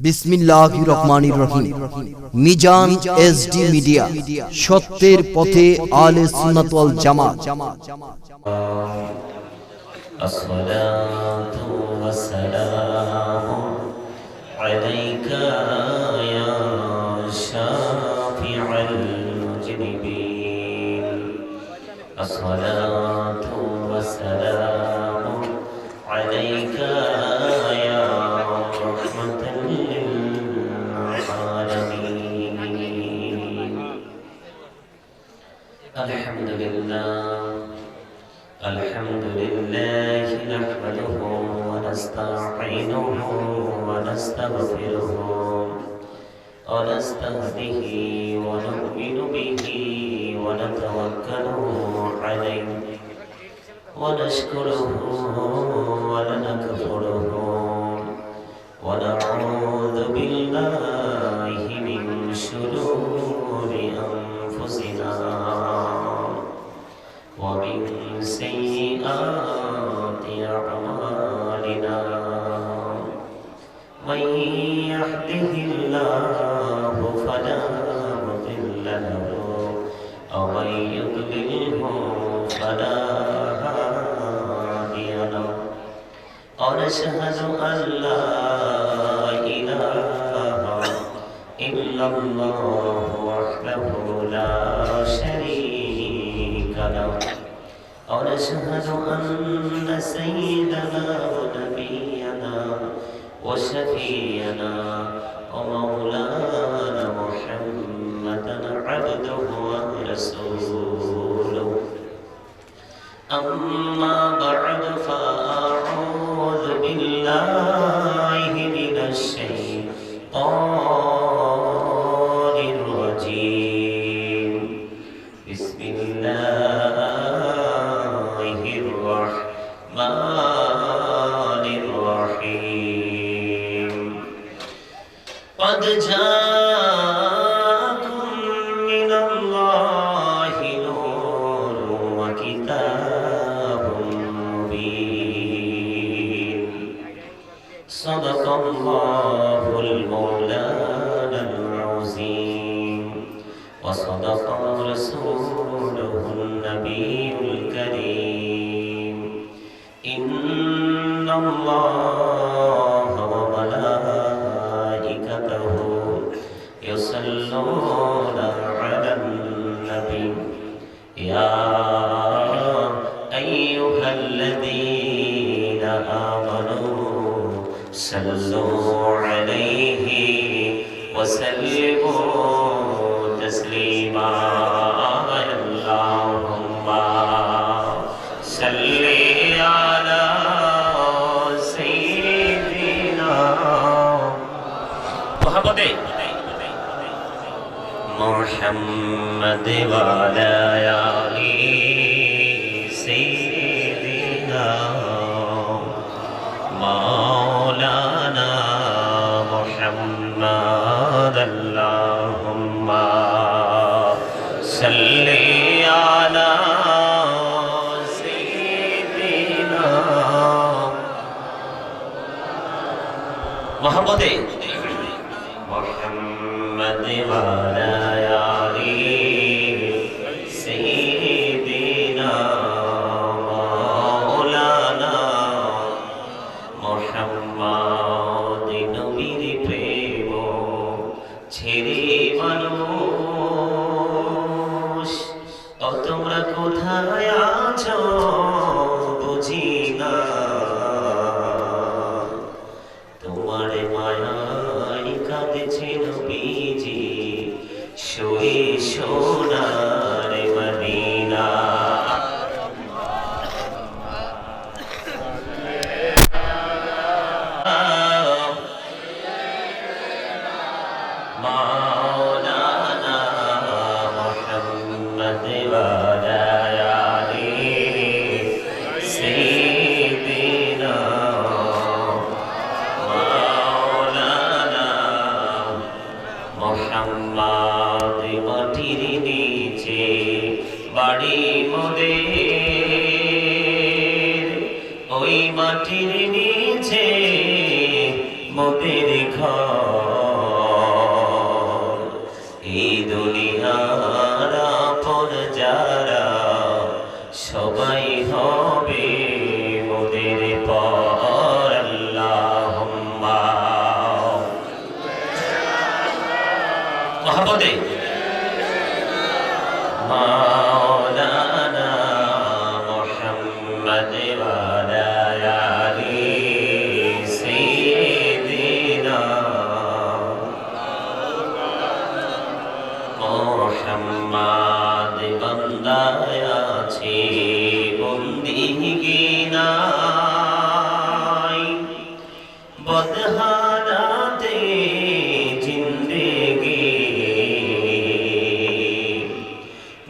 বিসমিল্লাহির রহমানির রহিম। Mizan SD media, সত্যের পথে আলে সুন্নাত ওয়াল জামাত। আসসালাতু ওয়াসসালামু আলাইকা ইয়া শাফিউল মুজনিবিন। আসসালাতু ওয়াসসালামু আলাইকা ইয়া রাহমাতাল লিল আলামিন। আলহামদুলিল্লাহ নাহমাদুহু ওয়া নাস্তাঈনুহু ওয়া নাস্তাগফিরুহু ওয়া নাস্তাহদিহি ওয়া নু'মিনু বিহি ওয়া নাতাওয়াক্কালু আলাইহি ওয়া নাশকুরুহু ওয়া লা নাকফুরুহু ওয়া নাউযু বিল্লাহি মিন শুরুরি আনফুসিনা ومن سيئات أعمالنا من يهده الله فلا مضل له ومن يضلله فلا هادي له ونشهد أن لا إله إلا الله وحده لا شريك له ونشهد أن سيدنا ونبينا وشفينا ومولانا محمدا عبده ورسوله. أما بعد فأعوذ بالله من الشيطان الرجيم. بسم الله الرحمن الرحيم. قد جاءكم من الله نور وكتاب مبين. صدق الله المولانا العظيم وصدق رسوله النبي الكريم. إن الله وملائكته يصلون على النبي يا أيها الذين آمنوا صلوا عليه وسلموا تسليما. اللهم صل على سيدنا محمد وعلى آل سيدنا مولانا محمد. اللهم صل على سيدنا محمد وعلى آل سيدنا مولانا محمد. নবীর প্রেম ছেড়ে মানুষ ও তোমরা কোথায় আছো বুঝি না, তোমার মায়ায় কাঁদছে নবীজি শুয়ে সোনার মদিনা। মাওলানা মুহাম্মদ ওয়ালা আলি সাইয়্যিদিনা মাওলানা মুহাম্মদ। মাটির নিচে বাড়ি মোদের, ওই মাটির নিচে মোদের ঘর এই দুনিয়ার আপন যারা সবাই হবে মোদের পর আল্লাহুম্মা মহব্বতে মাওলানা মুহাম্মদ ওয়ালা আলি সাইয়্যিদিনা মুহাম্মদ বান্দায় আছে বন্দিগি নাই বদহালাতে জিন্দেগি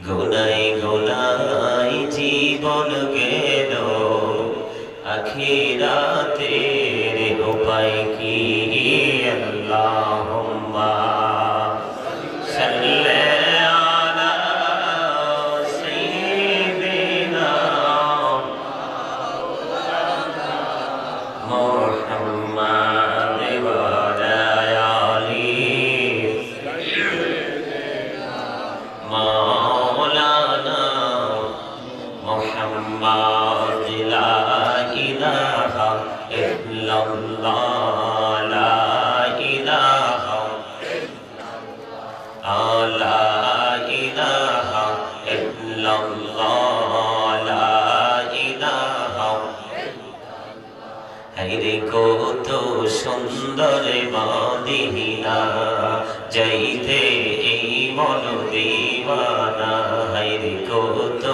গোনাই গোনাই জীবন গেল আখিরাতের উপায় কি আল্লাহুম্মা সাল্লি আলা সাইয়্যিদিনা মুহাম্মাদ ওয়ালা আলি মাওলানা মুহাম্মাদ লা ইলাহা ইল্লাল্লাহ লা ইলাহা লা ইলাহা ইল্লাল্লাহ লা ইলাহা হায়রে কত সুন্দর মদিনা যাইতে এই মন দিওয়ানা হায়রে কত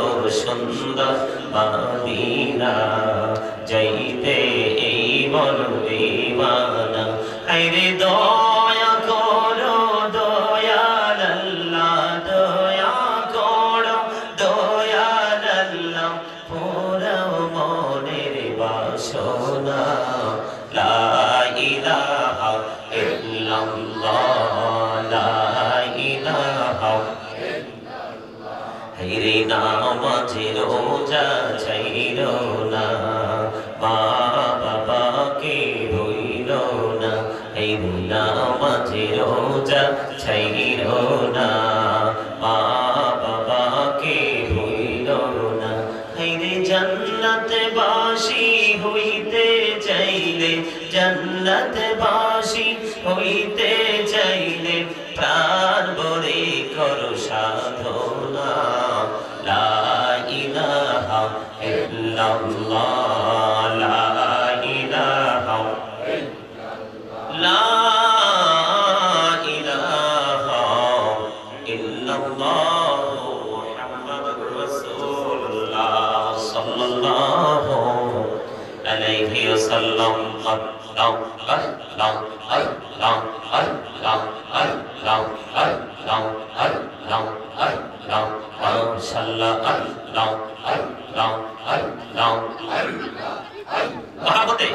সুন্দর মদিনা যাইতে এই মন দিওয়ানা হায়রে দয়া করো দয়াল আল্লাহ দয়া করো দয়াল আল্লাহ পুরাও মনের বাসনা লা ইলাহা ইল্লাল্লাহ লা ইলাহা হায়রে নামাজে রোজা ছাইরো না মা বাবাকে ভুইলো না হায়রে নামাজে রোজা ছাইরো না মা বাবাকে ভুইলো না হায়রে জান্নাতবাসী হইতে চাইলে জান্নাতবাসী হইতে চাইলে প্রাণ ভরে করো সাধনা লা ইলাহা ইল্লাল্লাহ লা ইলাহা লা ইলাহা ইল্লাল্লাহ মুহাম্মাদুর রাসূলুল্লাহ সাল্লাল্লাহু আলাইহি ওয়াসাল্লাম আল্লাহ আল্লাহ আল্লাহ আল্লাহ আল্লাহ আল্লাহ আল্লাহ আল্লাহ মাশাআল্লাহ আল্লাহ আল্লাহ আল্লাহ মহব্বতে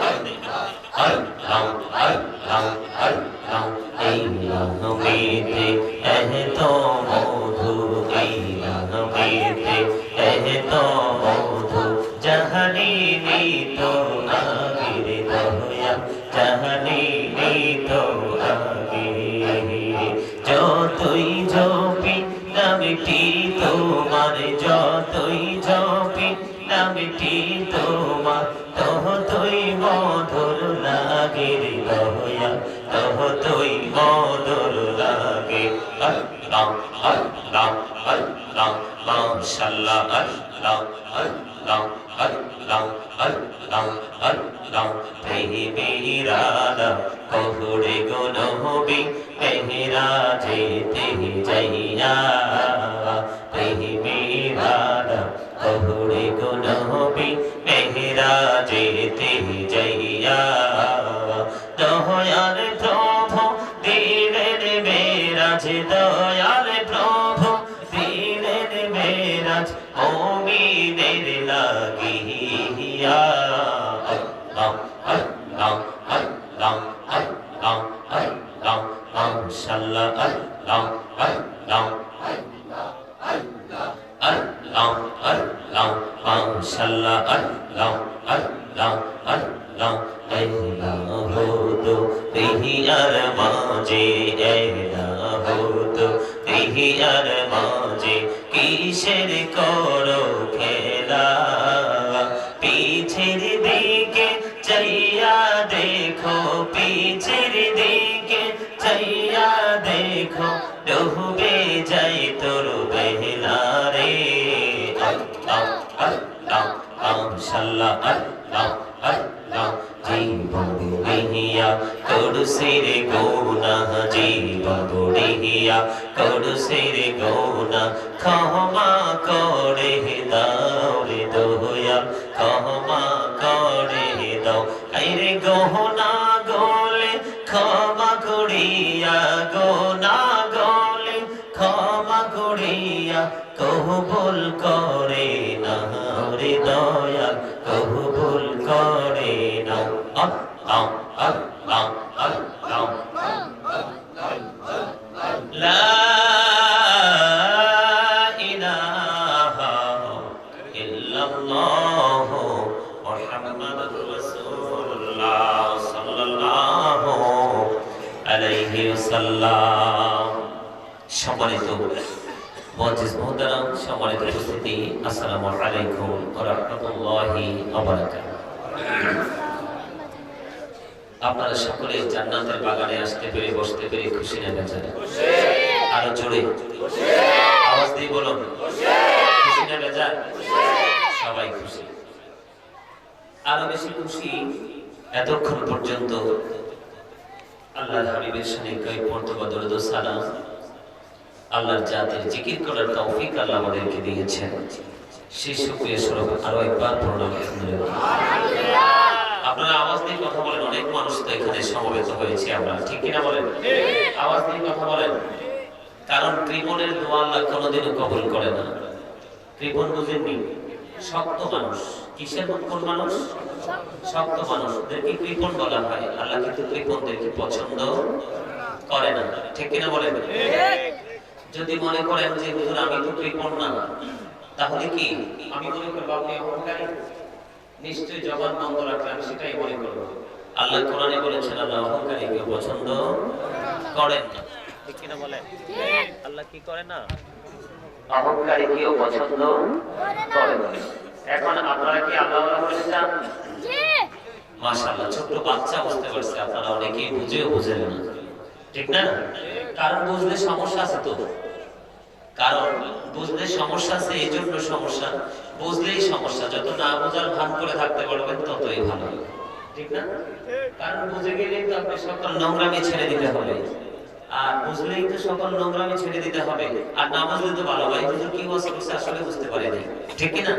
আল্লাহ আল্লাহ আল্লাহ এই নামেতে এত মধু এই নামেতে এত মধু জাহানি তো আগে দয়া জাহানি তো আগে যতই জপি নামটি তোমার যতই জপি নামটি তোমার ততই মধুর লাগে রে দয়া ততই মধুর লাগে আল্লাহ আল্লাহ আল্লাহ মাশাআল্লাহ আল্লাহ আল্লাহ আল্লাহ আল্লাহ আল্লাহ প্রেমেরানা কহুড়ে গো নবী মেহরাজেতে যাইয়া প্রেমেরানা কহুড়ে গো নবী মেহরাজেতে যাইয়া দয়াল প্রভু দিলেন মেরাজ দয়াল প্রভু দিলেন মেরাজ মুমিনের লাগিয়া আল্লাহ আল্লাহ আল্লাহ আল্লাহ আল্লাহ মাশাআল্লাহ আল্লাহ আল্লাহ আল্লাহ আল্লাহ মাশাআল্লাহ আল্লাহ আল্লাহ আল্লাহ আল্লাহ হিয়ার মাঝে এলা হতো হিয়ার মাঝে কিসের করো খেলা পিছের দিকে চাইয়া দেখো পিছের দিকে চাইয়া দেখো ডুবে যাই তোর বেলা রে আল্লাহ আল্লাহ মাশাআল্লাহ আল্লাহ আল্লাহ জীবন গড়িয়া করুসির গুনাহ জীবন গড়িয়া করুসির গুনাহ ক্ষমা করে দাও রে দয়াল ক্ষমা করে দাও আইরে গহনা গলে ক্ষমা করিয়া গোনা গলে ক্ষমা করিয়া কবুল করে না রে দয়াল কবুল করে না আল্লাহ আল্লাহ আল্লাহ লা ইলাহা ইল্লাল্লাহ মুহাম্মাদুর রাসূলুল্লাহ সাল্লাল্লাহু আলাইহি ওয়াসাল্লাম। সম্মানিত মুআজ্জিজ মুহতারাম, সম্মানিত উপস্থিতি, আসসালামু আলাইকুম ওয়া রাহমাতুল্লাহি ওয়া বারাকাতুহু। আপনারা সকলে জান্নাতের বাগানে আসতে পেরে বসতে পেরে খুশি না বেচারা? আরো জোরে আওয়াজ দিয়ে বলুন, খুশি না বেচারা? সবাই খুশি। আরো বেশি খুশি এতক্ষণ পর্যন্ত আল্লাহর হাবিবের সাথে কয়েক মর্তবা দরুদ ও সালাম আল্লাহর জাতের জিকির করার তৌফিক আল্লাহ আমাদেরকে দিয়েছেন। সেই শুকরিয়া স্বরূপ আরো একবার প্রণাম আলহামদুলিল্লাহ। আপনারা আওয়াজ দিয়ে কথা বলেন, অনেক মানুষ তো এখানে সমবেত হয়েছে আমরা, ঠিক কিনা বলেন? আওয়াজ দিয়ে কথা বলেন, কারণ কৃপণের দোয়া আল্লাহ কোনোদিনও কবুল করে না। কৃপণ বুঝেননি? শক্ত মানুষ। কিসের কোন মানুষ? শক্ত মানুষদেরকে কৃপণ বলা হয়। আল্লাহ কিন্তু কৃপণদেরকে পছন্দ করে না, ঠিক কিনা বলেন? যদি মনে করেন যে হুজুর আমি তো কৃপণ না, তাহলে কি আমি মনে করব আপনি অহংকারী? নিশ্চয়ই জবান বন্ধ রাখলে আমি সেটাই মনে করব। আল্লাহ কোরআনে বলেছেন আল্লাহ অহংকারীকে পছন্দ করেন না, ঠিক কিনা বলেন? আল্লাহ কি করে না? অহংকারীকেও পছন্দ করে না। এখন আপনারা কি আল্লাহ বলতে চান? জি মাশাআল্লাহ। ছোট বাচ্চা বুঝতে পারছে, আপনারা অনেকেই বুঝেও বুঝেন না, ঠিক না? কারণ বুঝলে সমস্যা আছে তো, কারণ বুঝলে সমস্যা আছে, এই জন্য সমস্যা। বুঝলেই সমস্যা, যত না বোঝার ভান করে থাকতে পারবেন ততই ভালো, ঠিক না? কারণ বুঝে গেলেই তো আপনি সকল নোংরামি ছেড়ে দিতে হবে, আর বুঝলেই তো সকল নোংরামি ছেড়ে দিতে হবে। আর না বুঝলে তো ভালো ভাই হুজুর কি ওয়াজ করছে আসলে বুঝতে পারেনি, ঠিক কি না?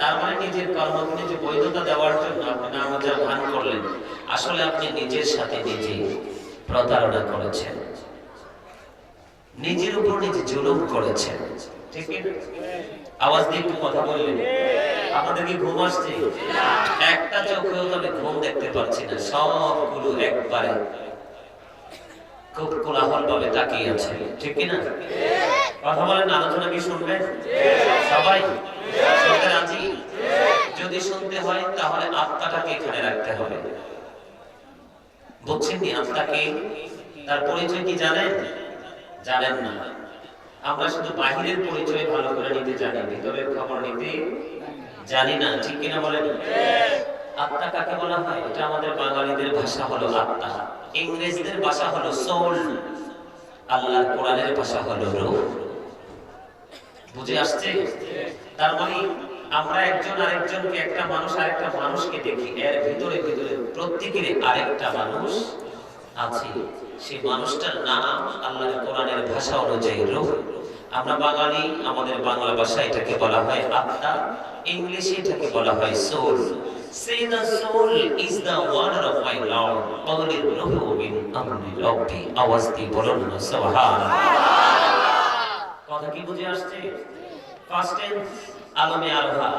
তার মানে নিজের কর্মকে নিজে বৈধতা দেওয়ার জন্য আপনি না বোঝার ভান করলেন, আসলে আপনি নিজের সাথে নিজে প্রতারণা করেছেন, নিজের উপর নিজে জুলুম করেছেন, ঠিক কি? আওয়াজ দিয়ে একটু কথা বললেন। আপনাদের কি ঘুম আসছে? একটা চোখেও তো আমি ঘুম দেখতে পাচ্ছি না, সবগুলো একবারে খুব কোলাহল ভাবে তাকিয়ে আছে, ঠিক কি না? কথা বলেন, আলোচনা কি শুনবেন সবাই? শুনতে রাজি? যদি শুনতে হয় তাহলে আত্মাটাকে এখানে রাখতে হবে, বুঝছেন নি? আত্মাকে, তার পরিচয় কি জানেন? জানেন না। আমরা শুধু বাহিরের পরিচয় ভালো করে নিতে জানি, ভিতরের খবর নিতে জানি না, ঠিক কিনা বলেন? আত্মা কাকে বলা হয়? এটা আমাদের বাঙালিদের ভাষা হলো আত্মা, ইংরেজদের ভাষা হলো সোল, আল্লাহর কোরআনের ভাষা হলো রূহ। বুঝে আসছে? তার মানে আমরা একজন আরেকজনকে, একটা মানুষ আরেকটা মানুষকে দেখি, এর ভিতরে ভিতরে প্রত্যেকের আরেকটা মানুষ আছে। সেই মানুষটার নাম আল্লাহর কোরআনের ভাষা অনুযায়ী রূহ। আমরা বাঙালি, আমাদের বাংলা ভাষায় এটাকে বলা হয় আত্মা, ইংলিশে এটাকে বলা হয় soul. Say the soul is the word of my Lord. Qawli ruhu min amri Rabbi. আওয়াজ দিয়ে বলুন না সুবহানাল্লাহ। কথা কি বুঝে আসছে? Past tense আলমে আরহা,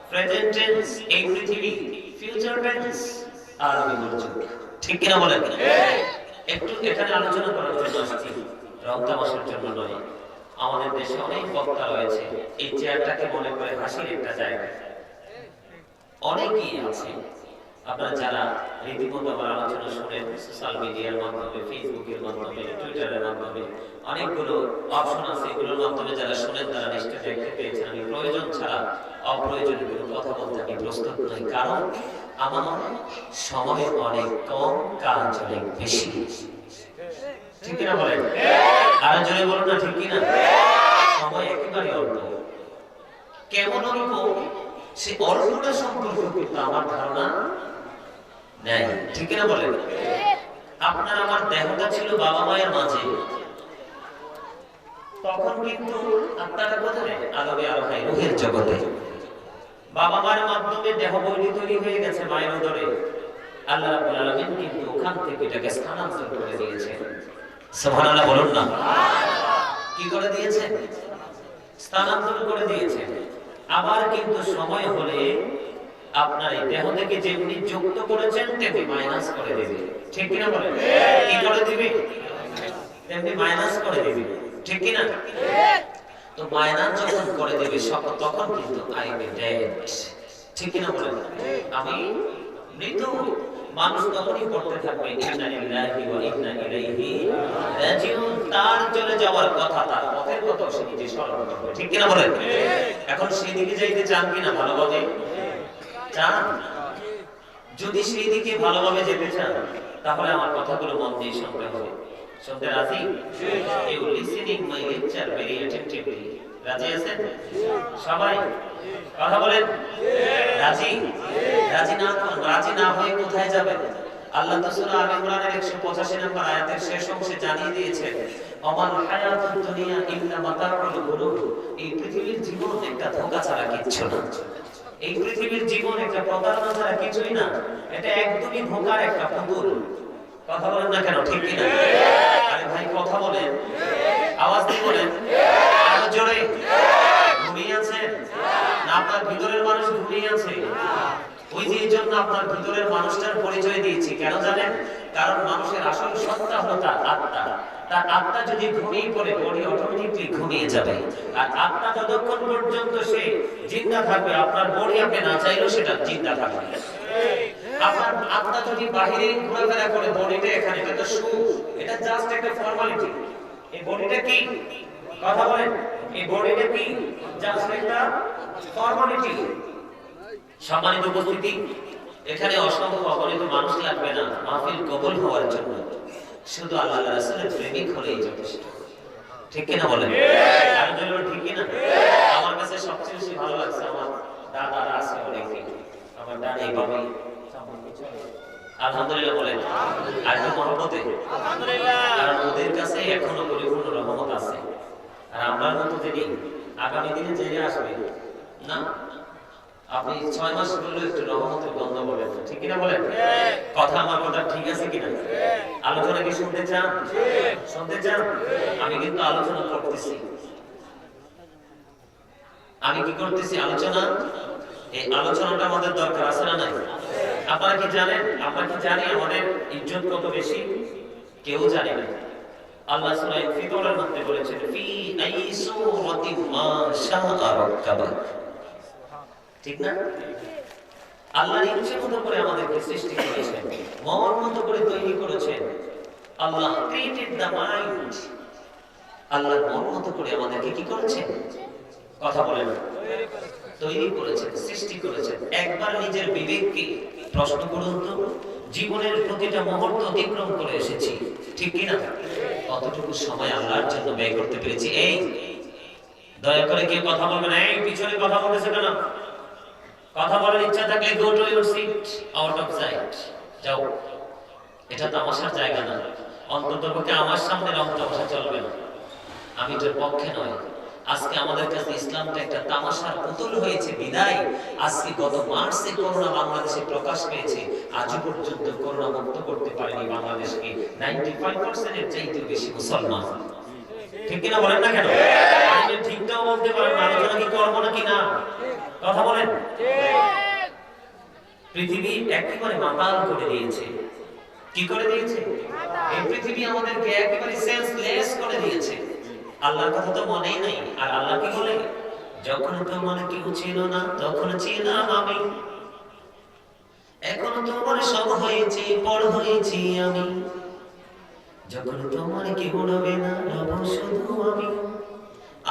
প্রেজেন্ট টেন্স এই পৃথিবী, ফিউচার টেন্স আরবি মরজুক, ঠিক কি না বলেন? একটু এখানে আলোচনা করার জন্য আসছি, রং তামাশার জন্য নয়। আমাদের দেশে অনেক বক্তা রয়েছে, এই চেয়ারটাকে মনে করে হাসির একটা জায়গা। অনেকেই আছে আপনারা যারা রীতিমতো আমার আলোচনা শুনেন সোশ্যাল মিডিয়ার মাধ্যমে, ফেসবুকের মাধ্যমে, টুইটারের মাধ্যমে, অনেকগুলো অপশন আছে, এগুলোর মাধ্যমে যারা শুনেন তারা নিশ্চয়ই দেখতে পেয়েছেন আমি প্রয়োজন ছাড়া অপ্রয়োজনীয় কোনো কথা বলতে আমি প্রস্তুত নই, কারণ আমার সময় অনেক কম, কাজ অনেক বেশি। ঠিক কিনা বলেন? আর জোরে বলুন না, ঠিক কিনা? সময় একেবারে অল্প। কেমন অল্প? সে অল্পটা সম্পর্কে কিন্তু আমার ধারণা নেই। ঠিক কিনা বলেন? আপনার আমার দেহটা ছিল বাবা মায়ের মাঝে, তখন কিন্তু আত্মাটা কোথায়? আলোকে আলোকায় রূহের জগতে। বাবা মায়ের মাধ্যমে দেহ বৈধি তৈরি হয়ে গেছে মায়ের উদরে। আল্লাহ রাব্বুল আলামিন কিন্তু ওখান থেকে এটাকে স্থানান্তর করে দিয়েছেন। সুবহানাল্লাহ বলুন না। কি করে দিয়েছেন? স্থানান্তর করে দিয়েছেন। আবার কিন্তু সময় হলে আপনার এই দেহ থেকে যেমনি যুক্ত করেছেন তেমনি মাইনাস করে দেবে। ঠিক কিনা বলেন? কি করে দিবে? তেমনি মাইনাস করে দিবে। ঠিক কিনা? তো মাইনাস যখন করে দেবে তখন কিন্তু আই উইল ডেড। ঠিক কিনা বলেন? আমি মৃত। মানুষ তখনই পড়তে থাকবে ইন্না লিল্লাহি ওয়া ইন্না ইলাইহি রাজিউন। তার চলে যাওয়ার কথা, তার পথের কথা সে নিজে স্মরণ করবে। ঠিক কিনা বলেন? এখন সেই দিকে যাইতে চান কিনা? ভালোভাবে চান? যদি সেই দিকে ভালোভাবে যেতে চান তাহলে আমার কথাগুলো মন দিয়ে শুনতে হবে। শুনতে রাজি? You listening my lecture very attentively. রাজি আছেন সবাই? কথা বলেন। রাজি? রাজি না রাজি না হয়ে কোথায় যাবেন? আল্লাহ তো সূরা আলে ইমরানের 185 নম্বর আয়াতের শেষ অংশে জানিয়ে দিয়েছেন, আমাল হায়াতুদ দুনিয়া ইল্লা মাতাউল গুরুর। এই পৃথিবীর জীবন একটা ধোঁকা ছাড়া কিচ্ছু না। এই পৃথিবীর জীবন একটা প্রতারণা ছাড়া কিছুই না। এটা একদমই ধোঁকার একটা পুতুল। কথা বলেন না কেন? ঠিক কিনা? আরে ভাই কথা বলেন, আওয়াজ দিয়ে বলেন, আরো জোরে। ঘুমিয়ে আছেন না? আপনার ভিতরের মানুষ ঘুমিয়ে আছে? ওই যে এই জন্য আপনার ভিতরের মানুষটার পরিচয় দিয়েছি। কেন জানেন? কারণ মানুষের আসল সত্তা হলো তার আত্মা। তার আত্মা যদি ঘুমিয়ে পড়ে বডি অটোমেটিকলি ঘুমিয়ে যাবে। আর আত্মা যতক্ষণ পর্যন্ত সে জিন্দা থাকবে, আপনার বডি আপনি না চাইলেও সেটা জিন্দা থাকবে। আপনার আত্মা যদি বাহিরে ঘোরাফেরা করে, বডিটা এখানে, এটা তো শু, এটা জাস্ট একটা ফর্মালিটি। এই বডিটা কি? কথা বলেন। এই বডিটা কি? জাস্ট একটা ফর্মালিটি। সম্মানিত উপস্থিতি, এখানে অসংখ্য অগণিত মানুষ লাগবে না মাহফিল কবুল হওয়ার জন্য। শুধু আল্লাহ রাসূলের প্রেমিক হলেই যথেষ্ট। ঠিক কিনা বলেন? আর বলুন ঠিক কিনা? আমার কাছে সবচেয়ে বেশি ভালো লাগছে আমার দাদারা আছে অনেকে, আমার ডানে বামে আলহামদুলিল্লাহ বলেন। আর একটু মহব্বতে আলহামদুলিল্লাহ। কারণ ওদের কাছে এখনো পরিপূর্ণ রহমত আছে। আর আমরা মতো যদি আগামী দিনে জেনে আসবে না, আপনি 6 মাস বললে একটু রহমতের গন্ধ বলেন। ঠিক কিনা বলেন? কথা আমার কথা ঠিক আছে কিনা? আলোচনা কি শুনতে চান? শুনতে চান? আমি কিন্তু আলোচনা করতেছি। আমি কি করতেছি? আলোচনা। এই আলোচনাটা আমাদের দরকার আছে না নাই? আপনারা কি জানেন? আমরা কি জানি আমাদের ইজ্জত কত বেশি? কেউ জানে না। আল্লাহ সূরা ফিতরের মধ্যে বলেছেন, ফি আইসুরাতিন মা শাআ রাক্কাবা। ঠিক না? আল্লাহর ইচ্ছে মতো করে আমাদেরকে সৃষ্টি করেছেন, মন মতো করে তৈরি করেছেন। আল্লাহ ক্রিয়েটেড দ্য মাইন্ড। আল্লাহর মন মতো করে আমাদেরকে কি করেছেন? কথা বলেন। তৈরি করেছেন, সৃষ্টি করেছেন। একবার নিজের বিবেককে প্রশ্ন করুন তো, জীবনের প্রতিটা মুহূর্ত অতিক্রম করে এসেছি, ঠিক কিনা? কতটুকু সময় আল্লাহর জন্য ব্যয় করতে পেরেছি? এই দয়া করে কেউ কথা বলবেন? এই পিছনে কথা বলতেছে কেন? কথা বলার ইচ্ছা থাকলে go to your seat, out of sight. যাও, এটা তামাশার জায়গা না। অন্ততপক্ষে আমার সামনে রং তামাশা চলবে না। আমি এটার পক্ষে নয়। আজকে আমাদের কাছে ইসলামটা একটা তামাশার পুতুল হয়েছে বিদায় আজকে গত মার্চে করোনা বাংলাদেশে প্রকাশ পেয়েছে। আজও পর্যন্ত করোনা মুক্ত করতে পারেনি বাংলাদেশকে 95% এর চাইতে বেশি মুসলমান। ঠিক কিনা বলেন না কেন? আপনি ঠিকটাও বলতে পারেন, আলোচনা কি করবো নাকি না? কথা বলেন। পৃথিবী একেবারে মাতাল করে দিয়েছে। কি করে দিয়েছে? এই পৃথিবী আমাদেরকে একেবারে সেন্সলেস করে দিয়েছে। আল্লাহর কথা তো মনেই নাই। আর আল্লাহ কি বলে? যখন তোমার কেউ ছিল না তখন ছিলাম আমি। এখনো তোমার সব হয়েছে, পর হয়েছি আমি। যখন তোমার কেউ রবে না, রব শুধু আমি।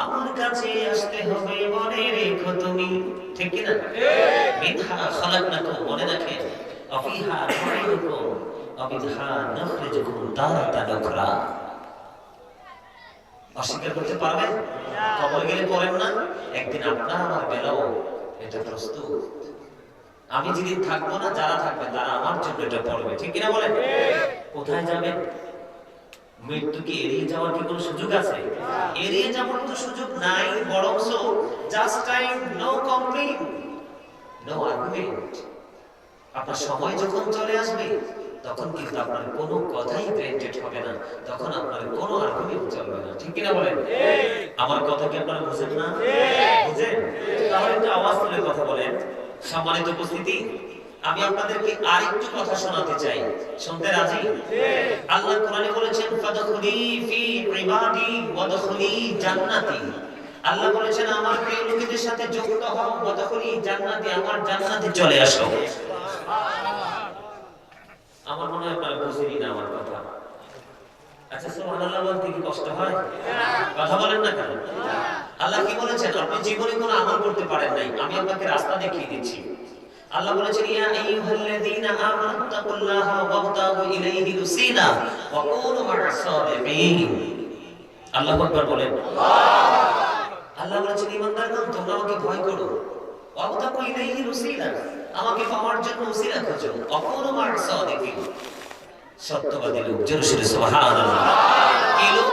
আমার কাছে আসতে হবে, মনে রেখো তুমি। ঠিক কি না? মিনহা খালাকনাকুম, মনে রাখেন। অফিহা নুঈদুকুম, অমিনহা নুখরিজুকুম তারাতান উখরা। অস্বীকার করতে পারবেন? কবর গেলে পড়েন না, একদিন আপনার আমার বেলাও এটা প্রস্তুত। আমি যেদিন থাকবো না, যারা থাকবে তারা আমার জন্য এটা পড়বে। ঠিক কিনা বলেন? কোথায় যাবেন? মৃত্যুকে এড়িয়ে যাওয়ার কি কোনো সুযোগ আছে? এড়িয়ে যাওয়ার তো সুযোগ নাই, বরং just time, no complain, no argument. আপনার সময় যখন চলে আসবে, তখন কিন্তু আপনার কোনো কথাই গ্রান্টেড হবে না, তখন আপনার কোনো আর্গুমেন্ট চলবে না। ঠিক কিনা বলেন? আমার কথা কি আপনারা বুঝেন না? বুঝেন? তাহলে একটু আওয়াজ তুলে কথা বলেন। সম্মানিত উপস্থিতি, আমি আপনাদেরকে আরেকটু কথা শোনাতে চাই। শুনতে রাজি? আল্লাহ কোরআনে বলেছেন, ফাদখুলি ফি ইবাদি ওয়াদখুলি জান্নাতি। আল্লাহ বলেছেন, আমার প্রিয় লোকেদের সাথে যুক্ত হও, ওয়াদখুলি জান্নাতি, আমার জান্নাতে চলে আসো। আমার মনে হয় আপনারা বুঝেনি না আমার কথা। আচ্ছা, সুবহানাল্লাহ বলতে কি কষ্ট হয়? কথা বলেন না কেন? আল্লাহ কি বলেছেন? আপনি জীবনে কোনো আমল করতে পারেন নাই, আমি আপনাকে রাস্তা দেখিয়ে দিচ্ছি। আল্লাহ বলেছেন, ইয়া আইয়ুহাল্লাযীনা আমানু তাকুল্লাহা ওয়াবতাগু ইলাইহি ওয়াসিলা ওয়া কুনু মা'আস সাদিকিন। আল্লাহু আকবার বলেন। আল্লাহ বলেছেন, ঈমানদারগণ, তোমরা আমাকে ভয় করো। ওয়াবতাগু ইলাইহি ওয়াসিলা, আমাকে পাওয়ার জন্য ওসিলা খোঁজো। ওয়া কুনু মা'আস সাদিকিন, সত্যবাদী লোক। জোরে জোরে সুবহানাল্লাহ। কি লোক?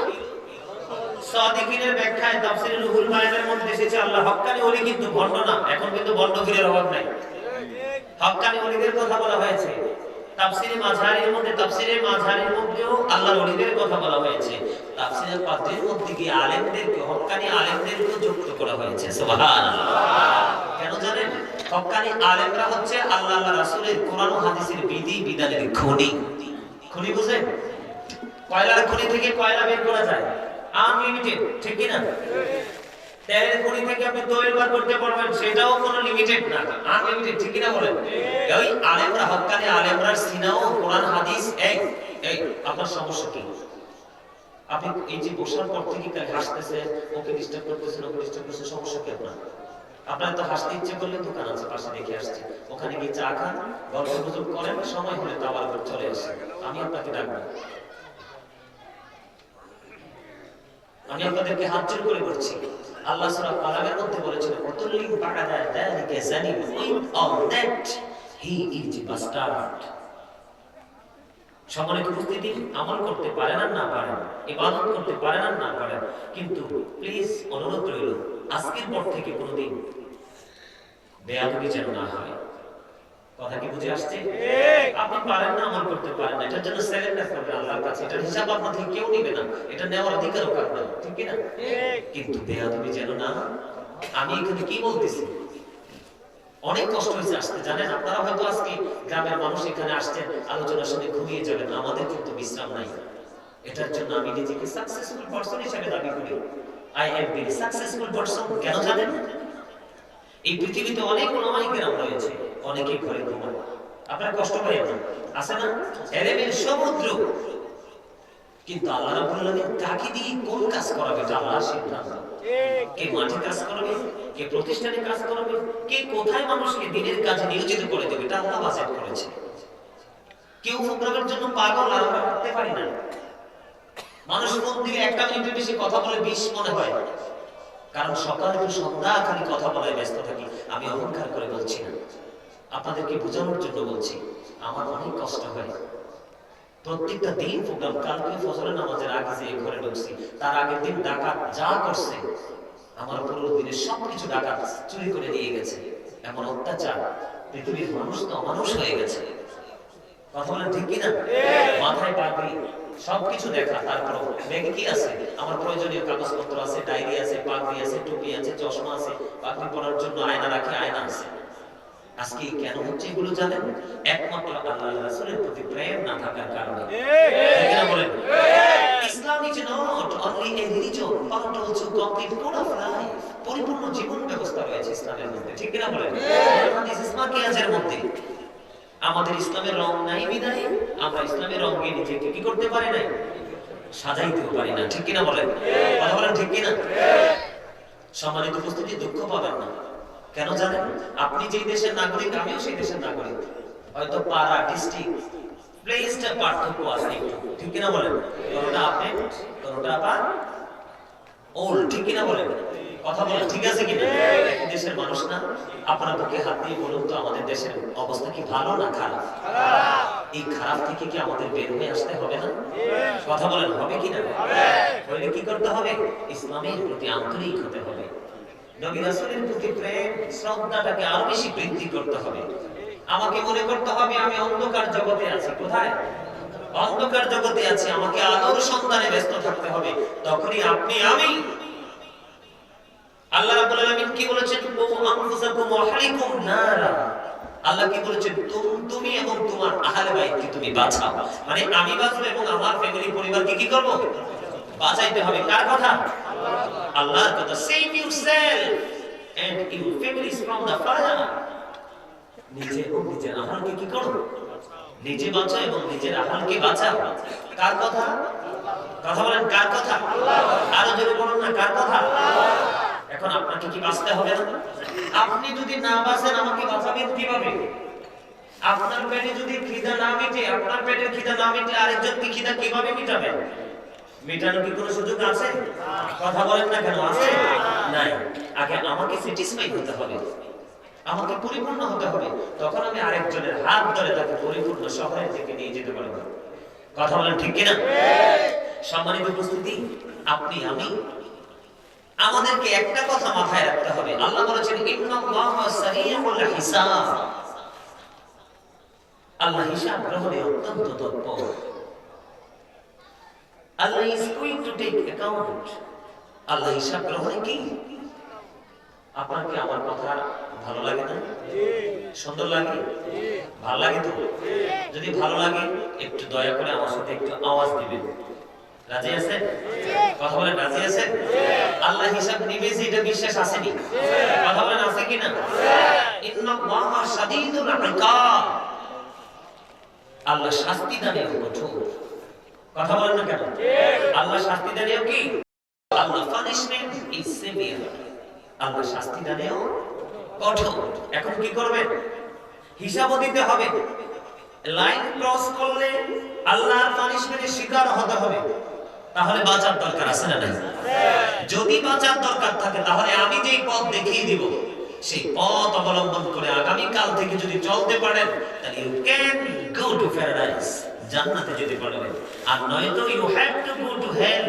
সাদিকিনের ব্যাখ্যায় তাফসীরে রুহুল মায়ানের মধ্যে এসেছে, আল্লাহ হক্কানি ওলি কিন্তু ভণ্ড না। এখন কিন্তু ভণ্ড ফিরের অভাব নাই। হক্কানি ওলিদের কথা বলা হয়েছে। তাফসীরে মাঝারির মধ্যেও আল্লাহর ওলিদের কথা বলা হয়েছে। তাফসীরে পাদ্রীর মধ্যে কি আলেমদেরকে, হক্কানি আলেমদেরকে যুক্ত করা হয়েছে। সুবহানাল্লাহ। কেন জানেন? হক্কানি আলেমরা হচ্ছে আল্লাহ রাসূলের কোরআন ও হাদিসের বিধি বিধানের খনি। খনি বুঝেন? কয়লার খনি থেকে কয়লা বের করা যায়, আনলিমিটেড। ঠিক কি না? তেলের খনি থেকে আপনি তৈল বার করতে পারবেন, সেটাও কোনো লিমিটেড না, আনলিমিটেড। ঠিক কি না বলেন? এই আলেমরা, হক্কানি আলেমরা সিনাও কোরআন হাদিস। এই আপনার সমস্যা কি? আপনি এই যে বসার পর থেকে হাসতেছেন, ওকে ডিস্টার্ব করতেছেন, ওকে ডিস্টার্ব করতেছেন, সমস্যা কি আপনার? আপনার তো হাসতে ইচ্ছে করলে দোকান আছে পাশে, দেখে আসছে, ওখানে গিয়ে চা খান, গল্প গুজব করেন, সময় হলে তো আবার চলে আসে। আমি আপনাকে ডাকবো, আমি আপনাদেরকে হাত জোর করে বলছি। আল্লাহ সূরা কালামের মধ্যে বলেছেন, কুতুল্লিন বা'দা যালিকা জানিম, with all that he is bastard. সম্মানিত উপস্থিতি, আমল করতে পারেন আর না পারেন, ইবাদত করতে পারেন আর না পারেন, কিন্তু প্লিজ অনুরোধ রইল, আজকের পর থেকে কোনোদিন বেয়াদবি যেন না হয়। কথা কি বুঝে আসছে? আপনি পারেন না, আমল করতে পারেন না, এটার জন্য সারেন্ডার করবেন আল্লাহর কাছে। এটার হিসাব আপনার থেকে কেউ নেবে না, এটা নেওয়ার অধিকারও কারণ না। ঠিক কি না? কিন্তু বেয়াদবি যেন না। আমি এখানে কি বলতেছি, অনেক কষ্ট হয়েছে আসতে, জানেন? আপনারা হয়তো আজকে গ্রামের মানুষ এখানে আসছেন, আলোচনা শুনে ঘুমিয়ে যাবেন, আমাদের কিন্তু বিশ্রাম নাই। এটার জন্য আমি নিজেকে সাকসেসফুল পারসন হিসেবে দাবি করি। I am very successful person. কেন জানেন? এই পৃথিবীতে অনেক ওলামায়ে কেরাম রয়েছে, অনেকেই ঘরে ঘুমায়। আপনারা কষ্ট পাবেন না, আছে না? এলেমের সমুদ্র। কিন্তু আল্লাহ রাব্বুল আলামিন কাকে দিয়ে কোন কাজ করাবে এটা আল্লাহর সিদ্ধান্ত। কে মাঠে কাজ করবে, কে প্রতিষ্ঠানে কাজ করবে, কে কোথায় মানুষকে দিনের কাজে নিয়োজিত করে দেবে, এটা আল্লাহ বাছাই করেছে। কেউ প্রোগ্রামের জন্য পাগল, আর আমরা করতে পারি না। মানুষ কোন দিকে একটা মিনিটের বেশি কথা বলে 20 মনে হয়, কারণ সকাল থেকে সন্ধ্যা খালি কথা বলে ব্যস্ত থাকি। আমি অহংকার করে বলছি না, আপনাদেরকে বোঝানোর জন্য বলছি। আমার অনেক কষ্ট হয় প্রত্যেকটা দিন প্রোগ্রাম। কালকে ফজরের নামাজের আগে যে ঘরে ঢুকছি, তার আগের দিন ডাকাত যা করছে, আমার পুরো দিনের সবকিছু ডাকাত চুরি করে নিয়ে গেছে। এমন অত্যাচার, পৃথিবীর মানুষ তো অমানুষ হয়ে গেছে। কথা বলেন ঠিক কিনা? মাথায় পাগড়ি, সবকিছু দেখা, তারপর ব্যাগে কি আছে? আমার প্রয়োজনীয় কাগজপত্র আছে, ডায়েরি আছে, পাগড়ি আছে, টুপি আছে, চশমা আছে, পাগড়ি পরার জন্য আয়না রাখে, আয়না আছে। আজকে কেন হচ্ছে এগুলো জানেন? একমাত্র আল্লাহর রাসূলের প্রতি প্রেম না থাকার কারণে। ঠিক না বলেন? Islam is not only a religion but also complete code of life. পরিপূর্ণ জীবন ব্যবস্থা রয়েছে ইসলামের মধ্যে। ঠিক না বলেন? হাদিস ইসমাকিয়াজের মধ্যে আমাদের ইসলামের রং নাই বিদায় আমরা ইসলামের রঙে নিজেকে কি করতে পারি না, সাজাইতেও পারি না। ঠিক কিনা বলেন? কথা বলেন ঠিক কিনা? সম্মানিত উপস্থিতি, দুঃখ পাবেন না। কেন জানেন? আপনি যেই দেশের নাগরিক, আমিও সেই দেশের নাগরিক। হয়তো পাড়া, ডিস্ট্রিক্ট, প্লেসটা পার্থক্য আছে, ঠিক কিনা বলেন? কোনটা আপডেট, কোনটা আবার ওল্ড, ঠিক কিনা বলেন? কথা বলেন ঠিক আছে কিনা? একই দেশের মানুষ না? আপনারা বুকে হাত দিয়ে বলুন তো, আমাদের দেশের অবস্থা কি ভালো না খারাপ? এই খারাপ থেকে কি আমাদের বের হয়ে আসতে হবে না? কথা বলেন হবে কিনা? হইলে কি করতে হবে? ইসলামের প্রতি আন্তরিক হতে হবে, নবী রাসূলের প্রতি প্রেম শ্রদ্ধাটাকে আরো বেশি বৃদ্ধি করতে হবে। আমাকে মনে করতে হবে আমি অন্ধকার জগতে আছি। কোথায়? অন্ধকার জগতে আছি, আমাকে আলোর সন্ধানে ব্যস্ত থাকতে হবে। তখনই আপনি আমি, আল্লাহ রাব্বুল আলামিন কি বলেছেন? কু আনফুসাকুম ওয়া আহলিকুম নারা। আল্লাহ কি বলেছেন? তুমি এবং তোমার আহলে বাইতকে তুমি বাঁচাও। মানে আমি বাঁচবো এবং আমার ফ্যামিলি পরিবারকে কি করব? বাঁচাইতে হবে। কার কথা? আল্লাহর কথা। Save yourself and your families from the fire. নিজে এবং নিজের আহলকে কি করো? নিজে বাঁচাও এবং নিজের আহলকে বাঁচাও। কার কথা? কথা বলেন কার কথা? আরো জোরে বলুন না, কার কথা? এখন আপনাকে কি বাঁচতে হবে না? আপনি যদি না বাঁচেন আমাকে বাঁচাবেন কিভাবে? আপনার পেটে যদি খিদা না মিটে, আপনার পেটের খিদা না মিটলে আরেকজনকে খিদা কিভাবে মিটাবেন? মেটানোর কি কোনো সুযোগ আছে? কথা বলেন না কেন? আছে? নাই। আগে আমাকে স্যাটিসফাই হতে হবে, আমাকে পরিপূর্ণ হতে হবে, তখন আমি আরেকজনের হাত ধরে তাকে পরিপূর্ণ শহরের দিকে নিয়ে যেতে পারবো। কথা বলেন ঠিক কিনা? সম্মানিত উপস্থিতি, আপনি আমি আমাদেরকে একটা কথা মাথায় রাখতে হবে। আল্লাহ বলেছেন ইন্নাল্লাহা সারিউল হিসাব। আল্লাহ হিসাব গ্রহণে অত্যন্ত তৎপর। আল্লাহ is going to take account. আল্লাহ হিসাব গ্রহণে কি? আপনার কি আমার কথা ভালো লাগে না? সুন্দর লাগে? ভালো লাগে তো? যদি ভালো লাগে একটু দয়া করে আমার সাথে একটু আওয়াজ দিবেন। রাজি আছেন? কথা বলেন রাজি আছেন? আল্লাহ হিসাব নিবে যে এটা বিশ্বাস আসেনি? কথা বলেন আছে কিনা? ইন্নাল্লাহা শাদীদুল ইকাব। আল্লাহ শাস্তি দানেও কঠোর। কথা বলেন না কেন? আল্লাহ শাস্তি দানেও কি? আল্লাহ পানিশমেন্ট ইজ সেভিয়ার। আল্লাহ শাস্তি দানেও কঠোর। এখন কি করবেন? হিসাবও দিতে হবে। লাইন ক্রস করলে আল্লাহর পানিশমেন্টের শিকার হতে হবে। তাহলে বাঁচার দরকার আছে না নাই? যদি বাঁচার দরকার থাকে তাহলে আমি যেই পথ দেখিয়ে দিব সেই পথ অবলম্বন করে আগামী কাল থেকে যদি চলতে পারেন তাহলে you can go to paradise, জান্নাতে যেতে পারবেন। আর নয়তো you have to go to hell,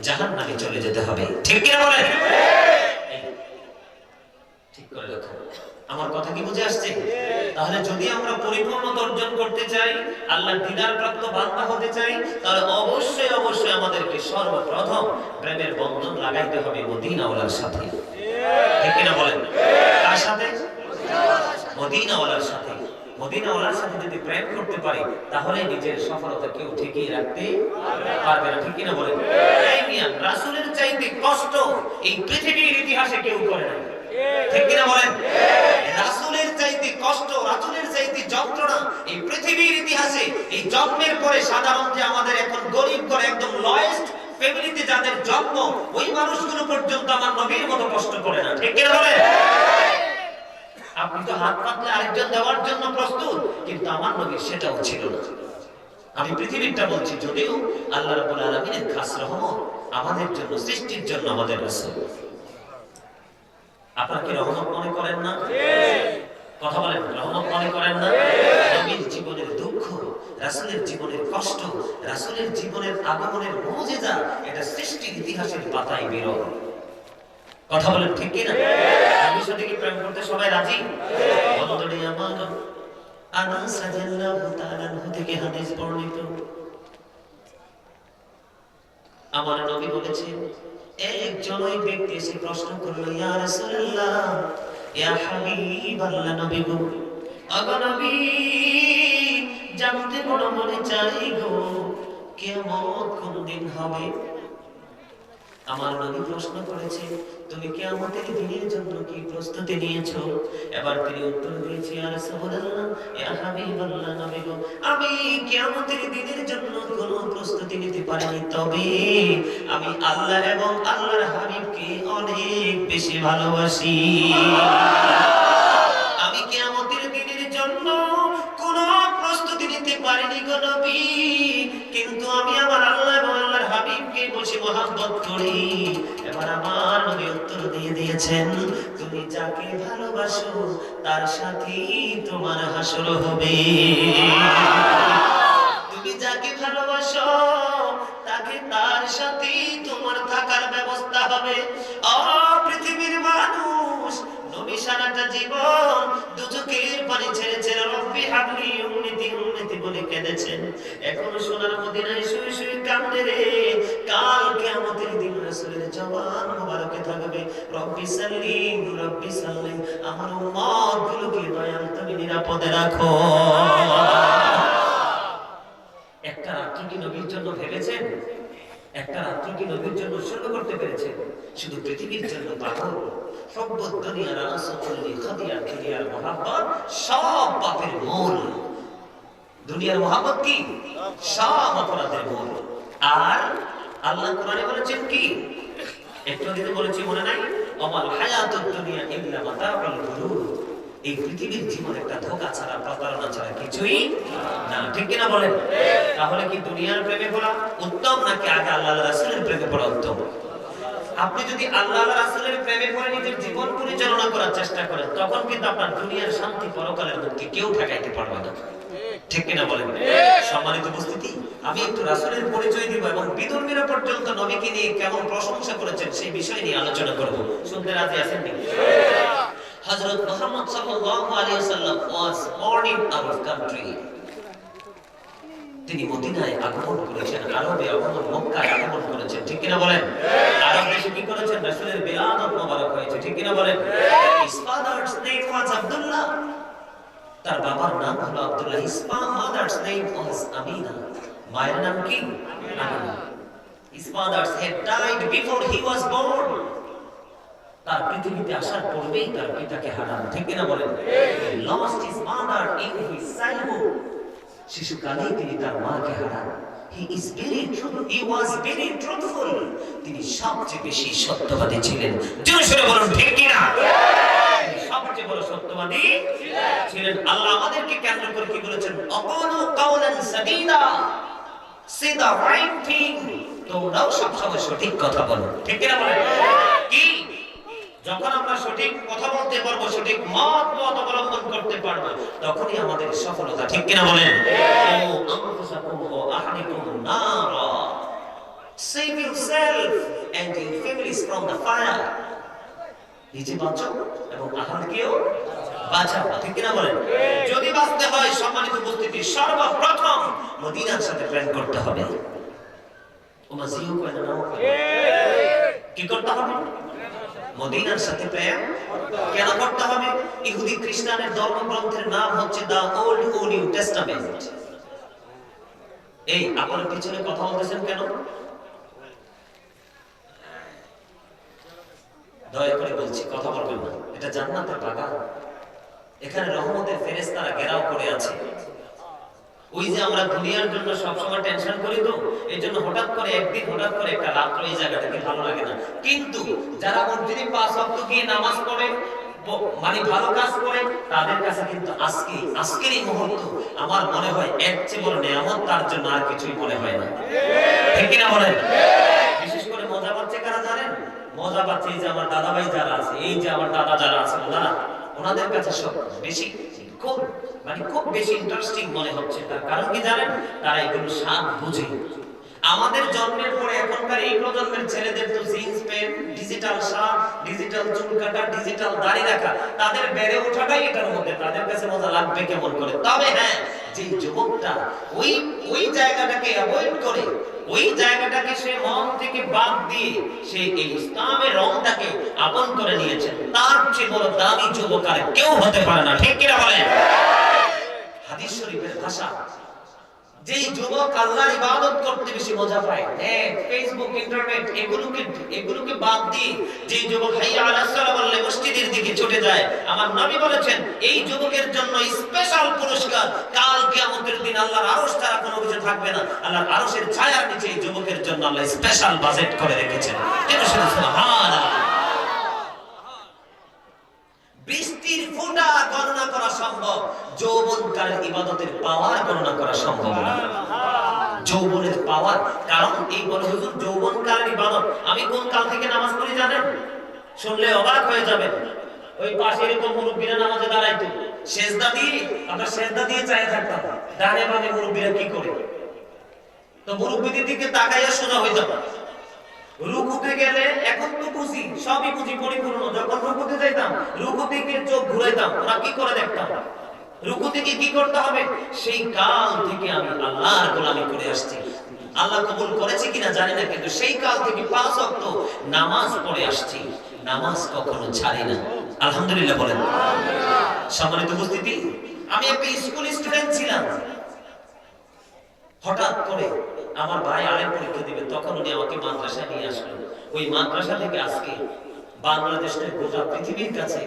জাহান্নামে চলে যেতে হবে। ঠিক কি না বলেন? ঠিক করে রাখো। আমার কথা কি বুঝে আসছে? তাহলে যদি আমরা পরিপূর্ণতা অর্জন করতে চাই, আল্লাহর দিদার প্রাপ্ত বান্দা হতে চাই, তাহলে অবশ্যই অবশ্যই আমাদেরকে সর্বপ্রথম প্রেমের বন্ধন লাগাইতে হবে মদিনাওয়ালার সাথে। ঠিক কিনা বলেন? কার সাথে? মদিনাওয়ালার সাথে। মদিনাওয়ালার সাথে যদি প্রেম করতে পারি তাহলে নিজের সফলতা কেউ ঠেকিয়ে রাখতে পারবে না। ঠিক কিনা বলেন? এই মিয়া, রাসূলের চাইতে কষ্ট এই পৃথিবীর ইতিহাসে কেউ করে না। ঠিক কিনা বলেন? রাসূলের চাইতে কষ্ট, রাসূলের চাইতে যন্ত্রণা এই পৃথিবীর ইতিহাসে, এই জন্মের পরে সাধারণ যে আমাদের এখন গরিব করে একদম লয়েস্ট ফ্যামিলিতে যাদের জন্ম, ওই মানুষগুলো পর্যন্ত আমার নবীর মতো কষ্ট করে না। ঠিক কিনা বলেন? আপনি তো হাত পাতলে আরেকজন দেওয়ার জন্য প্রস্তুত, কিন্তু আমার নবীর সেটাও ছিল না। আমি পৃথিবীটা বলছি, যদিও আল্লাহ রাব্বুল আলামিনের খাস রহমত আমাদের জন্য, সৃষ্টির জন্য আমাদের রাসূল। আপনারা কি রহমত মনে করেন না? কথা বলেন, রহমত মনে করেন না? নবীর জীবনের দুঃখ, রাসূলের জীবনের কষ্ট, রাসূলের জীবনের আগমনের মুজিজা, এটা সৃষ্টির ইতিহাসের পাতায় বিরল। কথা বলেন ঠিক কি না? আমি সাথে কি প্রেম করতে সবাই রাজি? বন্ধুরে আমার, আনাস রাদিয়াল্লাহু তাআলা থেকে হাদিস বর্ণিত, আমার নবী বলেছেন, একজন ওই ব্যক্তি এসে প্রশ্ন করলো, ইয়া রাসূলুল্লাহ, ইয়া হাবিবাল্লাহ, নবী গো, ওগো নবী, জানতে বড় মনে চাই গো, কিয়ামত কোন দিন হবে? আমার নবী প্রশ্ন করেছে, তুমি কিয়ামতের দিনের জন্য কি প্রস্তুতি নিয়েছো? এবার তিনি উত্তর দিয়েছে, ইয়া রাসূলুল্লাহ, ইয়া হাবিবাল্লাহ, নবী গো, আমি কিয়ামতের দিনের জন্য কোনো প্রস্তুতি নিতে পারিনি, তবে আমি আল্লাহ এবং আল্লাহর হাবিবকে অনেক বেশি ভালোবাসি। আমি কিয়ামতের দিনের জন্য কোনো প্রস্তুতি নিতে পারিনি গো নবী, কিন্তু আমি আমার আল্লাহ এবং আল্লাহর হাবিবকে বেশি মহব্বত করি। এবার আমার নবী উত্তর দিয়ে দিয়েছেন, তুমি যাকে ভালোবাসো তার সাথেই তোমার হাসর হবে। তুমি যাকে ভালোবাসো তাকে তার সাথেই তোমার থাকার ব্যবস্থা হবে। ও পৃথিবীর মানুষ, নবী সারাটা জীবন দুচোখের পানি ছেড়ে ছেড়ে রব্বি হাবলি উম্মতি উম্মতি বলে কেঁদেছেন। এখন সোনার মদিনায় শুয়ে শুয়ে কাঁদে রে। কাল কিয়ামতের দিন রাসূলের জবান মোবারকে থাকবে, রব্বি সাল্লিম রব্বি সাল্লিম, আমার উম্মত গুলোকে দয়াল তুমি নিরাপদে রাখো। একটা রাত্রি কি নবীর জন্য ভেবেছেন? একটা রাত্রি কি নবীর জন্য উৎসর্গ করতে পেরেছেন? শুধু পৃথিবীর জন্য পাগল। সব দুনিয়ার আসল খাদিয়া দুনিয়ার মহব্বত সব পাপের মূল। দুনিয়ার মহব্বত কি? সব অপরাধের মূল। আর আল্লাহ কোরআনে বলেছেন কি? একটু আগে বলেছি মনে নাই, ওয়ামাল হায়াতুদ দুনিয়া ইল্লা মাতাউল গুরুর। এই পৃথিবীর জীবন একটা ধোঁকা ছাড়া, প্রতারণা ছাড়া কিছুই না, ঠিক কিনা বলেন? তাহলে কি দুনিয়ার প্রেমে পড়া উত্তম নাকি আগে আল্লাহ রাসূলের প্রেমে পড়া উত্তম? আপনি যদি আল্লাহ রাসূলের প্রেমে পড়ে নিজের জীবন পরিচালনা করার চেষ্টা করেন, তখন কিন্তু আপনার দুনিয়ার শান্তি, পরকালের মুক্তি কেউ ঠেকাইতে পারবে না, ঠিক কিনা বলেন? সম্মানিত উপস্থিতি, আমি একটু রাসূলের পরিচয় দিব এবং বিধর্মীরা পর্যন্ত নবীকে নিয়ে কেমন প্রশংসা করেছেন সেই বিষয় নিয়ে আলোচনা করব। শুনতে রাজি আছেন নাকি? হযরত মুহাম্মদ সাল্লাল্লাহু আলাইহি ওয়াসাল্লাম was born in our country. তিনি মদিনায় আগমন করেছেন, আরবে আগমন, মক্কায় আগমন করেছেন, ঠিক কিনা বলেন? আরব দেশে কি করেছেন? রাসূলের বিলাদত মোবারক হয়েছে, ঠিক কিনা বলেন? His father's name was Abdullah. তার বাবার নাম হলো Abdullah. His mother's name was Amina. মায়ের নাম কি? Amina. His father had died before he was born. তার পৃথিবীতে আসার পূর্বেই তার পিতাকে হারান, ঠিক কিনা বলেন? He lost his mother in his childhood. শিশুকালেই তিনি তার মাকে হারান। He was very truthful. তিনি সবচেয়ে বেশি সত্যবাদী ছিলেন। জোরে সোরে বলুন, ঠিক কিনা? তিনি সবচেয়ে বড় সত্যবাদী ছিলেন। আল্লাহ আমাদেরকে কেন্দ্র করে কি বলেছেন? Akalu কাওলান সাদীদা, say the right thing. তোমরাও সবসময় সঠিক কথা বলো, ঠিক কিনা বলেন? কি? যখন আমরা সঠিক কথা বলতে পারবো, সঠিক মত অবলম্বন করতে পারবো, তখনই আমাদের সফলতা, ঠিক কিনা বলেন? ও আনফুসাকুম ওয়া আহলিকুম নারা, save yourself and your families from the fire. নিজে বাঁচো এবং আহলকেও বাঁচাও, ঠিক কিনা বলেন? যদি বাঁচতে হয়, সম্মানিত উপস্থিতি, সর্বপ্রথম মদিনার সাথে প্রেম করতে হবে। ওমাজিউ কয়না নাও, কি করতে হবে? মদিনার সাথে প্রেম কেন করতে হবে? ইহুদি খ্রিস্টানের ধর্মগ্রন্থের নাম হচ্ছে দা ওল্ড ও নিউ টেস্টামেন্ট। এই আপনার পিছনে কথা বলতেছেন কেন? দয়া করে বলছি, কথা বলবেন না। এটা জান্নাতের বাগান, এখানে রহমতের ফেরেশতারা ঘেরাও করে আছে। ওই যে আমরা দুনিয়ার জন্য সবসময় টেনশন করি, তো এই জন্য হঠাৎ করে একদিন, হঠাৎ করে একটা রাত্র এই জায়গাটাকে ভালো লাগে না। কিন্তু যারা মসজিদে 5 ওয়াক্ত গিয়ে নামাজ পড়ে, মানে ভালো কাজ করে, তাদের কাছে কিন্তু আজকের এই মুহূর্ত আমার মনে হয় এর চেয়ে বড় নিয়ামত তার জন্য আর কিছুই মনে হয় না, ঠিক কিনা বলেন? বিশেষ করে মজা পাচ্ছে কারা জানেন? মজা পাচ্ছে এই যে আমার দাদা ভাই যারা আছে, এই যে আমার দাদা যারা আছে, ওনাদের কাছে সব বেশি খুব বেশি ইন্টারেস্টিং মনে হচ্ছে। তার কারণ কি জানেন? তারা এগুলো স্বাদ বুঝে। আমাদের জন্মের পরে এখনকার এই প্রজন্মের ছেলেদের তো jeans pant, digital shirt, digital চুল কাটা, ডিজিটাল দাড়ি রাখা, তাদের বেড়ে ওঠাটাই এটার মধ্যে, তাদের কাছে মজা লাগবে কেমন করে। তবে হ্যাঁ, যে যুবকটা ওই জায়গাটাকে অ্যাভয়েড করে, ওই জায়গাটাকে সে মন থেকে বাদ দিয়ে সে এই ইসলামের রংটাকে আপন করে নিয়েছে, তার চেয়ে বড় দামি যুবক আর কেউ হতে পারে না, ঠিক কিনা বলেন? হাদিস শরীফের ভাষা, যেই যুবক আল্লাহর ইবাদত করতে বেশি মজা পায়, ফেসবুক ইন্টারনেট এগুলোকে বাদ দিয়ে যেই যুবক হাইয়া আলাস সালাহ বললে মসজিদের দিকে ছুটে যায়, আমার নবী বলেছেন এই যুবকের জন্য স্পেশাল পুরস্কার, কাল কিয়ামতের দিন আল্লাহর আরশ ছাড়া কোনো কিছু থাকবে না, আল্লাহর আরশের ছায়ার নিচে এই যুবকের জন্য আল্লাহ স্পেশাল বাজেট করে রেখেছেন। সুবহানাল্লাহ। বৃষ্টির ফোঁটা গণনা করা সম্ভব, যৌবনকালের ইবাদতের পাওয়ার গণনা করা সম্ভব না। যৌবনের পাওয়ার, কারণ এই বলে হুজুর যৌবনকালের ইবাদত, আমি কোন কাল থেকে নামাজ পড়ি জানেন? শুনলে অবাক হয়ে যাবেন। ওই পাশে এরকম মুরব্বীরা নামাজে দাঁড়াইতো, সেজদা দিয়ে, আমরা সেজদা দিয়ে চাই থাকতাম, ডানে বামে মুরব্বীরা কি করে, তো মুরব্বীদের দিকে তাকাইয়া সোজা হয়ে যাবে। রুকুতে গেলে এখন তো বুঝি, সবই বুঝি পরিপূর্ণ, যখন রুকুতে যাইতাম রুকু থেকে চোখ ঘুরাইতাম, ওরা কি করে দেখতাম, রুকু থেকে কি করতে হবে। সেই কাল থেকে আমি আল্লাহর গোলামি করে আসছি, আল্লাহ কবুল করেছে কিনা জানি না, কিন্তু সেই কাল থেকে 5 ওয়াক্ত নামাজ পড়ে আসছি, নামাজ কখনো ছাড়ি না। আলহামদুলিল্লাহ বলেন। সম্মানিত উপস্থিতি, আমি একটা স্কুল স্টুডেন্ট ছিলাম, হঠাৎ করে আমার ভাই আলেম পরীক্ষা দিবে, তখন উনি আমাকে মাদ্রাসায় নিয়ে আসলেন। ওই মাদ্রাসা থেকে আজকে বাংলাদেশের গোটা পৃথিবীর কাছে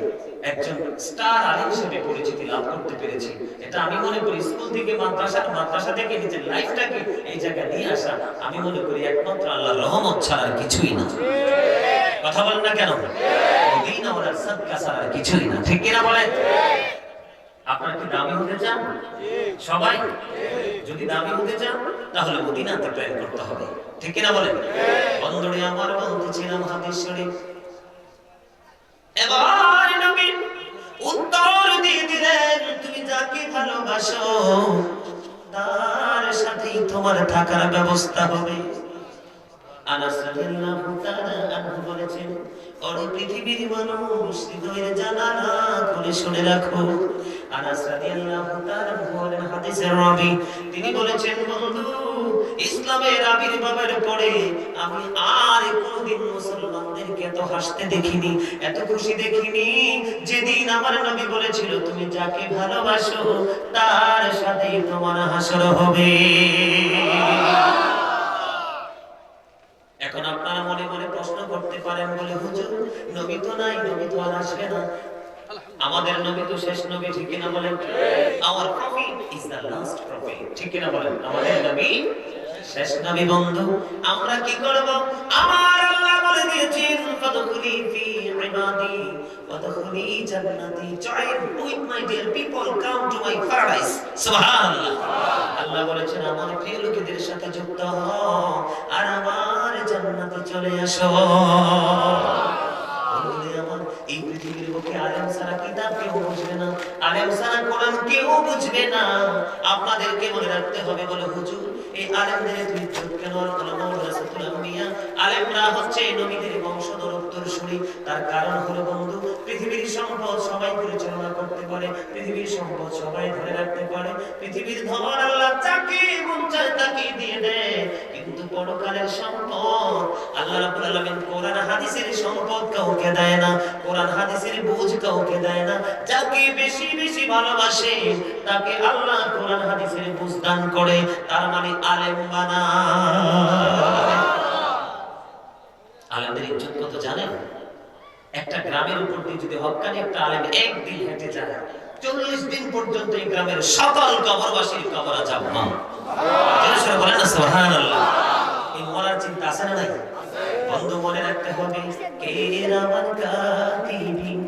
একজন স্টার আলেম হিসেবে পরিচিতি লাভ করতে পেরেছি। এটা আমি মনে করি স্কুল থেকে মাদ্রাসা থেকে নিজের লাইফটাকে এই জায়গায় নিয়ে আসা, আমি মনে করি একমাত্র আল্লাহর রহমত ছাড়া আর কিছুই না। কথা বলেন না কেন? মদিনা ওয়ালার সাদকা ছাড়া আর কিছুই না, ঠিক কিনা বলেন? আপনারা কি দামি হতে চান? সবাই যদি দামি হতে চান তাহলে মদিনাতে প্ল্যান করতে হবে, ঠিক কিনা বলেন? বন্ধুরে আমার বলতেছিলাম হাদিস শরীফ, এবার নবী উত্তর দিয়ে দিলেন, তুমি যাকে ভালোবাসো তার সাথেই তোমার থাকার ব্যবস্থা হবে। আনাস রাদিয়াল্লাহু তাআলা আনহু বলেছেন, ওরে পৃথিবীর মানুষ, হৃদয়ের জানালা খুলে শুনে রাখো। আনাস রাদিয়াল্লাহু তাআলা বলেন, হাদিসের রাবী, তিনি বলেছেন, বন্ধু, ইসলামের আবির্ভাবের পরে আমি আর কোনদিন মুসলমানদেরকে এত হাসতে দেখিনি, এত খুশি দেখিনি, যেদিন আমার নবী বলেছিল তুমি যাকে ভালোবাসো তার সাথেই তোমার হাসর হবে। এখন আপনারা মনে মনে প্রশ্ন করতে পারেন, বলে হুজুর নবী তো নাই, নবী তো আর আসবে না, আমাদের নবী তো শেষ নবী, ঠিক কিনা বলেন? our prophet is the last prophet, ঠিক কিনা বলেন? আমাদের নবী শেষ নবী। বন্ধু, আমরা কি করব? আমার আল্লাহ বলে দিয়েছেন, ফাদখুলি ফি ইবাদি ওয়াদখুলি জান্নাতি, join with my dear people, come to my paradise. সুবহানাল্লাহ। আল্লাহ বলেছেন আমার প্রিয় লোকেদের সাথে যুক্ত হও আর আমার জান্নাতে চলে আসো। এই পৃথিবীর বুকে আলেম ছাড়া কিতাব কেউ বুঝবে না, আলেম ছাড়া কোরআন কেউ বুঝবে না। আপনাদেরকে মনে রাখতে হবে, বলে হুজুর এই আলেমদের ইজ্জত কেন? উলামা ওয়ারাসাতুল আম্বিয়া, আলেমরা হচ্ছে নবীদের বংশধর, উত্তরসূরি। তার কারণ হলো বন্ধু, পৃথিবীর সম্পদ সবাই পরিচালনা করতে পারে, পৃথিবীর সম্পদ সবাই ধরে রাখতে পারে, পৃথিবীর ধন আল্লাহ যাকে মন চায় তাকে দিয়ে দেয়, কিন্তু পরকালের সম্পদ আল্লাহ রাব্বুল আলামিন কোরআন হাদিসের সম্পদ কাউকে দেয় না, কোরআন হাদিসের বুঝ কাউকে দেয় না। যাকে বেশি বেশি ভালোবাসে তাকে আল্লাহ কোরআন হাদিসের বুঝ দান করে, তার মানে আলেম বানায়। আলেমদের ইজ্জত কত জানেন? একটা গ্রামের উপর দিয়ে যদি হক্কানি একটা আলেম একদিন হেঁটে যায়, 40 দিন পর্যন্ত এই গ্রামের সকল কবরবাসীর কবর আযাব না। বলেন না সুবহানাল্লাহ। এই মরার চিন্তা আছে না নাই? বন্ধু মনে রাখতে হবে, কে রামান কাতিবিন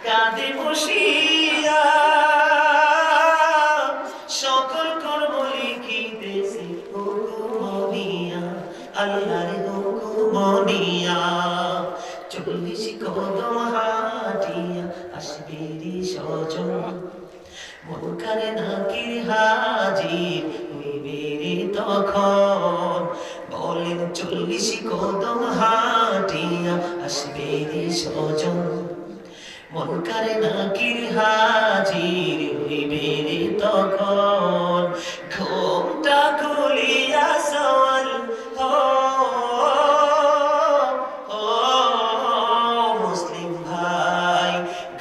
কাঁদে বসিয়া সকল কর্ম লিখিতেছে হুকুমিয়া, আল্লাহর হুকুমিয়া। 40 কদম হাঁটিয়া আসবে রে সজন, মুনকারে নাকির হাজির হইবে রে তখন। বলেন 40 কদম হাঁটিয়া আসবে রে সজন, মুনকারে নাকির হাজির হইবে রে তখন। ঘুমটা খুলিয়া সওয়াল মুসলিম ভাই,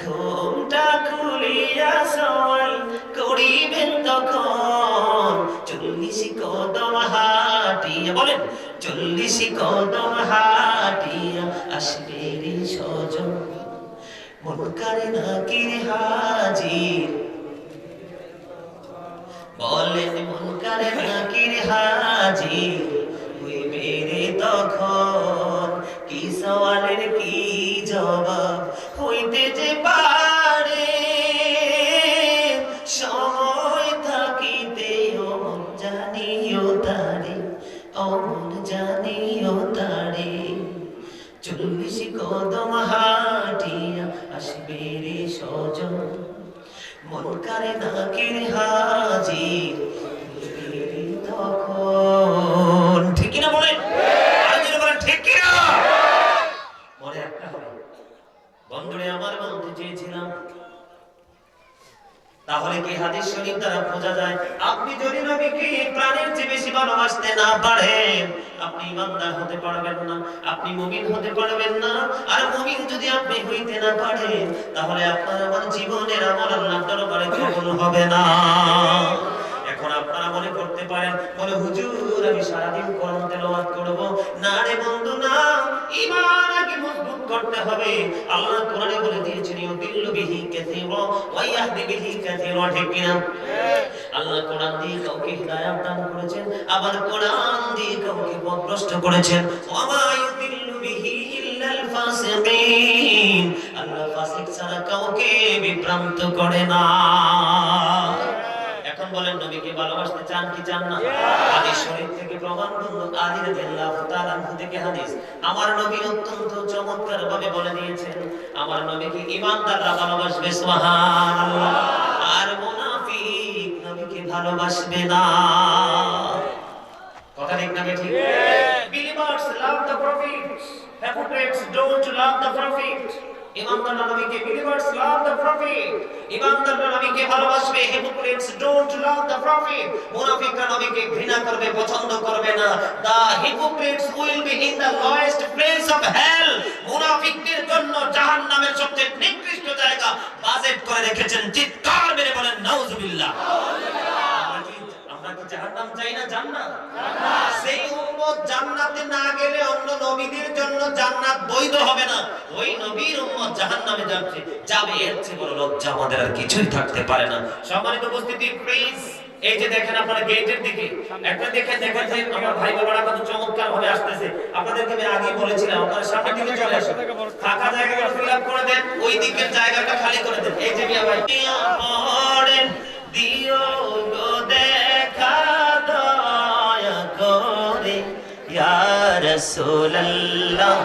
ঘুমটা খুলিয়া সওয়াল করিবেন তখন। 40 কদম হাটিয়া আসবে রে সজন মুনকার নাকির হাজির বলেন মুনকার নাকির হাজির হইবে রে তখন কি সওয়ালের কি জবাব হইতে যে পারে সময় থাকিতে অমন জানিও তারে অমন জানিও তারে 40 কদম হাটিয়া আসবে রে সজন মুনকার নাকির হাজির হইবে রে তখন ঠিক কি না বলেন আর যদি বলেন ঠিক কি না মনে একটা হবে বন্ধুরে আমার বলতে চেয়েছিলাম তাহলে কি হাদিস শরীফ দ্বারা বোঝা যায় আপনি যদি নবীকে প্রাণের চেয়ে বেশি ভালোবাসতে না পারেন আপনি ইমানদার হতে পারবেন না আপনি মুমিন হতে পারবেন না আর মুমিন যদি আপনি হইতে না পারেন তাহলে আপনার আমার জীবনের আমল আল্লাহর দরবারে কবুল হবে না এখন আপনারা মনে করতে পারেন বলে হুজুর আমি সারা দিন কোরআন তেলাওয়াত করব না রে বন্ধু না ঈমান আগে মজবুত করতে হবে আল্লাহ কোরআনে বলে দিয়েছেন ইউদিল্লু বিহি কাসীরা ওয়া ইয়াহদি বিহি কাসীরা ঠিক কি না আল্লাহ কোরআন দিয়ে কাউকে হিদায়াত দান করেছেন আবার কোরআন দিয়ে কাউকে পথভ্রষ্ট করেছেন ওয়া মা ইউদিল্লু বিহি ইল্লাল ফাসিকিন আল্লাহ ফাসিক ছাড়া কাউকে বিভ্রান্ত করে না এখন বলেন নবীকে ভালোবাসতে চান কি চান না হাদিস শরীফ থেকে প্রমাণ বন্ধু আলী রাদিয়াল্লাহু তাআলা থেকে হাদিস আমার নবী অত্যন্ত চমৎকার ভাবে বলে দিয়েছেন আমার নবীকে ঈমানদাররা ভালোবাসবে সুবহানাল্লাহ আর মুনাফিক নবীকে ভালোবাসবে না কথা ঠিক না ঠিক believers love the prophet hypocrites don't love the prophet ইমানদাররা নবীকে believers love the prophet ইমানদাররা নবীকে ভালোবাসবে hypocrites don't love the prophet মুনাফিকরা নবীকে ঘৃণা করবে পছন্দ করবে না the hypocrites will be in the lowest place of hell মুনাফিকদের জন্য জাহান্নামের সবচেয়ে নিকৃষ্ট জায়গা বাজেট করে রেখেছেন চিৎকার মেরে বলেন নাউজুবিল্লাহ আমরা কি জাহান্নাম চাই না জান্নাত সেই উম্মত জান্নাতে না গেলে অন্য নবীদের জন্য জান্নাত বৈধ হবে না ওই নবীর উম্মত জাহান্নামে যাবে এর চেয়ে বড় লজ্জা আমাদের আর কিছুই থাকতে পারে না সম্মানিত উপস্থিতি প্লিজ এই যে দেখেন আপনারা গেটের দিকে একটা দেখেন যে আমার ভাই বাবারা কত চমৎকার ভাবে আসতেছে আপনাদেরকে আমি আগেই বলেছিলাম আপনারা সামনের দিকে চলে আসুন ফাঁকা জায়গাটা ফিল আপ করে দেন ওই দিকের জায়গাটা খালি করে দেন এই যে মিয়া ভাই পড়েন দিও গো দেখা দয়া করে ইয়া রাসূলুল্লাহ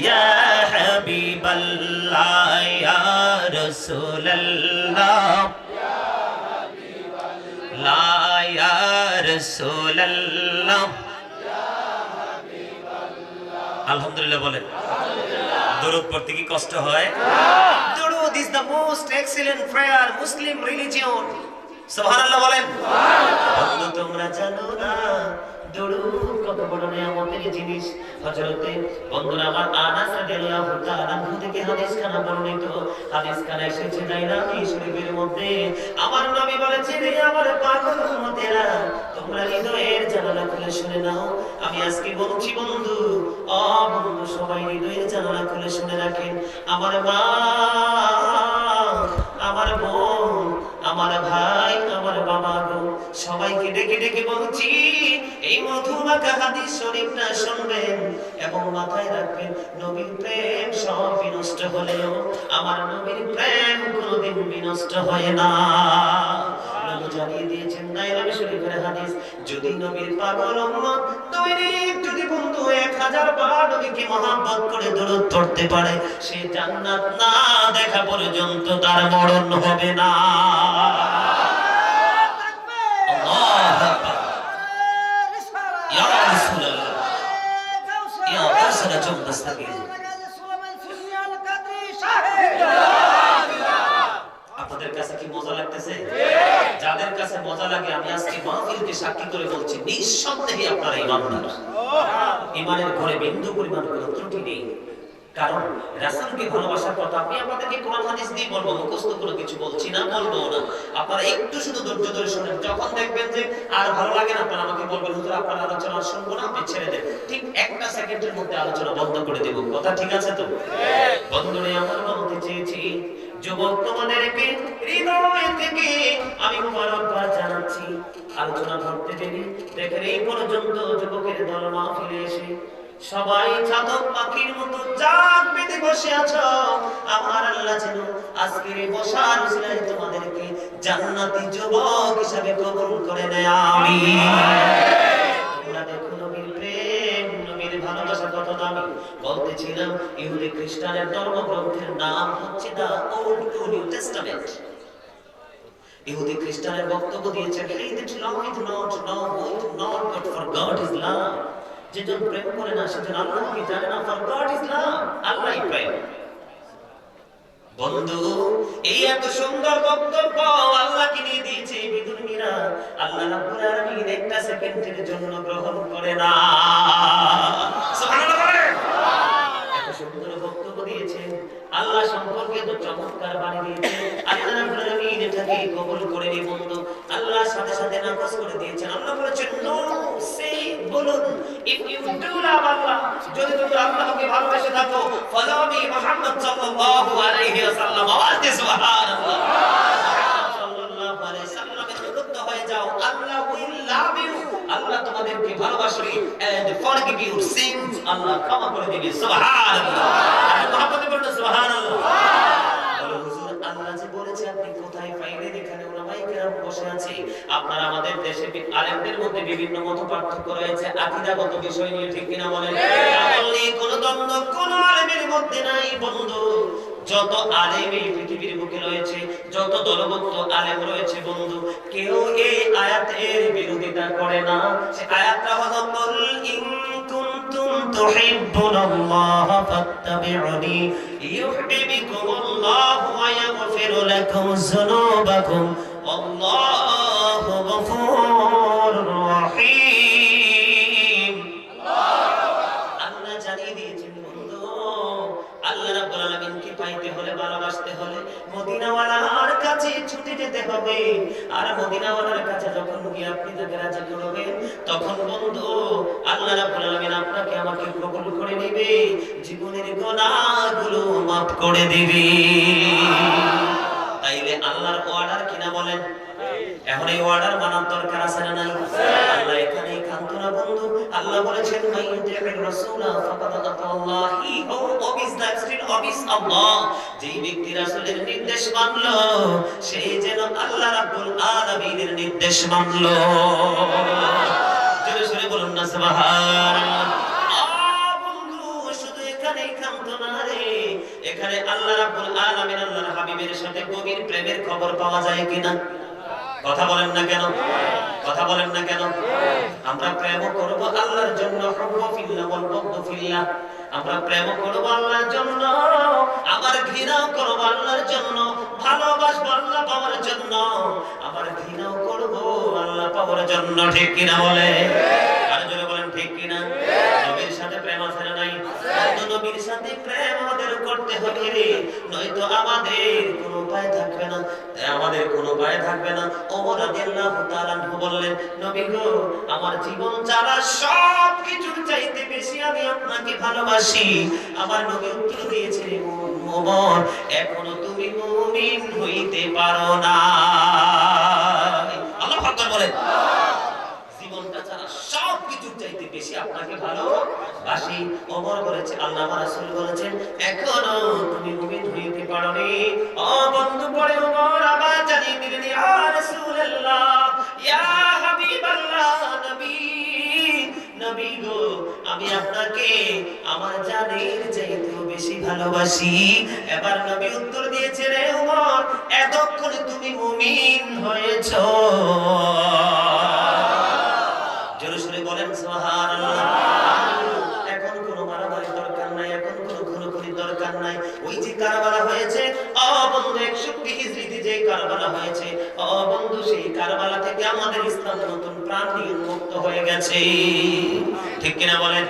ইয়া হাবিবাল্লাহ ইয়া রাসূলুল্লাহ লা ইয়া রাসূলুল্লাহ আলহামদুলিল্লাহ বলেন দরুদ পড়তে কি কষ্ট হয় দরুদ is the most excellent prayer Muslim religion সুবহানাল্লাহ বলেন বন্ধু তোমরা জানো না দরুদ কত বড় নিয়ামতের জিনিস হযরতে বন্ধুরা আমার আনাস রাদিয়াল্লাহু তাআলা থেকে হাদিস খানা বর্ণিত হাদিস খানা এসেছে নাইরাতি শরীফের মধ্যে আমার নবী বলেছেন রে আমার পাগল উম্মতেরা তোমরা হৃদয়ের জানালা খুলে শুনে নাও আমি আজকে বলছি বন্ধু ও বন্ধু সবাই হৃদয়ের জানালা খুলে শুনে রাখেন আমার মা আমার বোন আমার ভাই আমার বাবা গো সবাইকে ডেকে ডেকে বলছি এই মধুমাখা হাদিস শরীফটা শুনবেন এবং মাথায় রাখবেন নবীর প্রেম সব বিনষ্ট হলেও আমার নবীর প্রেম কোনোদিন বিনষ্ট হয় না নবী জানিয়ে দিয়েছেন নাইরাবি শরীফের হাদিস যদি নবীর পাগল উম্মত দৈনিক যদি বন্ধু 1000 বার নবীকে মহব্বত করে দরুদ পড়তে পারে সে জান্নাত না দেখা পর্যন্ত তার মরণ হবে না আপনাদের কাছে কি মজা লাগতেছে যাদের কাছে মজা লাগে আমি আজকে মাহফিলকে সাক্ষী করে বলছি নিঃসন্দেহে আপনারা ঈমানদার ঈমানের ঘরে বিন্দু পরিমাণ কোনো ত্রুটি নেই কারণ রাসূলকে ভালোবাসার কথা আমি আপনাদেরকে কোরআন হাদিস দিয়ে বলবো, মুখস্থ করে কিছু বলছি না, বলবো না। আপনারা একটু শুধু ধৈর্য ধরে শুনেন, যখন দেখবেন যে আর ভালো লাগে না আপনারা আমাকে বলবেন হুজুর আপনার আলোচনা শুনবো না, আপনি ছেড়ে দেন। ঠিক একটা সেকেন্ডের মধ্যে আলোচনা বন্ধ করে দেব। কথা ঠিক আছে তো? বন্ধুরে আমার বলতে চেয়েছি, যুবক তোমাদেরকে হৃদয় থেকে আমি মুবারকবাদ জানাচ্ছি। আলোচনা ধরতে দেরি দেখেন এই পর্যন্ত যুবকের দল মাহফিলে এসে সবাই চাতক পাখির মতো জাগ পেতে বসে আছো। আমার আল্লাহ যেন আজকের এই বসার উসিলায় তোমাদেরকে জান্নাতি যুবক হিসেবে কবুল করে নেয়, আমিন। তোমরা দেখো নবীর প্রেম, নবীর ভালোবাসা কত দামি। বলতেছিলাম ইহুদি খ্রিস্টানের ধর্মগ্রন্থের নাম হচ্ছে দা ওল্ড নিউ টেস্টামেন্ট। ইহুদি খ্রিস্টানের বক্তব্য দিয়েছেন, hate it, love it not, love it not, but for God is love. যেজন প্রেম করে না সেজন আল্লাহকে জানে না, for God is love, আল্লাহই প্রেম। বন্ধু এই এত সুন্দর বক্তব্য আল্লাহকে নিয়ে দিয়েছে বিদুর্মীরা, আল্লাহ রাব্বুল আলামিন একটা সেকেন্ডের জন্য গ্রহণ করে না। সুবহানাল্লাহ। এত সুন্দর বক্তব্য দিয়েছেন, আল্লাহ সম্পর্কে তো চমৎকার বাণী দিয়েছেন, আল্লাহ রাব্বুল আলামিন এটাকে কবুল করে নি। বন্ধু আল্লাহর সাথে সাথে নাকচ করে দিয়েছেন। আল্লাহ বলেছেন নো সে বলুন, ইফ ইউ ডু লাভ আল্লাহ, যদি তুমি আল্লাহকে ভালোবেসে থাকো, ফলো মি মুহাম্মদ সাল্লাল্লাহু আলাইহি ওয়াসাল্লাম, আওয়াজ দিয়ে সুবহানাল্লাহ। সাল্লাল্লাহু আলাইহি ওয়াসাল্লামের অনুগত হয়ে যাও, আল্লাহ উইল লাভ ইউ, আল্লাহ তোমাদেরকে ভালোবাসবে, এন্ড ফরগিভ ইউর সিনস, আল্লাহ ক্ষমা করে দিবে। সুবহানাল্লাহ। আর মুহাম্মদ বলেন সুবহানাল্লাহ। বলো হুজুর আল্লাহ যে বলেছে আপনি কোথায় পাইলেন? এখানে উলামায়ে কেরাম বসে আছে। আপনারা আমাদের দেশে আলেমদের মধ্যে বিভিন্ন মত পার্থক্য রয়েছে আকীদাগত বিষয় নিয়ে, ঠিক কিনা বলেন? আমল নিয়ে কোনো দ্বন্দ্ব কোনো আলেমের মধ্যে নাই। বন্ধু যত আলেম এই পৃথিবীর বুকে রয়েছে, যত দলবদ্ধ আলেম রয়েছে বন্ধু, কেউ এই আয়াতের বিরোধিতা করে না। সে আয়াতটা হলো কুল ইন কুনতুম তুহিব্বুনাল্লাহ ফাত্তাবিউনি ইউহিব্বুকুমুল্লাহু ওয়া ইয়াগফির লাকুম যুনুবাকুম আল্লাহু গফুরুর রহিম। আল্লাহ জানিয়ে দিয়েছেন বন্ধু, আল্লাহ রাব্বুল আলামিনকে পাইতে হলে, ভালোবাসতে হলে মদিনাওয়ালার কাছে ছুটে যেতে হবে। আর মদিনাওয়ালার কাছে যখন গিয়ে আপনি তাকে রাজি করবেন, তখন বন্ধু আল্লাহ রাব্বুল আলামিন আপনাকে আমাকে কবুল করে নেবে, জীবনের গুনাহগুলো মাফ করে দিবে। তাইলে আল্লাহর অর্ডার কিনা বলেন? এখন এই অর্ডার মানার দরকার আছে না নাই? আল্লাহ এখানেই কান্ত না বন্ধু। আল্লাহ বলেছেন মাইয়ুতির রাসূলা ফাকাদ আতাল্লাহ, হি হু ওবিস দ্য এক্সট্রিম ওবিস আল্লাহ। যেই ব্যক্তি রাসূলের নির্দেশ মানলো সে যেন আল্লাহ রাব্বুল আলামিনের নির্দেশ মানলো। জোরে জোরে বলুন না সুবহানাল্লাহ। বন্ধু শুধু এখানেই কান্ত না রে, এখানে আল্লাহ রাব্বুল আলামিন আল্লাহর হাবিবের সাথে গভীর প্রেমের খবর পাওয়া যায় কিনা? কথা বলেন না কেন? কথা বলেন না কেন? আমরা প্রেম করব আল্লাহর জন্য, হুব্বু ফিল্লাহ ওয়াল বুগদু ফিল্লাহ। আমরা প্রেম করব আল্লাহর জন্য, আবার ঘৃণাও করব আল্লাহর জন্য। ভালোবাসবো আল্লাহ পাওয়ার জন্য, আবার ঘৃণাও করব আল্লাহ পাওয়ার জন্য। ঠিক কিনা বলে? আর জোরে বলেন ঠিক কিনা? নবীর সাথে প্রেম আছে না নাই? নবীর সাথে প্রেম আমাদের করতে হবে রে, নয়তো আমাদের কোনো উপায় থাকবে না। আমাদের কোনো উপায় থাকবে না। ওমর রাদিয়াল্লাহু তাআলা বললেন, নবী গো আমার জীবন ছাড়া সব কিছুর চাইতে বেশি আমি আপনাকে ভালোবাসি। আমার নবী উত্তর দিয়েছিলেন, ওমর এখনো তুমি মুমিন হইতে পারো না। আল্লাহু আকবার বলেন। জীবনটা ছাড়া সব কিছুর চাইতে বেশি আপনাকে ভালোবাসি। ওমর বলেছে, আল্লাহ রাসূল বলেছেন এখনো তুমি মুমিন হইতে পারোনি। ও বন্ধু পরে ওমর আবার জানিয়ে দিলেন, ইয়া রাসূলুল্লাহ, ইয়া হাবিবাল্লাহ, নবী নবী গো আমি আপনাকে আমার জানের চাইতেও বেশি ভালোবাসি। এবার নবী উত্তর দিয়েছে, রে ওমর এতক্ষণ তুমি মুমিন হয়েছো। জোরে জোরে বলেন সুবহানাল্লাহ। এখন কোনো মারামারির দরকার নাই, এখন কোনো খুনোখুনির দরকার নাই। ওই যে কারবালা হয়েছে ও বন্ধু 61 হিজরিতে যে কারবালা হয়েছে ও বন্ধু, সেই কারবালা থেকে আমাদের ইসলাম নতুন প্রাণ নিয়ে মুক্ত হয়ে গেছে। ঠিক কিনা বলেন?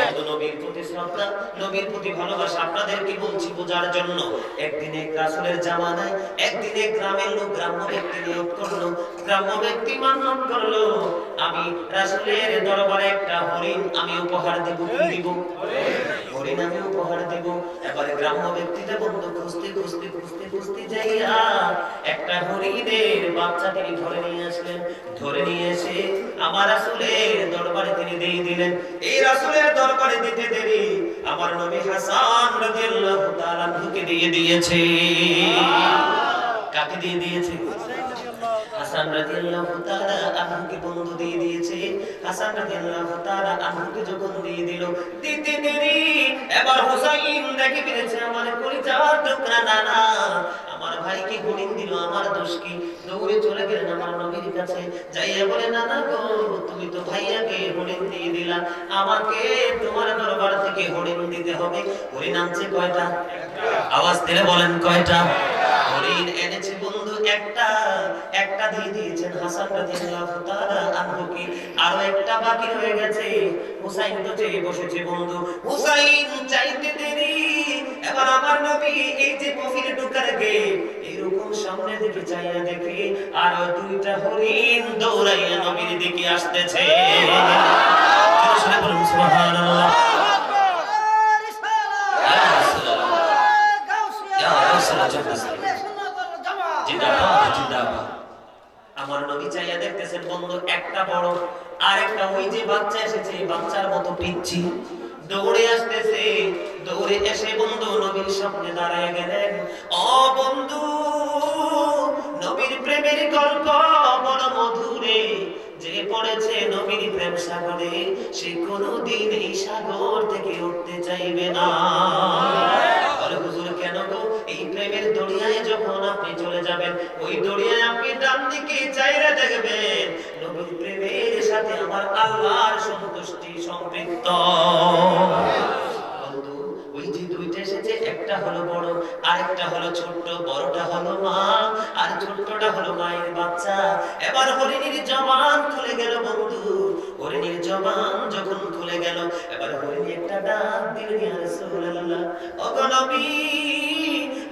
বন্ধু নবীর প্রতি শ্রদ্ধা, নবীর প্রতি ভালোবাসা আপনাদেরকে বলছি বোঝার জন্য। একদিন এক রাসূলের জামানায় একদিন এক গ্রামের লোক গ্রাম্য ব্যক্তি নিয়োগ করলো। গ্রাম্য ব্যক্তি মান্যত করলো, আমি রাসূলের দরবারে একটা হরিণ আমি উপহার দেব। কি দিব? হরিণ আমি উপহার দেব। এবারে গ্রাম্য ব্যক্তিটা বন্ধু খুঁজতে খুঁজতে খুঁজতে খুঁজতে যাইয়া একটা হরিণের বাচ্চা তিনি ধরে নিয়ে আসলেন। ধরে নিয়ে এসে আমার রাসূলের দরবারে তিনি দিয়ে দিলেন। এই রাসূলের দরবারে দিতে দেরি আমার নবী হাসান রাদিয়াল্লাহু তাআলা আনহুকে দিয়ে দিয়েছে। কাকে দিয়ে দিয়েছে? হাসান রাদিয়াল্লাহু তাআলা আনহুকে বন্ধু দিয়ে দিয়েছে। হাসান রাদিয়াল্লাহু তাআলা আনহুকে যখন দিয়ে দিল, দিতে দেরি এবার হুসাইন দেখে ফেলেছে আমার কলিজার টুকরা নানা, আমার ভাইকে হরিণ দিল, আমার দোষ কি? দৌড়ে চলে গেলেন আমার নবীর কাছে, যাইয়া বলে, নানা গো, তুমি তো ভাইয়াকে হরিণ দিয়ে দিলা, আমাকে তোমার দরবার থেকে হরিণ দিতে হবে। হরিণ আনছে কয়টা? আওয়াজ দিলে বলেন কয়টা? হরিণ এনেছে বন্ধু একটা। একটা দিয়ে দিয়েছেন হাসান রাদিয়াল্লাহু তাআলা আনহুকে, আরো একটা বাকি রয়ে গেছে। হুসাইন তো চেয়ে বসেছে বন্ধু। হুসাইন চাইতে দেরি এবার আমার নবী এই যে কফিল ঢোকার গেট এরকম সামনে দিকে চাইয়া দেখে আর দুইটা হরিণ দৌড়াইয়া নবীর দিকে আসতেছে। বলুন সুবহানাল্লাহ। আমার নবী চাইয়া দেখতেছেন বন্ধু, একটা বড় আর একটা ওই যে বাচ্চা এসেছে বাচ্চার মতো পিচ্ছি দৌড়ে আসতেছে। দৌড়ে এসে বন্ধু নবীর সামনে দাঁড়ায় গেলেন। ও বন্ধু, নবীর প্রেমের গল্প বড় মধুরে, যে পড়েছে নবীর প্রেম সাগরে সে কোনোদিন এই সাগর থেকে উঠতে চাইবে না। বলে হুজুর কেন গো? এই প্রেমের দরিয়ায় যখন আপনি চলে যাবেন, ওই দরিয়ায় আপনি ডান দিকে চাইরা দেখবেন নবীর প্রেমের সাথে আমার আল্লাহর সন্তুষ্টি সম্পৃক্ত। বন্ধু ওই যে দুইটা এসেছে, একটা হলো বড় আর একটা হলো ছোট। বড়টা হলো মা আর ছোটটা হলো মায়ের বাচ্চা। এবার হরিণীর জবান খুলে গেল বন্ধু। হরিণীর জবান যখন খুলে গেল এবার হরিণী একটা ডাক দিল, ইয়া রাসূলুল্লাহ, ওগো নবী,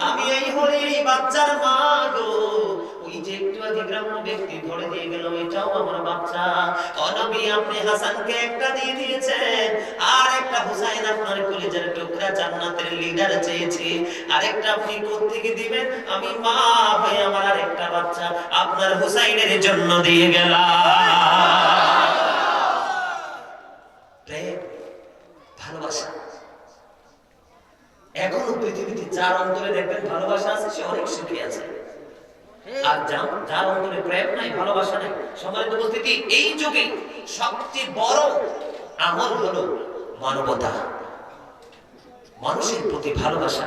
আমি এই হরিণী বাচ্চার মা গো। ওই যে একটু আগে গ্রাম্য ব্যক্তি ধরে দিয়ে গেল এটাও আমার বাচ্চা। ও নবী, আপনি হাসানকে একটা দিয়ে দিয়েছেন আর একটা হুসাইন আপনার কলিজার টুকরা জান্নাতের লিডার চেয়েছে, আরেকটা আপনি কোত্থেকে দিবেন? আমি মা হয়ে আমার আরেকটা বাচ্চা আপনার হুসাইনের জন্য দিয়ে গেলাম। প্রেম, ভালোবাসা। এখনো পৃথিবীতে যার অন্তরে দেখবেন ভালোবাসা আছে সে অনেক সুখী আছে, আর যার অন্তরে প্রেম নাই, ভালোবাসা নাই, সম্মানিত উপস্থিতি, এই যুগে সবচেয়ে বড় আমল হলো মানবতা, মানুষের প্রতি ভালোবাসা,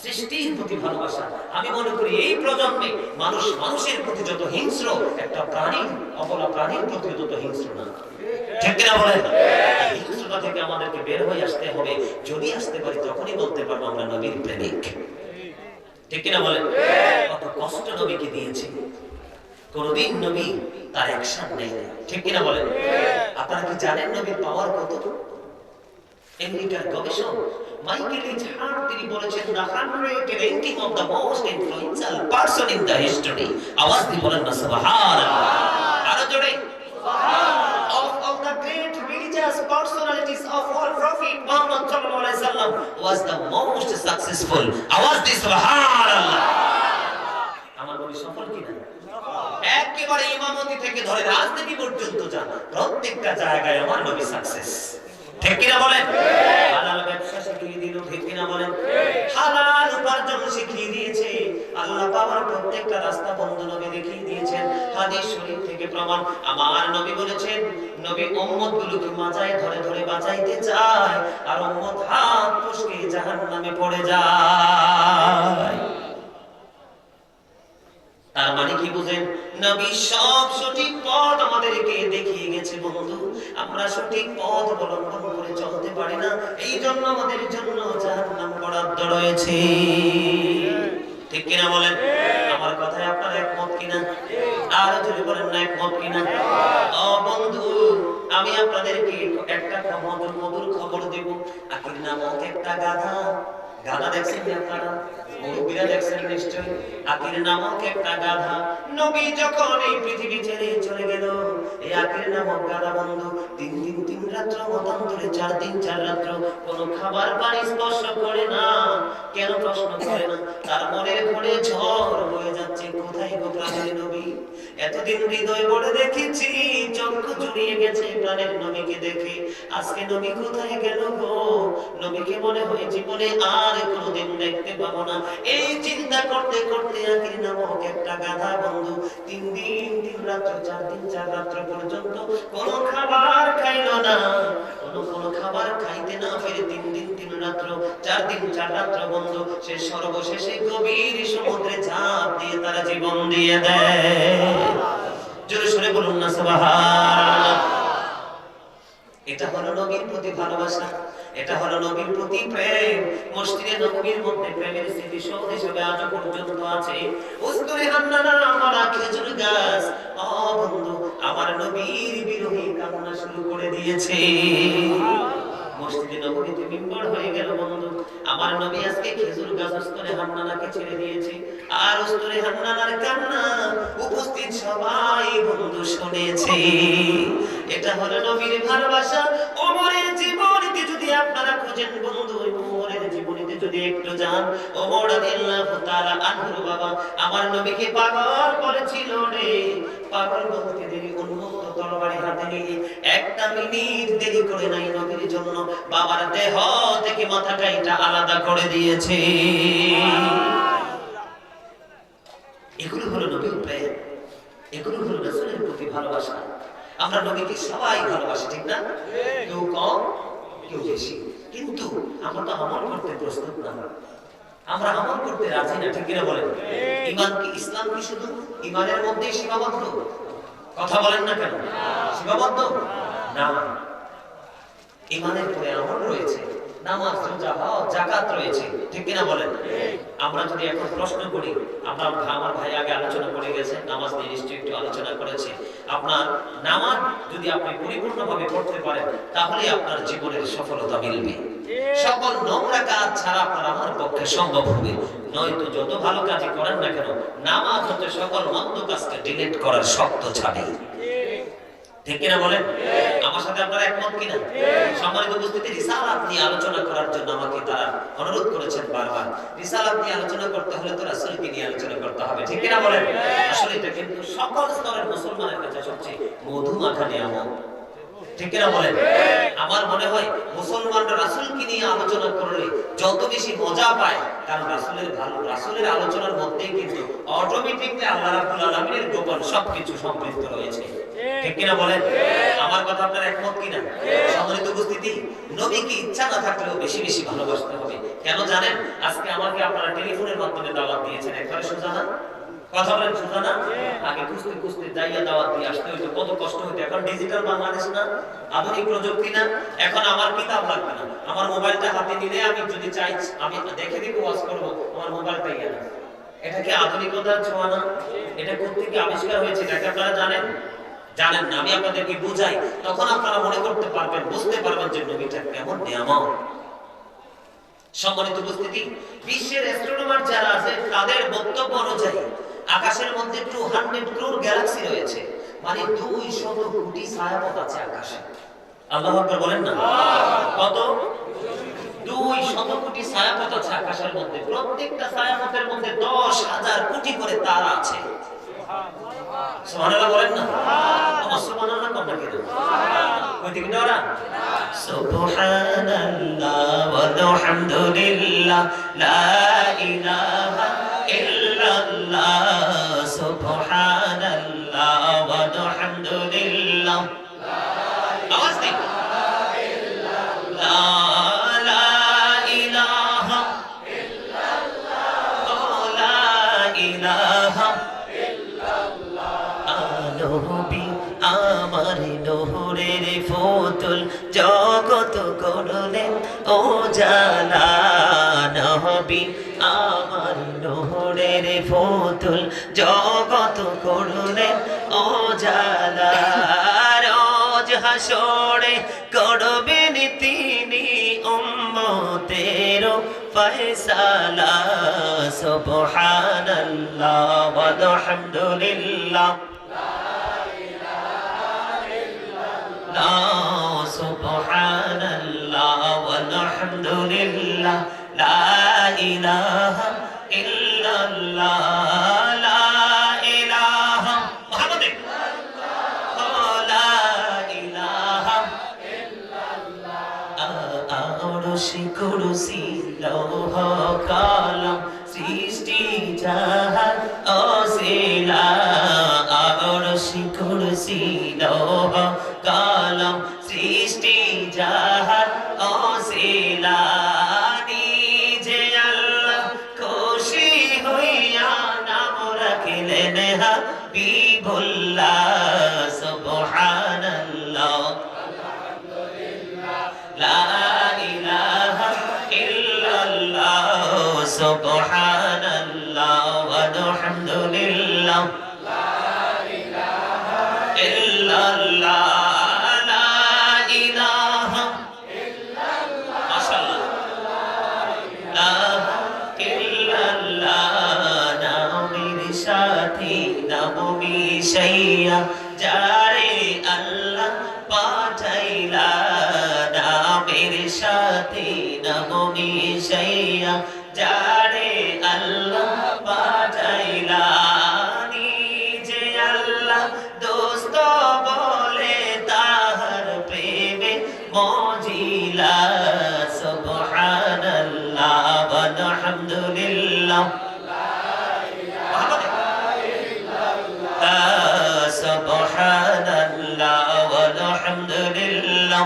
সৃষ্টির প্রতি ভালোবাসা। আমি মনে করি এই প্রজন্মে মানুষ মানুষের প্রতি যত হিংস্র, একটা প্রাণী অপরা প্রাণীর প্রতি তত হিংস্র না। ঠিক কিনা বলেন? হিংস্রতা থেকে আমাদেরকে বের হয়ে আসতে হবে। যদি আসতে পারি তখনই বলতে পারবো আমরা নবীর প্রেমিক। ঠিক কিনা বলেন? কত কষ্ট নবীকে দিয়েছে, কোনদিন নবী তার অ্যাকশন নেই। ঠিক কিনা বলেন? আপনারা কি জানেন নবীর পাওয়ার কত? আমেরিকার গবেষক মাইকেল এইচ হার্ট তিনি বলেছেন, the 100 ranking of the most influential person in the history। আওয়াজ দিয়ে বলেন না সুবহানাল্লাহ। আরো জোরে সুবহানাল্লাহ। Of all the great religious personalities of all prophet Muhammad sallallahu alaihi wasallam was the most successful। আওয়াজ দিয়ে সুবহানাল্লাহ। আমার নবী সফল কিনা? একেবারে ইমামতি থেকে ধরে রাজনীতি পর্যন্ত যান, প্রত্যেকটা জায়গায় আমার নবী সাকসেস। ঠিক কিনা বলেন? হালাল ব্যবসা শিখিয়ে দিল। ঠিক কিনা বলেন? হালাল উপার্জন শিখিয়ে দিয়েছে। আল্লাহ পাওয়ার প্রত্যেকটা রাস্তা বন্ধু নবী দেখিয়ে দিয়েছেন। হাদিস শরীফ থেকে প্রমাণ। আমার নবী বলেছেন, নবী উম্মত গুলোকে মাজায় ধরে ধরে বাঁচাইতে চায়, আর উম্মত হাত ফসকে জাহান্নামে পড়ে যায়। তার মানে কি বুঝেন? নবী সব সঠিক পথ আমাদেরকে দেখিয়ে গেছে বন্ধু। আমরা সঠিক পথ অবলম্বন করে চলতে পারি না, এই জন্য আমাদের জন্য জাহান্নাম বরাদ্দ রয়েছে। ঠিক কিনা বলেন? আমার কথায় আপনারা একমত কিনা? আর যদি বলেন না একমত কিনা? ও বন্ধু, আমি আপনাদেরকে একটা মধুর খবর দেব। আকির নামক একটা গাধা, গাধা দেখছেন আপনারা, মুরব্বীরা দেখছেন নিশ্চয়। আকির নামক একটা গাধা, নবী যখন এই পৃথিবী ছেড়ে চলে গেল, এই আকির নামক গাধা বন্ধু 3 দিন 3 রাত্র মতান্তরে 4 দিন 4 রাত্র কোনো খাবার পানি স্পর্শ করে না। কেন প্রশ্ন করে না? তার মনের ঘরে ঝড় বয়ে যাচ্ছে। কোথায় গো প্রাণের নবী? এতদিন হৃদয় বড় দেখেছি, চক্ষু জুড়িয়ে গেছে প্রাণের নবীকে দেখে। আজকে নবী কোথায় গেল গো? নবীকে মনে হয় জীবনে আর কোনোদিন দেখতে পাবো না। এই চিন্তা করতে করতে আকির নামক একটা গাধা বন্ধু 3 দিন 3 রাত্র 4 দিন 4 রাত্র পর্যন্ত কোনো খাবার খাইলো না। কোনো খাবার খাইতে না পেরে 3 দিন 3 রাত্র 4 দিন 4 রাত্র বন্ধু সে সর্বশেষে গভীর সমুদ্রে ঝাঁপ দিয়ে তার জীবন দিয়ে দেয়। জোরে সরে বলুন না সুবহানাল্লাহ। এটা হলো নবীর প্রতি ভালোবাসা, এটা হলো নবীর প্রতি প্রেম। মসজিদে নববীর মধ্যে প্রেমের স্মৃতিসৌধ হিসেবে আজও পর্যন্ত আছে উস্তুরে হান্নানা মারা খেজুর গাছ। ও বন্ধু, আমার নবীর বিরহী কান্না শুরু করে দিয়েছে। মসজিদে নববীতে মিম্বর হয়ে গেল বন্ধু। আমার নবী আজকে খেজুর গাছ উস্তুরে হান্নানাকে ছেড়ে দিয়েছে, আর উস্তুরে হান্নানার কান্না উপস্থিত সবাই বন্ধু শুনেছে। এটা হলো নবীর ভালোবাসা। ওমরের জীবনীতে যদি আপনারা খুঁজেন বন্ধু, ওমরের জীবনীতে যদি একটু যান, ওমর রাদিয়াল্লাহু তাআলা আনহু বাবা আমার নবীকে পাগল বলেছিল রে। পাগল বলতে দেরি, উন্মুক্ত তরবারি হাতে নিয়ে 1টা মিনিট দেরি করে নাই নবীর জন্য বাবার দেহ থেকে মাথাটা এটা আলাদা করে দিয়েছে। এগুলো হলো নবীর প্রেম, এগুলো হলো রাসূলের প্রতি ভালোবাসা। আমরা নবীকে সবাই ভালোবাসি, ঠিক না? কেউ কম কেউ বেশি, কিন্তু আমরা তো আমল করতে প্রস্তুত না, আমরা আমল করতে রাজি না, ঠিক কিনা বলেন? ঈমান কি, ইসলাম কি শুধু ঈমানের মধ্যেই সীমাবদ্ধ? কথা বলেন না কেন? সীমাবদ্ধ না, ঈমানের পরে আমল রয়েছে, নামাজ, রোজা, হজ, যাকাত রয়েছে, ঠিক কিনা বলেন? আমরা যদি এখন প্রশ্ন করি, আমার ভাই আগে আলোচনা করে গেছে, নামাজ নিয়ে নিশ্চয়ই একটু আলোচনা করেছে। আপনার নামাজ যদি আপনি পরিপূর্ণভাবে পড়তে পারেন, তাহলে আপনার জীবনের সফলতা মিলবে। সকল নোংরা কাজ ছাড়া আপনার আমার পক্ষে সম্ভব হবে, নয়তো যত ভালো কাজই করেন না কেন, নামাজ হচ্ছে সকল মন্দ কাজকে ডিলিট করার শক্ত ছাড়ে, ঠিক কিনা বলেন? আমার সাথে আপনারা একমত কিনা? সম্মানিত উপস্থিতি, রিসালাত নিয়ে আলোচনা করার জন্য আমাকে তারা অনুরোধ করেছেন বারবার। রিসালাত নিয়ে আলোচনা করতে হলে তো রাসূলকে নিয়ে আলোচনা করতে হবে, ঠিক কিনা বলেন? আসলে এটা কিন্তু সকল স্তরের মুসলমানের কাছে সবচেয়ে মধু মাখা নিয়ামত, ঠিক কিনা বলেন? আমার মনে হয় মুসলমানরা রাসূলকে নিয়ে আলোচনা করলে যত বেশি মজা পায়, কারণ রাসূলের আলোচনার মধ্যেই কিন্তু অটোমেটিকলি আল্লাহ রাব্বুল আলামিনের গোপন সবকিছু সম্পৃক্ত রয়েছে, ঠিক কিনা বলেন? আমার কথা আপনারা একমত কিনা? সম্মানিত উপস্থিতি, নবীকে ইচ্ছা না থাকলেও বেশি বেশি ভালোবাসতে হবে। কেন জানেন? আজকে আমাকে আপনারা টেলিফোনের মাধ্যমে দাওয়াত দিয়েছেন, একবারে সোজা না? কথা বলেন, সোজা না? আগে কুস্তি কুস্তি যাইয়া দাওয়াত দিয়ে আসতে হইতো, কত কষ্ট হইতো। এখন ডিজিটাল বাংলাদেশ না, আধুনিক প্রযুক্তি না, এখন আমার কিতাব লাগবে না, আমার মোবাইলটা হাতে নিলে আমি যদি চাই আমি দেখে দিব, ওয়াজ করব, আমার মোবাইলটাই গেল। এটা কি আধুনিকতার ছোঁয়া না? এটা কোত্থেকে আবিষ্কার হয়েছে এটা আপনারা জানেন? জানেন না? আমি আপনাদেরকে বুঝাই, তখন আপনারা মনে করতে পারবেন, বুঝতে পারবেন যে নবীটা কেমন নিয়ামত। সম্মানিত উপস্থিতি, বিশ্বের অ্যাস্ট্রোনমার যারা আছে তাদের বক্তব্য অনুযায়ী আকাশের মধ্যে 200 ক্রোড় গ্যালাক্সি রয়েছে, মানে 200 কোটি ছায়াপথ আছে আকাশে। আল্লাহু আকবার বলেন না? কত? 200 কোটি ছায়াপথ আছে আকাশের মধ্যে। প্রত্যেকটা ছায়াপথের মধ্যে 10,000 কোটি করে তারা আছে। সুবহানাল্লাহ বলেন না? সুবহানাল্লাহ কম নাকি? কই দিকে ওরা? সুবহানাল্লাহ ওয়ালহামদুলিল্লাহ লা ইলাহা ইল্লাল্লাহ, সুবহানাল্লাহ ওয়ালহামদুলিল্লাহ, আওয়াজ দিন, লা ইলাহা ইল্লাল্লাহ, লা ইলাহা নবী আমার নহরের ফতুল, জগত করলেন ও জালা। নবী আমার নহরের ফতুল, জগত করলেন ও জালা। রোজ হাসরে করবেন তিনি উম্মতের ফয়সালা সুবহানাল্লাহ ওয়ালহামদুলিল্লাহ সুবহানাল্লাহ ওয়ালহামদুলিল্লাহ লা ইলাহা ইল্লাল্লাহ লা ইলাহা মুহাম্মাদ লা ইলাহা আরশি কুরসি লৌহ কলম সৃষ্টি জাহান অসিলা আরশি কুরসি লৌহ কলম সৃষ্টি জাহান অসিলা নিজে আল্লাহ খুশি হইয়া নাম রাখিলেন হাবিবুল্লাহ সুবহানাল্লাহ লা ইলাহা ইল্লাল্লাহ সুবহানাল্লাহ ওয়ালহামদুলিল্লাহ লা ইলাহা ইল্লাল্লাহ লা ইলাহা ইল্লাল্লাহ মাশাআল্লাহ লা ইল্লাল্লাহ নামের সাথী নাম মিশাইয়া যারে আল্লাহ পাঠাইলা নামের সাথে নাম মিশাইয়া যারে আল্লাহ পাঠাইলা নিজে আল্লাহ দোস্ত বলে তাহার প্রেমে মজিলা সুবহানাল্লাহ ওয়ালহামদুলিল্লাহ সুবহানাল্লাহ ওয়ালহামদুলিল্লাহ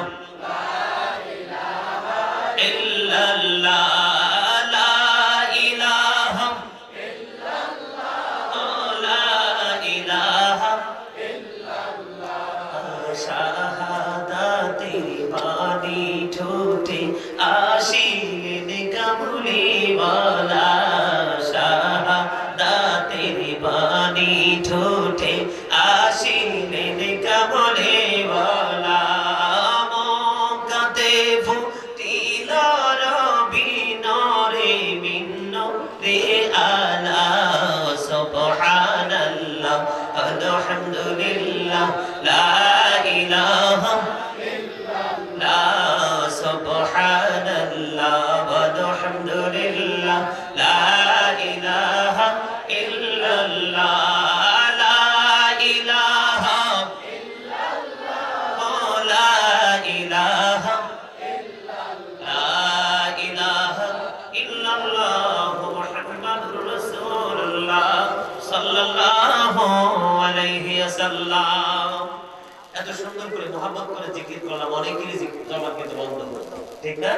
ইল্লাল্লাহ লা ইলাহা ইল্লাল্লাহ লা ইলাহা ইল্লাল্লাহ শাহাদাতের বাণী ঠোঁটে আসিলেন কামলিওয়ালা শাহাদাতের বাণী ঠোঁটে আসিলেন কামলিওয়ালা মক্কাতে ফুটিল রবি নরে মিন্নতে আলা সুবহানাল্লাহ আলহামদুলিল্লাহ লা ইলাহা ইল্লাল্লাহ সুবহানাল্লাহ আলহামদুলিল্লাহ লা ইলাহা ইল্লাল্লাহ লা ইলাহা ইল্লাল্লাহ লা ইলাহা লা ইলাহা ইল্লাল্লাহ মুহাম্মাদুর রাসূলুল্লাহ সাল্লাল্লাহু আলাইহি ওয়াসাল্লাম। এত সুন্দর করে মুহাব্বত করে জিকির করলাম, অনেকেরই জবান কিন্তু বন্ধ, ঠিক না?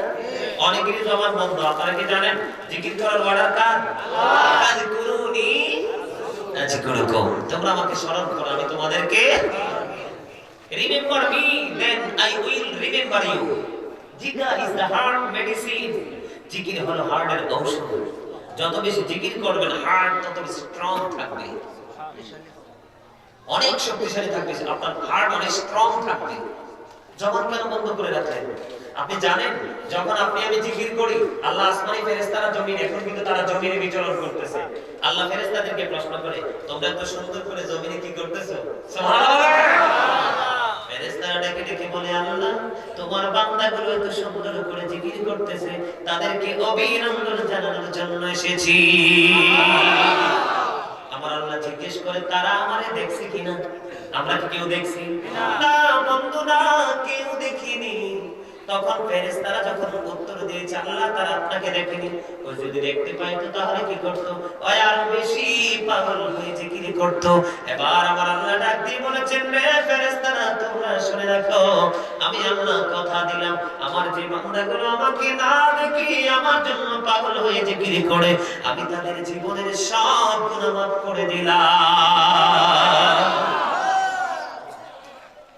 অনেকেরই জবান বন্ধ। আপনারা কি জানেন জিকির করার অর্ডার কার? আল্লাহ। আযকুরুনি আযকুরুকুম, তোমরা আমাকে স্মরণ করো, আমি তোমাদেরকে remember me then I will remember you. জিকির ইজ দ্য হার্ট মেডিসিন, জিকির হলো হার্টের ঔষধ। যত বেশি জিকির করবেন হার্ট তত বেশি স্ট্রং থাকবে, অনেক শক্তিশালী থাকবে, আপনার হার্ট অনেক স্ট্রং থাকবে। জবান কেন বন্ধ করে রাখলেন? আপনি জানেন যখন আপনি আমি জিকির করি আল্লাহ আসমানি ফেরেশতারা জমিনে, এখন কিন্তু তারা জমিনে বিচরণ করতেছে, আল্লাহ ফেরেশতাদেরকে প্রশ্ন করে তোমরা এত সুন্দর করে জমিনে কি করতেছো? সুবহানাল্লাহ। ফেরেশতারা ডেকে ডেকে বলে আল্লাহ তোমার বান্দাগুলো এত সুন্দর করে জিকির করতেছে, তাদেরকে অভিনন্দন জানানোর জন্য এসেছি। আমার আল্লাহ জিজ্ঞেস করে তারা আমারে দেখছে কিনা? আমরা কি কেউ দেখছি? না বন্ধু না, কেউ দেখিনি। তখন ফেরেশতারা যখন উত্তর দিয়েছে আল্লাহ তারা আপনাকে দেখেনি, ও যদি দেখতে পাইতো তাহলে কি করতো? ওই আরো বেশি পাগল হয়ে জিকির করতো। এবার আমার আল্লাহ ডাক দিয়ে বলেছেন রে ফেরেশতারা তোমরা শুনে রাখো, আমি আল্লাহ কথা দিলাম আমার যে বান্দাগুলো আমাকে না দেখি আমার জন্য পাগল হয়ে জিকির করে, আমি তাদের জীবনের সব গুনাহ মাফ করে দিলাম।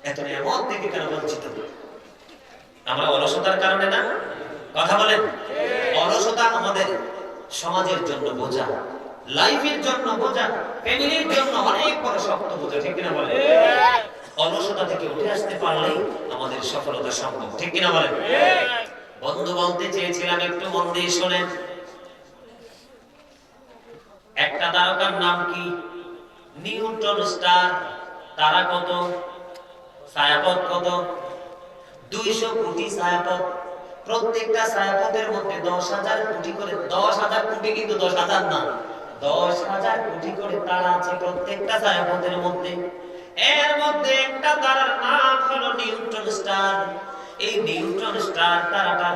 এত নিয়ামত থেকে কেন বঞ্চিত? আমরা অলসতার কারণে না? কথা বলেন। অলসতা আমাদের সমাজের জন্য বোঝা, লাইফের জন্য বোঝা, ফ্যামিলির জন্য অনেক বড় শক্ত বোঝা, ঠিক কিনা বলেন? অলসতা থেকে উঠে আসতে পারলেই আমাদের সফলতা সম্ভব, ঠিক কিনা বলেন? বন্ধু বলতে চেয়েছিলাম, একটু মন দিয়ে শোনেন। একটা তারকার নাম কি? Newton star. তারা কত? ছায়াপথ কত? 200 কোটি ছায়াপথ। প্রত্যেকটা ছায়াপথের মধ্যে 10,000 কোটি করে, 10,000 কোটি, কিন্তু 10,000 না, 10,000 কোটি করে তারা আছে প্রত্যেকটা ছায়াপথের মধ্যে। এর মধ্যে একটা তারার নাম হলো নিউটন স্টার। এই নিউটন স্টার তারাটা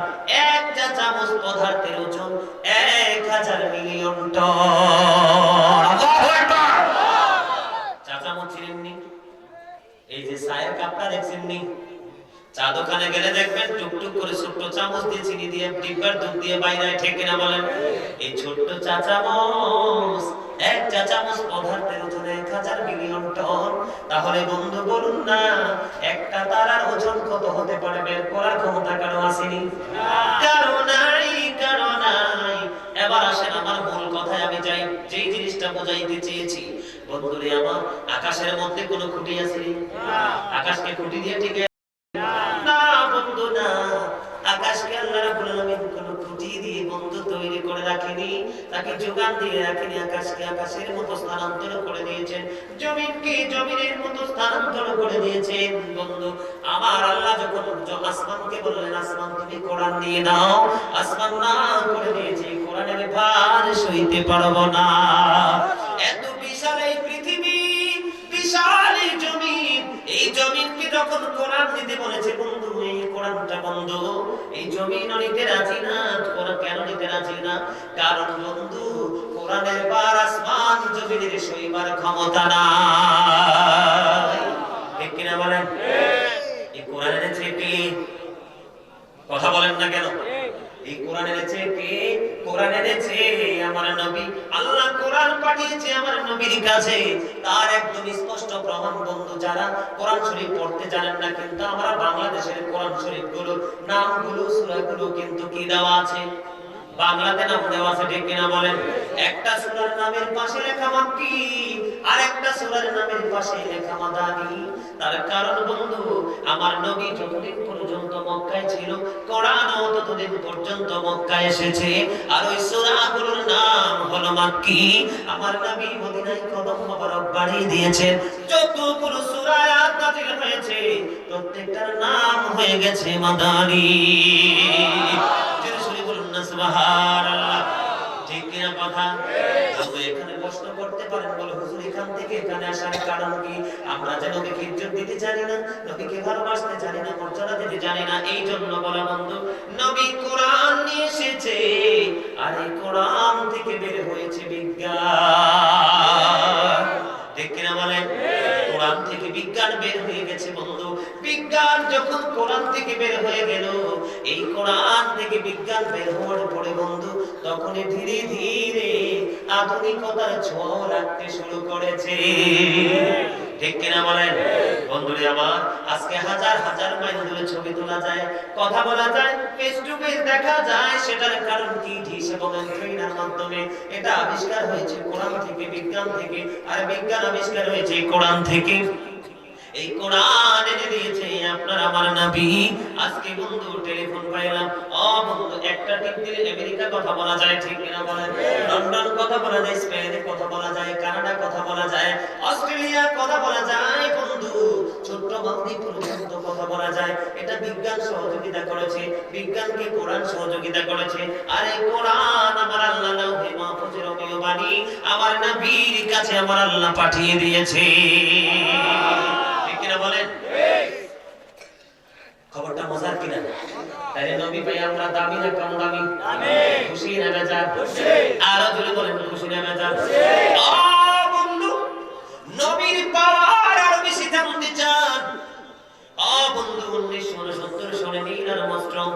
একটা চামচ পদার্থের ওজন 1000 মিলিয়ন টন। আল্লাহু আকবার। চা চামচ চিনেননি? এই যে চায়ের কাপটা দেখছেননি? চা দোকানে গেলে দেখবেন টুকটুক করে ছোট্ট চামচ দিয়ে চিনি দিয়ে ডিব্বার দুধ দিয়ে বাইরে, ঠিক কিনা বলেন? এই ছোট্ট চা চামচ, এক চা চামচ পদার্থের ওজন 1000 মিলিয়ন টন। তাহলে বন্ধু বলুন না, একটা তারার ওজন কত হতে পারে বের করার ক্ষমতা কারো আসেনি? কারো নাই, কারো নাই। এবার আসেন আমার মূল কথায় আমি যাই, যেই জিনিসটা বোঝাইতে চেয়েছি। বন্ধুরে আমার, আকাশের মধ্যে কোনো খুঁটি আছে? আকাশকে খুঁটি দিয়ে ঠিক না বন্ধু না। আকাশকে আল্লাহ রাব্বুল আলামিন কোন খুঁটি দিয়ে বন্ধু তৈরি করে রাখেনি, তাকে যোগান দিয়ে রাখেনি। আকাশকে আকাশের মতো স্থানান্তর করে দিয়েছেন, জমিনকে জমিনের মতো স্থানান্তর করে দিয়েছেন। বন্ধু আমার আল্লাহ যখন আসমানকে বললেন, আসমান তুমি কোরআন নিয়ে নাও, আসমান না করে দিয়েছে, কোরআনের ভার সইতে পারবো না। এত বিশাল এই পৃথিবী, বিশাল এই জমিন, এই জমিনকে যখন কোরআন নিতে বলেছে বন্ধু, এই কোরআনটা বন্ধু এই জমিন নিতে রাজি না। কোরআন কেন নিতে রাজি না? কারণ বন্ধু কোরআনের বার আসমান জমিনের সইবার ক্ষমতা নাই, ঠিক কিনা বলেন? এই কোরআন এনেছে কে? কথা বলেন না কেন? এই কোরআন এনেছে কে? কোরআন এনেছে আমার নবী। আল্লাহ কোরআন পাঠিয়েছে আমার নবীর কাছে, তার একদম স্পষ্ট প্রমাণ। বন্ধু যারা কোরআন শরীফ পড়তে জানেন না, কিন্তু আমরা বাংলাদেশের কোরআন শরীফ গুলোর নামগুলো, সূরাগুলো কিন্তু কি দেওয়া আছে? বাংলাতে নাম দেওয়া আছে, ঠিক কিনা বলেন? একটা সূরার নামের পাশে লেখা মাক্কি, আর একটা সূরার নামের পাশে লেখা মাদানী। তার কারণ বন্ধু আমার নবী যতদিন পর্যন্ত মক্কায় ছিল, কোরআন ততদিন পর্যন্ত মক্কায় এসেছে, আর ওই সূরাগুলোর নাম হলো মাক্কি। আমার নবী মদিনায় কদম মোবারক বাড়িয়ে দিয়েছেন, যতগুলো সূরা আয়াত নাযিল হয়েছে প্রত্যেকটার নাম হয়ে গেছে মাদানী। সুবহানাল্লাহ, ঠিক কিনা কথা? আপনি এখানে প্রশ্ন করতে পারেন, বলে হুজুর এখান থেকে এখানে আসার কারণ কি? আমরা যে নবীকে ইজ্জত দিতে জানি না, নবীকে ভালোবাসতে জানি না, মর্যাদা দিতে জানি না, এই জন্য বলা বন্ধু। নবী কোরআন নিয়ে এসেছে, আর এই কোরআন থেকে বের হয়েছে বিজ্ঞান, ঠিক কিনা বলেন? কোরআন থেকে বিজ্ঞান বের হয়ে গেছে বন্ধু। বিজ্ঞান যখন কোরআন থেকে বের হয়ে গেল, এই কোরআন থেকে বিজ্ঞান বের হওয়ার পরে বন্ধু তখনই ধীরে ধীরে আধুনিকতার ছোঁয়া লাগতে শুরু করেছে, ঠিক কিনা বলেন? বন্ধুরে আমার, আজকে হাজার হাজার মাইল দূরে ছবি তোলা যায়, কথা বলা যায়, ফেস টু ফেস দেখা যায়। সেটার কারণ কি? ডিশ এবং অ্যান্টেনার মাধ্যমে। এটা আবিষ্কার হয়েছে কোরআন থেকে, বিজ্ঞান থেকে, আর বিজ্ঞান আবিষ্কার হয়েছে কোরআন থেকে। এই কোরআন এনে দিয়েছে আপনার আমার নবী। আজকে বন্ধু টেলিফোন পাইলাম, বন্ধু একটা টিপ দিলে আমেরিকা কথা বলা যায়, ঠিক কিনা বলেন? লন্ডন কথা বলা যায়, স্পেনে কথা বলা যায়, কানাডা কথা বলা যায়, অস্ট্রেলিয়া কথা বলা যায় বন্ধু, ছোট্ট মালদ্বীপ পর্যন্ত কথা বলা যায়। এটা বিজ্ঞান সহযোগিতা করেছে, বিজ্ঞানকে কোরআন সহযোগিতা করেছে। আর এই কোরআন আমার আল্লাহ লাউহে মাহফুজের অমীয় বাণী আমার নবীর কাছে আমার আল্লাহ পাঠিয়ে দিয়েছে, বলেন? খবরটা মজার কিনা? তাই নবী ভাই আমরা দামি না কম দামি? খুশি না বেজার? আরো জোরে বলেন, খুশি না বেজার? বন্ধু নবীর পাওয়ার আরো বেশি জানতে চান? বন্ধু 1969 সালে Neil Armstrong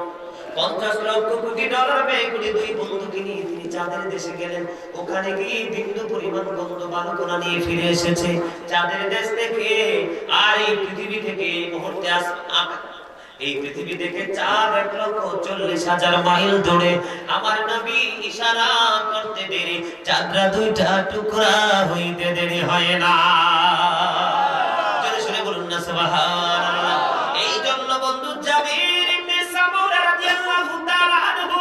50 lakh crore dollar ব্যয় করে দুই বন্ধুকে নিয়ে তিনি চাঁদের দেশে গেলেন। ওখানে গিয়ে বিন্দু পরিমাণ বন্ধু বালুকণা নিয়ে ফিরে এসেছে চাঁদের দেশ থেকে। আর এই পৃথিবী থেকে এই মুহূর্তে এই পৃথিবী থেকে 4,40,000 মাইল দূরে আমার নবী ইশারা করতে দেরি, চাঁদরা দুইটা টুকরা হইতে দেরি হয় না। জোরে শুনে বলুন না সুবহানাল্লাহ। এই জন্য বন্ধু জাবির ইবনে সামুরা রাদিয়াল্লাহু তাআলা আনহু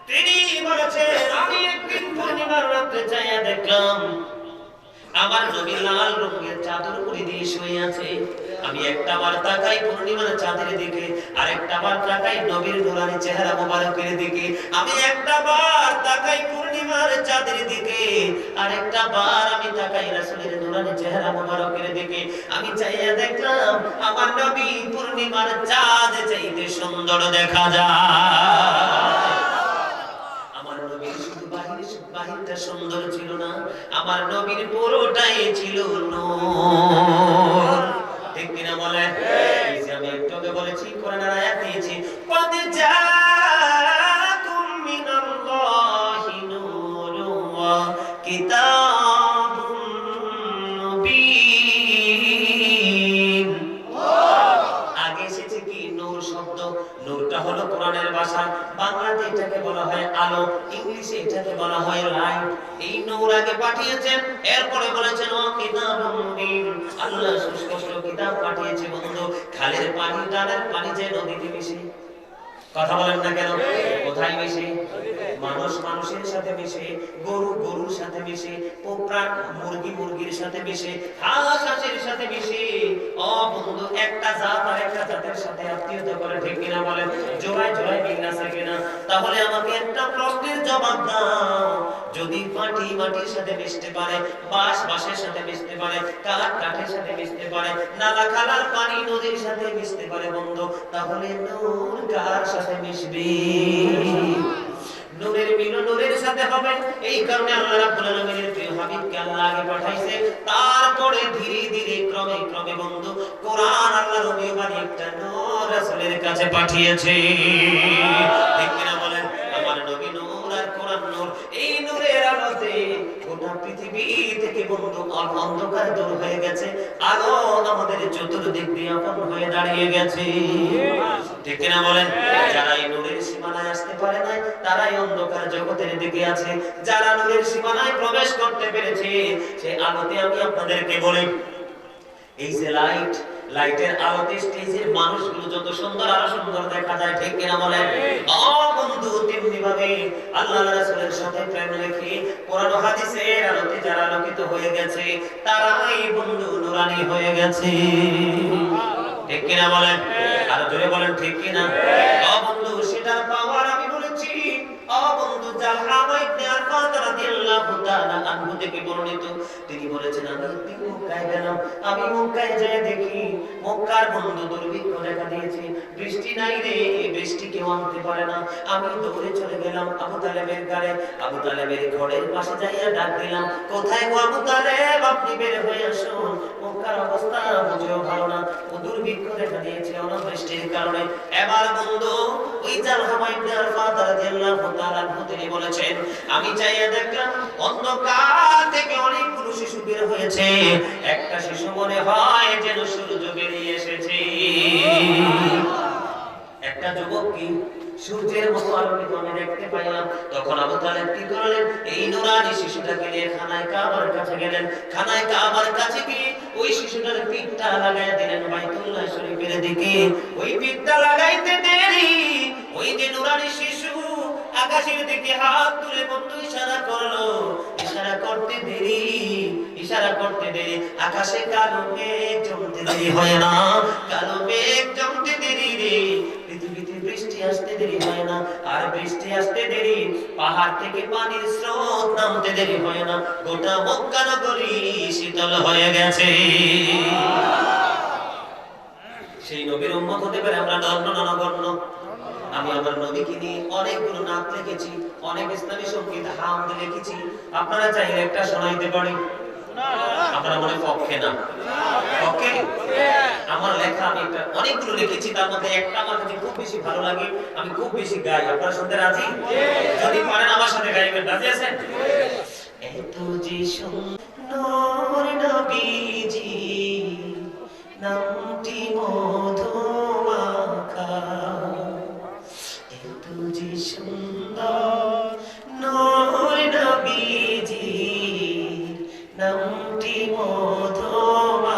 তিনি বলেছেন, আমি একদিন পূর্ণিমার রাতে যাইয়া দেখলাম আমার নবী লাল রঙের চাদর পরে দিয়ে শুয়ে আছে। আমি একটা বার তাকাই পূর্ণিমার চাঁদের দিকে, আর একটা বার তাকাই নবীর নূরানি চেহারা মোবারকের দিকে। আমি একটা বার তাকাই পূর্ণিমার চাঁদের দিকে, আর একটা বার আমি তাকাই রাসূলের নূরানি চেহারা মোবারকের দিকে। আমি চাইয়া দেখলাম আমার নবী পূর্ণিমার চাঁদ চাইতে সুন্দর দেখা যায়। আমার নবীর শুধু বাহিরটা সুন্দর ছিল না, আমার নবীর পুরোটাই ছিল নূর। ঠিক কিনা বলেন? এই যে আমি একটু আগে বলেছি, কোরআনের আয়াত দিয়েছি, قد جاءكم من الله نور وكتاب مبين। আগে এসেছে কি নূর শব্দ। নূরটা হলো কোরআনের ভাষা, বাংলাতে এটাকে বলা হয় আলো, ইংলিশে এটাকে বলা হয় লাইট। এই নূর আগে পাঠিয়েছেন, এরপরে বলেছেন ও কিতাবুম মুবিন, আল্লাহ সুস্পষ্ট কিতাব পাঠিয়েছে। বন্ধু, খালের পানি ডালের পানি যে নদীতে মিশে, কথা বলেন না কেন? কোথায় মিশে? মানুষ মানুষের সাথে মিশে, গরু গরুর সাথে মিশে, পোপড়ার মুরগি মুরগির সাথে মিশে, হাঁস হাঁসের সাথে মিশে। ও বন্ধু, একটা জাত আর একটা জাতের সাথে আত্মীয়তা করে। ঠিক কিনা বলেন? জোড়ায় জোড়ায় মিল আছে কিনা? তাহলে আমাকে একটা প্রশ্নের জবাব দাও, যদি মাটি মাটির সাথে মিশতে পারে, বাঁশ বাঁশের সাথে মিশতে পারে, কাঠ কাঠের সাথে মিশতে পারে, নালা খালার পানি নদীর সাথে মিশতে পারে বন্ধু, তাহলে নূর কার সাথে মিশবে? নূরের মিলন নূরের সাথে হবে। এই কারণে আল্লাহ রাব্বুল আলামিনের প্রিয় হাবিবকে আল্লাহ আগে পাঠাইছে, তারপরে ধীরে ধীরে ক্রমে ক্রমে বন্ধু কোরআন আল্লাহর অভিবাণী একটা নূর রাসূলের কাছে পাঠিয়েছে। ঠিক কিনা বলেন? আমার নবী নূর আর কোরআন নূর। এই নূরের আলোতে গোটা পৃথিবী থেকে বন্ধু অন্ধকার দূর হয়ে গেছে, আলো আমাদের চতুর্দিক দিয়ে আপন হয়ে দাঁড়িয়ে গেছে। ঠিক কিনা বলেন? যারা এই নূরের সীমানায় আসতে পারে না, তারাই অন্ধকার জগতের দিকে আছে। যারা নূরের সীমানায় প্রবেশ করতে পেরেছে, সেই আলোতে আমি আপনাদেরকে বলি, এই যে লাইট, লাইটের আলোতে স্টেজের মানুষগুলো যত সুন্দর আরো সুন্দর দেখা যায়। ঠিক কিনা বলেন? ও বন্ধু, তেমনি ভাবে আল্লাহর রাসূলের সাথে প্রেম রেখে কোরআন ও হাদিসের আলোতে যারা আলোকিত হয়ে গেছে, তারাই বন্ধু নূরানি হয়ে গেছে। ঠিক কিনা বলেন? আর জোরে বলেন ঠিক কিনা? ও বন্ধু, সেটার পাওয়ার আমি বলেছি। ও বন্ধু, জালহামা ইবনে আরফাত রাদিয়াল্লাহু তাআলা আনহু থেকে বর্ণিত, তিনি বলেছেন, আমি মক্কায় গেলাম, আমি মক্কায় যেয়ে দেখি মক্কার বন্ধু দুর্ভিক্ষ দেখা দিয়েছে, বৃষ্টি নাই রে, বৃষ্টি কেউ আনতে পারে না। আমি দৌড়ে চলে গেলাম আবু তালেবের ঘরে, আবু তালেবের ঘরের পাশে যাইয়া ডাক দিলাম, কোথায় গো আবু তালেব, আপনি বের হয়ে আসুন, মক্কার অবস্থা বুঝেও ভালো না, দুর্ভিক্ষ দেখা দিয়েছে অনাবৃষ্টির কারণে। এবার বন্ধু, ওই জালহামা ইবনে আরফাত রাদিয়াল্লাহু তাআলা আনহু তিনি বলেছেন, আমি চাইয়া দেখলাম অন্ধকার থেকে অনেকগুলো শিশু বের হয়েছে, একটা শিশু মনে হয় যেন সূর্য বেরিয়ে এসেছে। একটা যুবক কি সূর্যের মতো আলোকিত আমি দেখতে পাইলাম। তখন আবু তালেব কি করলেন? এই নূরানি শিশুটাকে নিয়ে খানায় কাবার কাছে গেলেন। খানায় কাবার কাছে গিয়ে ওই শিশুটার পিঠটা লাগাই দিলেন বাইতুল্লাহ শরীফের দিকে। ওই পিঠটা লাগাইতে দেরি, ওই যে নূরানি শিশু আকাশের দিকে হাত তুলে বন্ধু ইশারা করলো। ইশারা করতে দেরি, ইশারা করতে দেরি, আকাশে কালো মেঘ জমতে দেরি হয় না, কালো মেঘ জমতে দেরি রে, পৃথিবীতে বৃষ্টি আসতে দেরি হয় না, আর বৃষ্টি আসতে দেরি, পাহাড় থেকে পানির স্রোত নামতে দেরি হয় না, গোটা মক্কা নগরী শীতল হয়ে গেছে। সেই নবীর উম্মত হতে পারে আমরা নগণ্য। আমি আমার নবীকে নিয়ে অনেকগুলো নাত লিখেছি, অনেক ইসলামী সংগীত হামদ লিখেছি, আপনারা চাইলে একটা শোনাইতে পারি। আপনারা মনে পক্ষে না? পক্ষে? আমার লেখা আমি অনেকগুলো লিখেছি, তার মধ্যে একটা আমার কাছে খুব বেশি ভালো লাগে, আমি খুব বেশি গাই। আপনারা শুনতে রাজি? যদি পারেন আমার সাথে গাইবেন। রাজি আছেন? এত যে সুন্দর নবীজি, নামটি মধুমাখা, এত যে সুন্দর নূর নবীজি, নামটি মধুমাখা,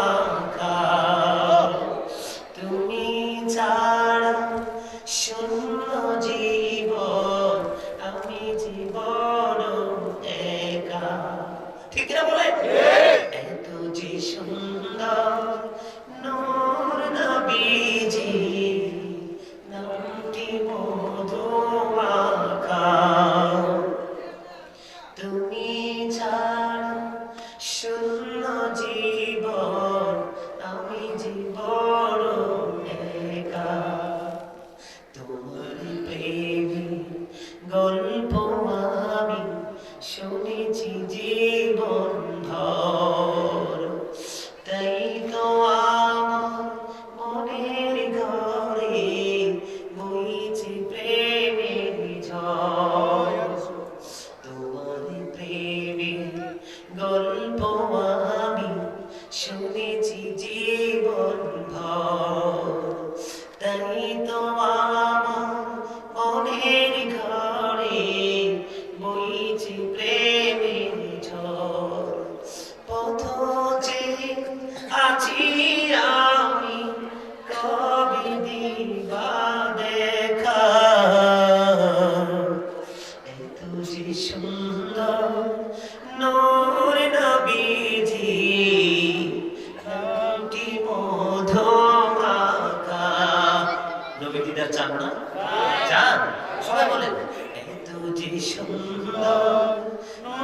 যে সুন্দর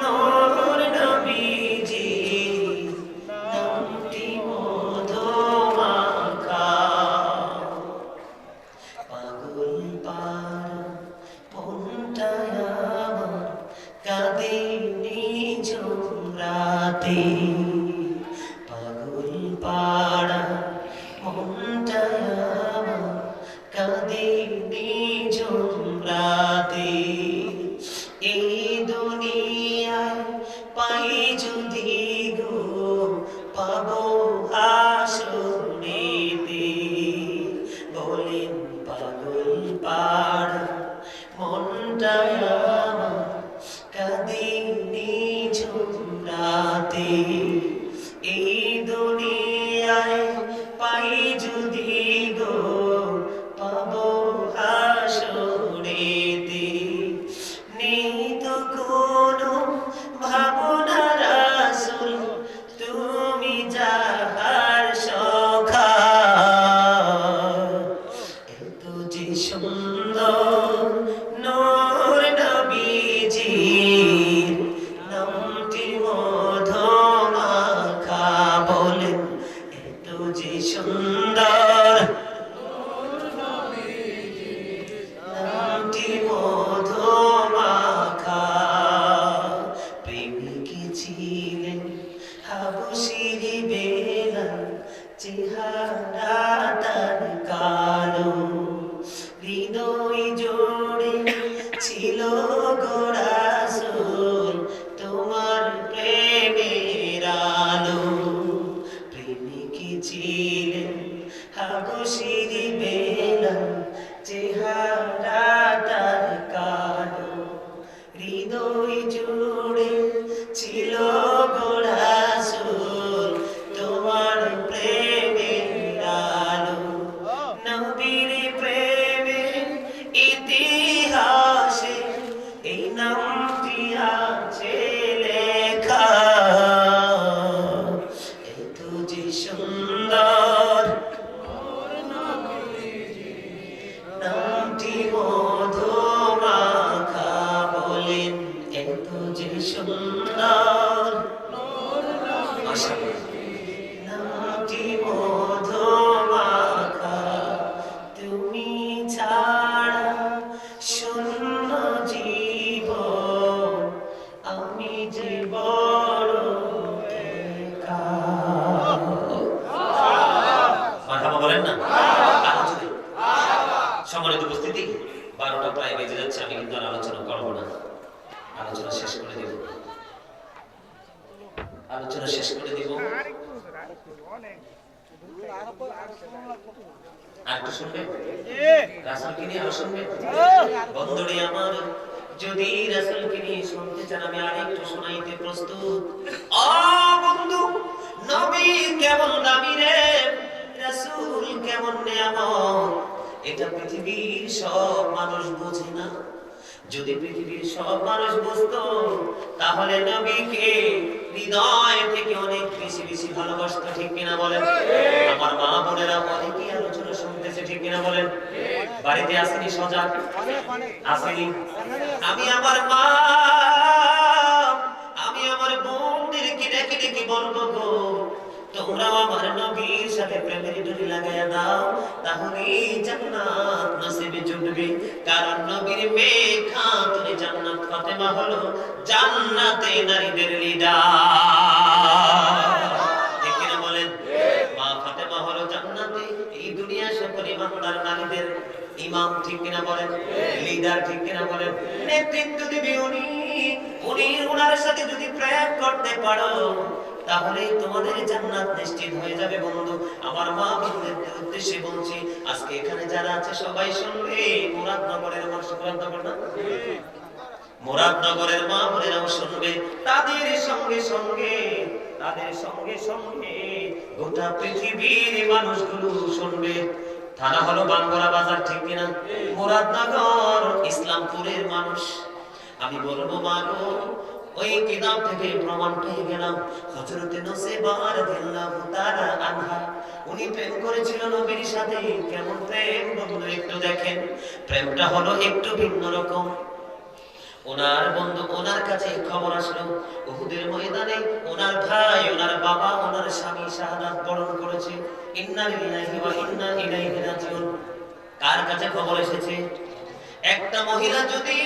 নূর নবীজি নামটি মধুমাখা পাগল পারা মনটায় আমার কাঁদে নিঝুম রাতে পাগল পাড়া মনটায় আমার কাঁদে নিঝুম রাতে এই দুনিয়ায় পাই যদি গো পাবো হাসরেতে বলেন পাগল পাড়া মনটায় আমার কাঁদে নিঝুম রাতে এই দুনিয়ায় পাই যদি গো পাবো হাসরেতে নেই তো কোনো ভাবনা রাসূল তুমি যাহার সখা এত যে সুন্দর নূর নবীজির নামটি মধুমাখা বলেন এত যে সুন্দর নামটি মধুমাখা প্রেমিকে ছিলেন হাবশীর বেলাল চেহারা তার কালো হৃদয় জোড়ে ছিল গো রাসূল তোমার প্রেমের আলো প্রেমিকে ছিলেন হাবশীর বেলাল চেহারা তার কালো হৃদয় জুড়ে ছিল গো রাসূল তোমার প্রেমের আলো নবীর প্রেমের ইতিহাসে এই নামটি আছে লেখা এত যে সুন্দর নামটি মধুমাখা বলেন এত যে সুন্দর নামটি মধুমাখা তুমি ছাড়া শূন্য জীবন আমি যে বড় একা মারহাবা বলেন না আলোচনা সম্মানিত উপস্থিতি 12টা প্রায় বেজে যাচ্ছে আমি কিন্তু আর আলোচনা করব না আলোচনা শেষ করে দেব আর একটু শুনবে রাসূলকে নিয়ে আরো শুনবে বন্ধুরে আমার যদি রাসূলকে নিয়ে শুনতে চান আমি আরেকটু শোনাইতে প্রস্তুত ও বন্ধু নবী কেমন দামি রে রাসূল কেমন নিয়ামত এটা পৃথিবীর সব মানুষ বোঝে না যদি পৃথিবীর সব মানুষ বুঝতো তাহলে নবীকে হৃদয় থেকে অনেক বেশি বেশি ভালোবাসতো ঠিক কিনা বলেন আমার মা বোনেরা অনেকেই আলোচনা শুনতেছে ঠিক কিনা বলেন বাড়িতে আসেনি সজাগ আসেনি আমি আমার মা আমি আমার বোনদেরকে ডেকে ডেকে বলবো গো তোমরাও আমার নবীর সাথে প্রেমের ডুরি লাগায়া দাও তাহলেই জান্নাত নসিবে জুটবে কারণ নবীর মেয়ে খাতুনে জান্নাত ফাতেমা হলো জান্নাতে নারীদের লিডার ঠিক কিনা বলেন মা ফাতেমা হলো জান্নাতে এই দুনিয়া সকল ইমানদার নারীদের ইমাম ঠিক কিনা বলেন লিডার ঠিক কিনা বলেন নেতৃত্ব দিবে উনি ওনার সাথে যদি প্রেম করতে পারো তাহলে তোমাদের জান্নাত নিশ্চিত হয়ে যাবে বন্ধু আমার মা বোনদের উদ্দেশ্যে বলছি আজকে এখানে যারা আছে সবাই শুনবে মুরাদনগরের মানুষ মুরাদনগর না মুরাদনগরের মা বোনেরাও শুনবে তাদের সঙ্গে সঙ্গে গোটা পৃথিবীর মানুষগুলো শুনবে থানা হলো বাঙ্গরা বাজার ঠিক কিনা মুরাদনগর ইসলামপুরের মানুষ আমি বলবো মা গো ওই কিতাব থেকে প্রমাণ পেয়ে গেলাম হযরতে নূসেবা রাদিয়াল্লাহু তাআলা আনহা উনি প্রেম করেছিল নবীর সাথে কেমন প্রেম বন্ধু একটু দেখেন প্রেমটা হলো একটু ভিন্ন রকম ওনার বন্ধু ওনার কাছে খবর আসলো উহুদের ময়দানে ওনার ভাই ওনার বাবা ওনার স্বামী শাহাদাত বরণ করেছে। ইন্না লিল্লাহি ওয়া ইন্না ইলাইহি রাজিউন। কার কাছে খবর এসেছে? একটা মহিলা যদি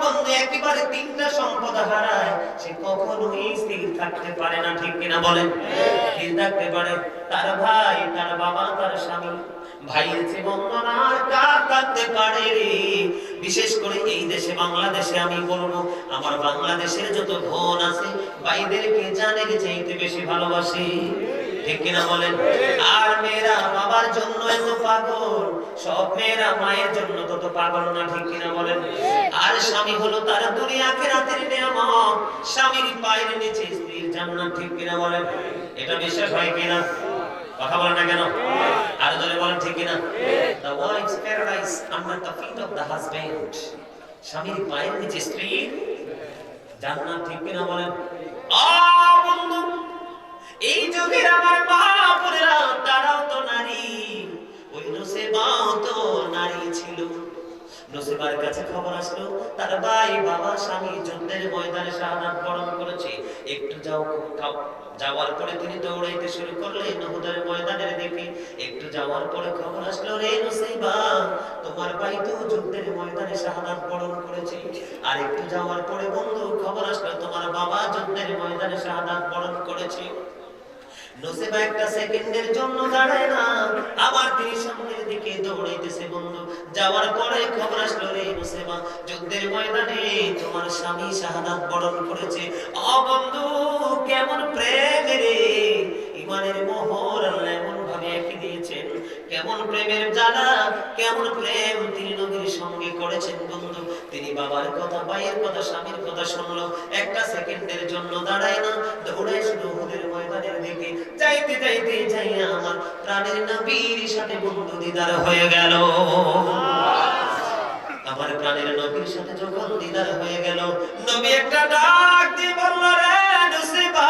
বন্ধু একেবারে তিনটা সম্পদ হারায় সে কখনোই স্থির থাকতে পারে না, ঠিক কিনা বলেন? স্থির থাকতে পারে তার ভাই তার বাবা তার স্বামী। ভাইয়ের যে বন্ধনা আর কার থাকতে পারে রে? বিশেষ করে এই দেশে বাংলাদেশে আমি বলবো আমার বাংলাদেশের যত বোন আছে ভাইদেরকে জানের চাইতে বেশি ভালোবাসে, ঠিক কিনা বলেন? আর মেয়েরা বাবার জন্য এত পাগল, সব মেয়েরা মায়ের জন্য তত পাগল না, ঠিক কিনা বলেন? আর স্বামী হলো তার দুনিয়া আখিরাতের নিয়ামত, স্বামীর পায়ের নিচে স্ত্রীর জান্নাত, ঠিক কিনা বলেন? এটা বিশ্বাস হয় কিনা? কথা বলেন না কেন? আর যদি বলেন ঠিক কিনা? The wife's paradise under the feet of the husband. স্বামীর পায়ের নিচে স্ত্রীর জান্নাত, ঠিক কিনা বলেন? বন্ধু এই যুগের আমার মা বোনেরা তারাও তো নারী, ওই নসেবাও তো নারী ছিল। নসেবার কাছে খবর আসলো তার ভাই বাবা স্বামী যুদ্ধের ময়দানে শাহাদাত বরণ করেছে। একটু যাওয়ার পরে তিনি দৌড়াইতে শুরু করলেন উহুদের ময়দানের দিকে। একটু যাওয়ার পরে খবর আসলো রে নসেবা তোমার ভাই তো যুদ্ধের ময়দানে শাহাদাত বরণ করেছে। আর একটু যাওয়ার পরে বন্ধু খবর আসলো তোমার বাবা যুদ্ধের ময়দানে শাহাদাত বরণ করেছে। নসিবা একটা সেকেন্ডের জন্য দাঁড়ায় না, আবার তিনি সামনের দিকে দৌড়াইতেছে। বন্ধু যাওয়ার পরে খবর আসলো রে নসিবা যুদ্ধের ময়দানে তোমার স্বামী শাহাদাত বরণ করেছে। বন্ধু কেমন প্রেম রে! ইমানের মোহর আল্লাহ এমন ভাবে এঁকে দিয়েছেন, কেমন প্রেমের জ্বালা, কেমন প্রেম তিনি নবীর সঙ্গে করেছেন। বন্ধু তিনি বাবার কথা ভাইয়ের কথা স্বামীর কথা শুনলো, একটা সেকেন্ডের জন্য দাঁড়ায় না, দৌড়ায় শুধু উহুদের ময়দানের দিকে। যাইতে যাইতে যাইয়া আমার প্রাণের নবীর সাথে বন্ধু দিদার হয়ে গেল। আমার প্রাণের নবীর সাথে যখন দিদার হয়ে গেল নবী একটা ডাক দিয়ে বলল রে নসিবা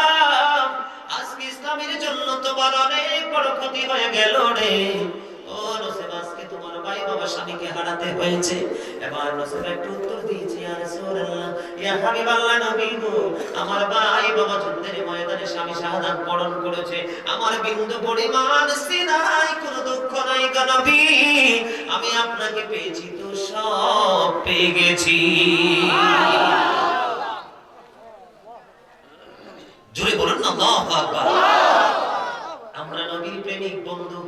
আজকে ইসলামের জন্য তোমার অনেক বড় ক্ষতি হয়ে গেল রে। ও নসিবা আজকে তোমার ভাই বাবা স্বামীকে হারাতে হয়েছে। এবার নসিবা একটু উত্তর দিয়েছে ইয়া রাসূলুল্লাহ ইয়া হাবিবাল্লাহ নবী গো আমার ভাই বাবা যুদ্ধের ময়দানে স্বামী শাহাদাত বরণ করেছে, আমার বিন্দু পরিমাণ সিনাই কোনো দুঃখ নাই গো নবী, আমি আপনাকে পেয়েছি তো সব পেয়ে গেছি। জোরে বলুন না আল্লাহু আকবার। আমরা নবীর প্রেমিক বন্ধু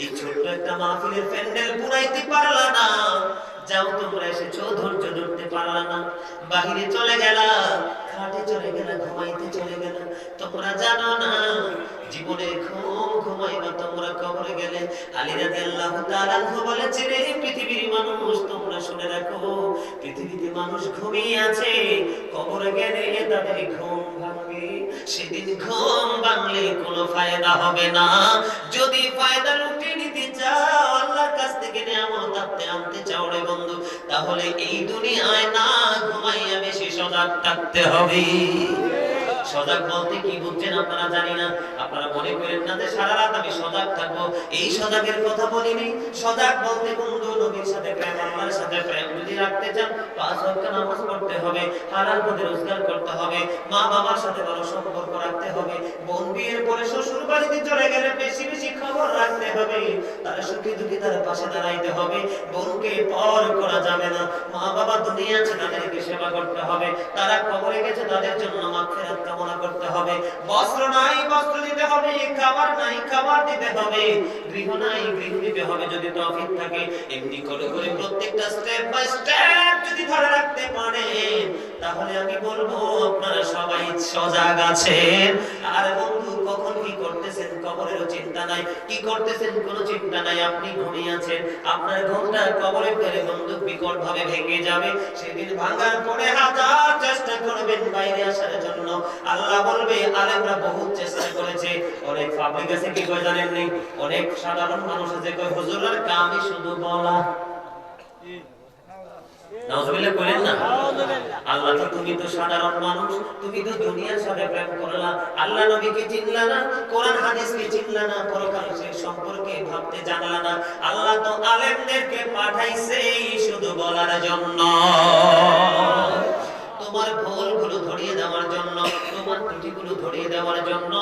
এই ছোট্ট একটা মাহফিলের প্যান্ডেল পুরাইতে পারলা না, যাও তোমরা এসেছো ধৈর্য ধরতে পারলা না, বাহিরে চলে গেলা, খাটে চলে গেলা, ঘুমাইতে চলে গেলা। তোমরা জানো না জীবনে ঘুম ঘুমাইবা তোমরা কবরে গেলে। আলী রাদিয়াল্লাহু তাআলা বলেছে রে পৃথিবীর মানুষ তোমরা শুনে রাখো, পৃথিবীতে মানুষ ঘুমিয়ে আছে, কবরে গেলে তাদের ঘুম ভাঙবে। সেদিন ঘুম ভাঙলে কোনো ফায়দা হবে না। যদি ফায়দা লুটে নিতে চাও আল্লাহর কাছ থেকে নিয়ামত আনতে চাও রে বন্ধু, তাহলে এই দুনিয়ায় না ঘুমাইয়া বেশি সজাগ থাকতে হবে। সজাগ বলতে কি বুঝছেন আপনারা জানি না, আপনারা মনে করেন না যে সারা রাত আমি সজাগ থাকবো, এই সজাগের কথা বলিনি। সজাগ বলতে বন্ধু নবীর সাথে প্রেম, আল্লাহর সাথে প্রেম যদি রাখতে চান 5 ওয়াক্ত নামাজ পড়তে হবে, হালাল পথে রোজগার করতে হবে, মা বাবার সাথে ভালো সম্পর্ক রাখতে হবে, বোন বিয়ের পরে শ্বশুর বাড়িতে চলে গেলে বেশি বেশি খবর রাখতে হবে, তার সুখে দুঃখে তার পাশে দাঁড়াইতে হবে, বোনকে পর করা যাবে না, মা বাবা দুনিয়া আছে তাদেরকে সেবা করতে হবে, তারা কবরে গেছে তাদের জন্য মাগফিরাত কামনা করতে হবে, বস্ত্র নাই বস্ত্র দিতে হবে, খাবার নাই খাবার দিতে হবে, গৃহ নাই গৃহ দিতে হবে যদি তৌফিক থাকে। এমনি করে করে প্রত্যেকটা স্টেপ বাই স্টেপ যদি ধরে রাখতে পারেন তাহলে আমি বলবো আপনারা সবাই সজাগ আছেন। আর বন্ধু কখন কি করতেছেন কবরেরও চিন্তা নাই, কি করতেছেন কোনো চিন্তা নাই, আপনি ঘুমিয়ে আছেন, আপনার ঘুমটা কবরে ফেলে বন্ধু বিকট ভাবে ভেঙে যাবে। সেদিন ভাঙার পরে হাজার চেষ্টা করবেন বাইরে আসার জন্য, আল্লাহ বলবে আলেমরা বহুত চেষ্টা করেছে, অনেক পাবলিক আছে কি কয় জানেন নি, অনেক সাধারণ মানুষ আছে কয় হুজুরের কামই শুধু বলা। নাউজুবিল্লাহ কইলেন না, আল্লাহ তো তুমি তো সাধারণ মানুষ, তুমি তো দুনিয়ার সাথে প্রেম করলা, আল্লাহ নবীকে চিনলা না, কোরআন হাদিসকে চিনলা না, পরকালের সম্পর্কে ভাবতে জানলা না। আল্লাহ তো আলেমদেরকে পাঠাইছে শুধু বলার জন্য, তোমার ভুলগুলো ধরিয়ে দেওয়ার জন্য, তোমার ত্রুটিগুলো ধরিয়ে দেওয়ার জন্য।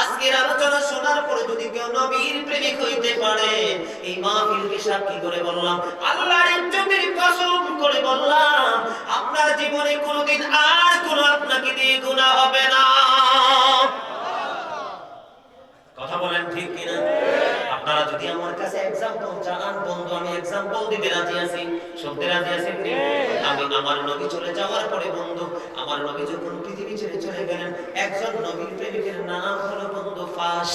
আজকের আলোচনা শোনার পরে যদি কেউ নবীর প্রেমিক হইতে পারে, এই মাহফিলকে সাক্ষী করে বললাম, আল্লাহর ইজ্জতের কসম করে বললাম, আপনার জীবনে কোনোদিন আর কোনো আপনাকে দিয়ে গুনাহ হবে না। কথা বলেন ঠিক কিনা? আপনারা যদি আমার কাছে एग्जांपल চান বন্ধু, আমি एग्जांपल দিতে রাজি আছি। শুনতে রাজি আছেন কি? আমি আমার নবী চলে যাওয়ার পরে বন্ধু, আমার নবী যখন পৃথিবী ছেড়ে চলে গেলেন, একজন নবীর প্রেমিকের নাম হলো বন্ধু ফাস।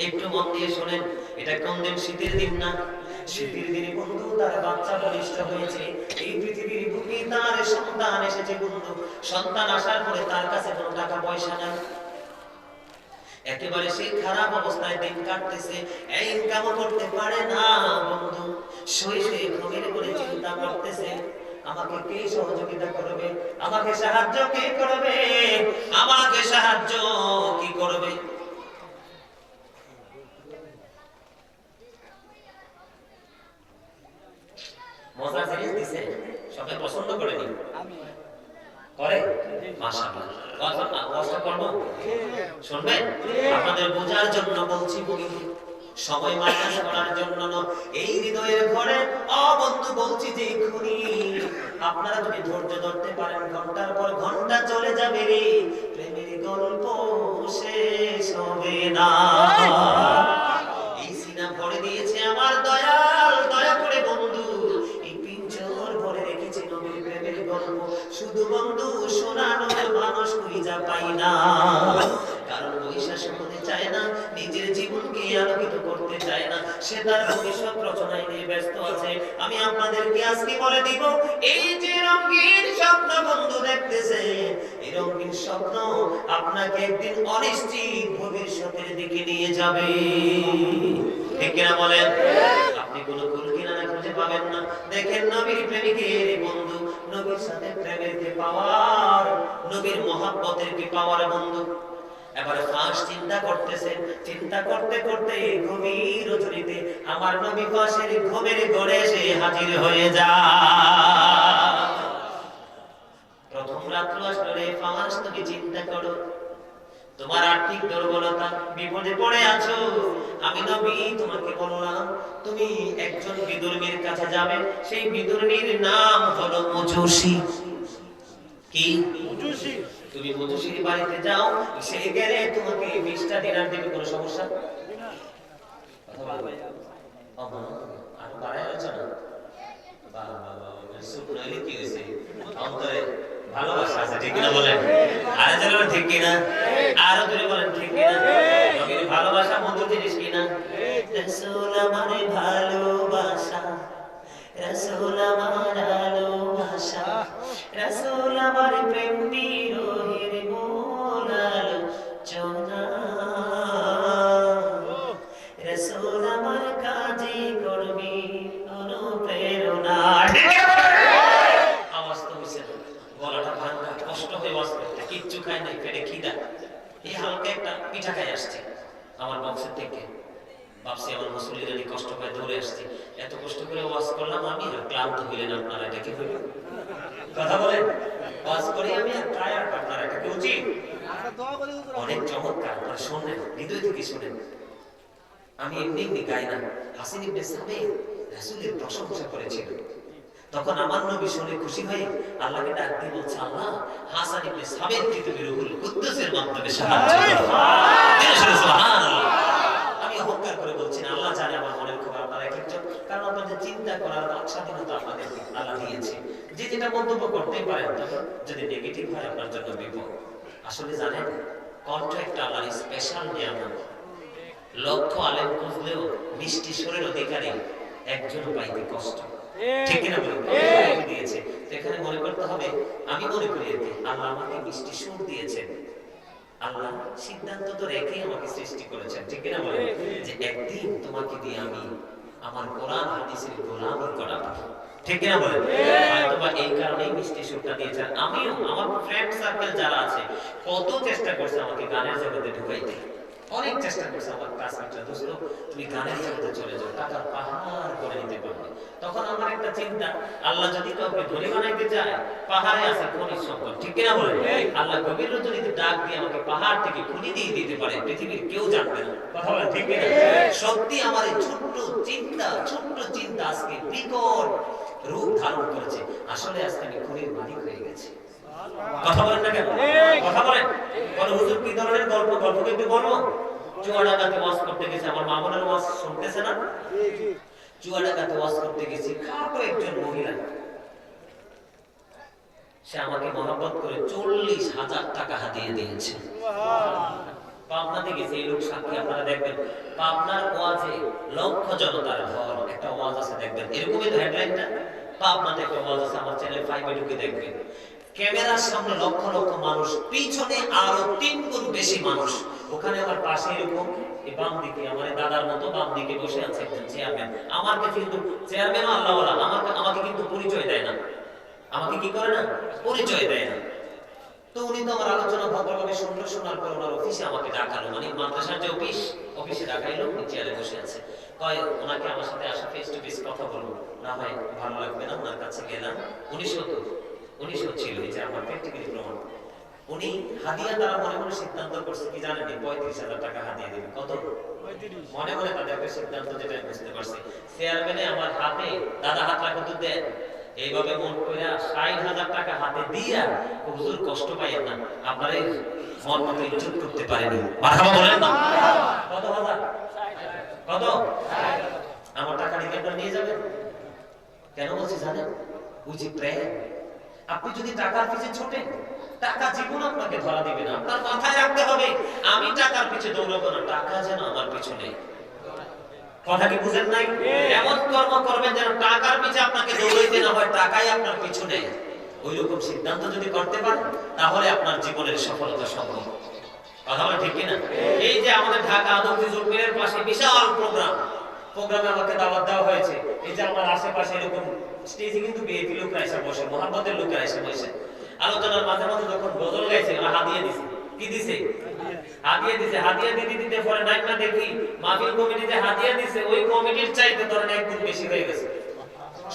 একটু মন দিয়ে শুনেন, এটা কোন দিন? শীতের দিন না? শীতের দিনে বন্ধু তার বাচ্চা বলিষ্ঠ হয়েছে, এই পৃথিবীর বুকে তার সন্তান এসেছে বন্ধু। সন্তান আসার পরে তার কাছে কোনো টাকা পয়সা নাই, একেবারে সেই খারাপ অবস্থায় দিন কাটতেছে, এই ইনকামও করতে পারে না বন্ধু। শুয়ে শুয়ে ঘুমের করে চিন্তা করতেছে, আমাকে কে সহযোগিতা করবে, আমাকে সাহায্য কে করবে, আমাকে সাহায্য কি করবে। মজার জিনিস দিছে, সবাই পছন্দ করেনি করে, মাশাআল্লাহ। কষ্ট করব শুনবেন, আপনাদের বোঝার জন্য বলছি, সময় মাইনাস করার জন্য না। এই হৃদয়ের ঘরে বন্ধু বলছি যে এক্ষুনি আপনারা যদি ধৈর্য ধরতে পারেন, ঘন্টার পর ঘন্টা চলে যাবে রে, প্রেমের গল্প শেষ হবে না। এই সিনা ভরে দিয়েছে আমার দয়াল, দয়া করে বন্ধু এই পিঞ্জর ভরে রেখেছে নবীর প্রেমের গল্প। শুধু বন্ধু শোনানোর মানুষ খুঁজে পাই না, কারণ বৈশা শুনতে চায় না, নিজের জীবনকে আলোকিত করতে চায় না, সে তার ভবিষ্যৎ রচনায় নিয়ে ব্যস্ত আছে। আমি আপনাদেরকে আজকে বলে দিব, এই যে রঙিন স্বপ্ন বন্ধু দেখতেছে, এই রঙিন স্বপ্ন আপনাকে একদিন অনিশ্চিত ভবিষ্যতের দিকে নিয়ে যাবে। ঠিক কিনা বলেন? আপনি কোনো কুল কিনারা খুঁজে পাবেন না। দেখেন নবীর প্রেমিকের বন্ধু, নবীর সাথে প্রেমের কে পাওয়ার, নবীর মহব্বতের কি পাওয়ার বন্ধু। এবারে ফাঁস চিন্তা করতেছে, চিন্তা করতে করতে গভীর রজনীতে আমার নবী ফাঁসের ঘুমের ঘরে এসে হাজির হয়ে যায়। প্রথম রাত্র আসলে ফাঁস, তুমি চিন্তা করো, তোমার আর্থিক দুর্বলতা, বিপদে পড়ে আছো, আমি নবী তোমাকে বললাম তুমি একজন বিদুর্মীর কাছে যাবে, সেই বিদুর্মীর নাম হলো মজুসী। কি? মজুসী। তুমি মজুসীর বাড়িতে যাও, সে গেলে তোমাকে 20টা দিনার দেবে, কোনো সমস্যা না। আর বাড়ায় আলোচনা, সুখ নইলে কি হয়েছে, অন্তরে ভালোবাসা আছে, ঠিক কিনা বলেন? আরে চলো ঠিক কিনা, আরো জোরে বলেন ঠিক কিনা। নবীর ভালোবাসা মধুর জিনিস কিনা। রাসূল আমার ভালোবাসা, রাসূল আমার ভালোবাসা, রাসূল আমার প্রেম বিরহের মূল আলোচনা, রাসূল আমার কাজে করবি অনুপ্রেরণা। আওয়াজ তো হইছে, গলাটা ভাঙা, কষ্ট হয়ে বসে, কিচ্ছু খায় নাই, পেটে খিদা, এই হালকা একটা পিঠা খাই আসছে আমার বক্সের থেকে। ভাবছি আমার মুসল্লিরা কষ্ট পায়, দৌড়ে আসছে, এত কষ্ট করে ওয়াজ করলাম আমি, আর ক্লান্ত হইলেন আপনারা, এটা কি হইল? কথা বলেন, ওয়াজ করি আমি আর টায়ার্ড, আপনারা এটা কি উচিত? অনেক চমৎকার, আপনারা শুনলেন, হৃদয় থেকে শুনেন। আমি এমনি এমনি গাই না। হাসান ইবনে সাবিত রাসূলের প্রশংসা করেছিল, তখন আমার নবী শুনে খুশি হয়ে আল্লাহকে ডাক দিয়ে বলছে, আল্লাহ হাসান ইবনে সাবিতকে তুমি রূহুল কুদ্দুসের মাধ্যমে সাহায্য করো। সুবহানাল্লাহ। আমি অহংকার করে বলছি না, আল্লাহ জানে আমার মনের খবর, আপনারা একজন, কারণ আপনাদের চিন্তা করার স্বাধীনতা আপনাদের আল্লাহ দিয়েছে, যে যেটা মন্তব্য করতেই পারেন, তখন যদি নেগেটিভ হয় আপনার জন্য বিপদ। আসলে জানেন, কণ্ঠ একটা আল্লাহর স্পেশাল নিয়ামত। লক্ষ আলেম খুঁজলেও মিষ্টি সুরের অধিকারী একজন পাইতে কষ্ট, ঠিক কিনা বলুন? দিয়েছে, এখানে মনে করতে হবে, আমি মনে করি এতে আল্লাহ আমাকে মিষ্টি সুর দিয়েছেন, আল্লাহ সিদ্ধান্ত তো রেখে আমাকে সৃষ্টি করেছেন, ঠিক কিনা বলেন? যে একদিন তোমাকে দিয়ে আমি আমার কোরআন হাদিসের গোলামি করাবো, ঠিক কিনা বলেন? হয়তো বা এই কারণেই মিষ্টি সুরটা দিয়েছে। আমিও আমার ফ্রেন্ড সার্কেল যারা আছে কত চেষ্টা করছে আমাকে গানের জগতে ঢুকাইতে, অনেক চেষ্টা করছে আমার ক্লাসমেটরা, দোস্ত তুমি গানের জগতে চলে যাও, টাকার পাহাড় করে নিতে পারবে। তখন আমার একটা চিন্তা, আল্লাহ যদি কাউকে ধনী বানাইতে চায়, পাহাড়ে আছে খনিজ সম্পদ, ঠিক কিনা বলেন? আল্লাহ গভীর রজনীতে ডাক দিয়ে আমাকে পাহাড় থেকে খুঁজে দিয়ে দিতে পারে, পৃথিবীর কেউ জানবে না। কথা বলেন ঠিক কিনা? সত্যি আমার এই ছোট্ট চিন্তা আজকে বিকট রূপ ধারণ করেছে। আসলে আজকে আমি খনির মালিক হয়ে গেছি। কথা বলেন না কেন? কথা বলেন। কোন হুজুর কি ধরনের গল্পকে একটু বলবো? চুয়াডাঙ্গাতে ওয়াজ করতে গেছে, আমার মামুনের ওয়াজ শুনতেছে না? চুয়াডাঙ্গাতে ওয়াজ করতে গেছি, খাটো একজন মহিলা, সে আমাকে মহব্বত করে 40,000 টাকা হাতিয়ে দিয়েছে। পাবনাতে গেছে, এই লোক সাক্ষী, আপনারা দেখবেন পাবনার ওয়াজে লক্ষ জনতার ঢল, একটা ওয়াজ আছে দেখবেন, এরকমই তো হেডলাইনটা। পাবনাতে একটা ওয়াজ আছে, আমার চ্যানেল 5 এ ঢুকে দেখবেন, ক্যামেরার সামনে লক্ষ লক্ষ মানুষ, পিছনে আরো 3 গুণ বেশি মানুষ। ওখানে আমার পাশে এরকম এই বাম দিকে আমার দাদার মতো বাম দিকে বসে আছে একজন চেয়ারম্যান। আমার কাছে কিন্তু চেয়ারম্যানও আল্লাহওয়ালা, আমাকে কিন্তু পরিচয় দেয় না, আমাকে কি করে না, পরিচয় দেয় না। তো উনি তো আমার আলোচনা ভদ্রভাবে শুনলো, শোনার পর ওনার অফিসে আমাকে ডাকালো, মানে মাদ্রাসার যে অফিসে ডাকাইলো, উনি চেয়ারে বসে আছে। কয় ওনাকে আমার সাথে আসা ফেস টু ফেস কথা বলবো না, হয় ভালো লাগবে না। ওনার কাছে গেলাম, 1900 ছিল, এই যে আমার প্র্যাকটিক্যালি প্রমাণ। উনি হাদিয়া দ্বারা মনে মনে সিদ্ধান্ত করছে কি জানেন, 35,000 টাকা হাদিয়া দিবে। কত? মনে মনে তাদের একটা সিদ্ধান্ত, যেটা বুঝতে পারছে। চেয়ারম্যানে আমার হাতে, দাদা হাত রাখো তো দেন, এইভাবে মন কইরা 60,000 টাকা হাতে দিয়া, হুজুর কষ্ট পাইয়েন না, আপনারা মন মতো ইজ্জত করতে পারেনি। মারহাবা বলেন না? কত হাজার? কত? আমার টাকা নিয়ে যাবেন? কেন বলছি জানেন? ওই যে প্রেম, আপনি যদি টাকার পিছে ছোটেন, টাকা জীবন আপনাকে ধরা দিবে না। আপনার মাথায় রাখতে হবে, আমি টাকার পিছে দৌড়াবো না, টাকা যেন আমার পিছনে। কথা কি বুঝেন নাই? এমন কর্ম করবেন যেন টাকার পিছে আপনাকে দৌড়াইতে না হয়, টাকাই আপনার পিছনে। ওই রকম সিদ্ধান্ত যদি করতে পারেন, তাহলে আপনার জীবনের সফলতা সম্ভব। কথা বলে ঠিক কিনা? এই যে আমাদের ঢাকা আদমজি জুলমিনের পাশে বিশাল প্রোগ্রামে আমাকে দাওয়াত দেওয়া হয়েছে। এই যে আমার আশেপাশে এরকম স্টেজে কিন্তু বিএপি লোকরা এসে বসে, মোহাম্মদের লোকেরা এসে বসে, আলোচনার মাঝে মাঝে যখন গজল গাইছে, ওরা হাদিয়া দিছে। কি দিছে? হাদিয়া দিতে পরে নাইকা দেখি মাহফিল কমিটিতে হাদিয়া দিছে, ওই কমিটির চাইতে ধরেন 1 গুণ বেশি হয়ে গেছে।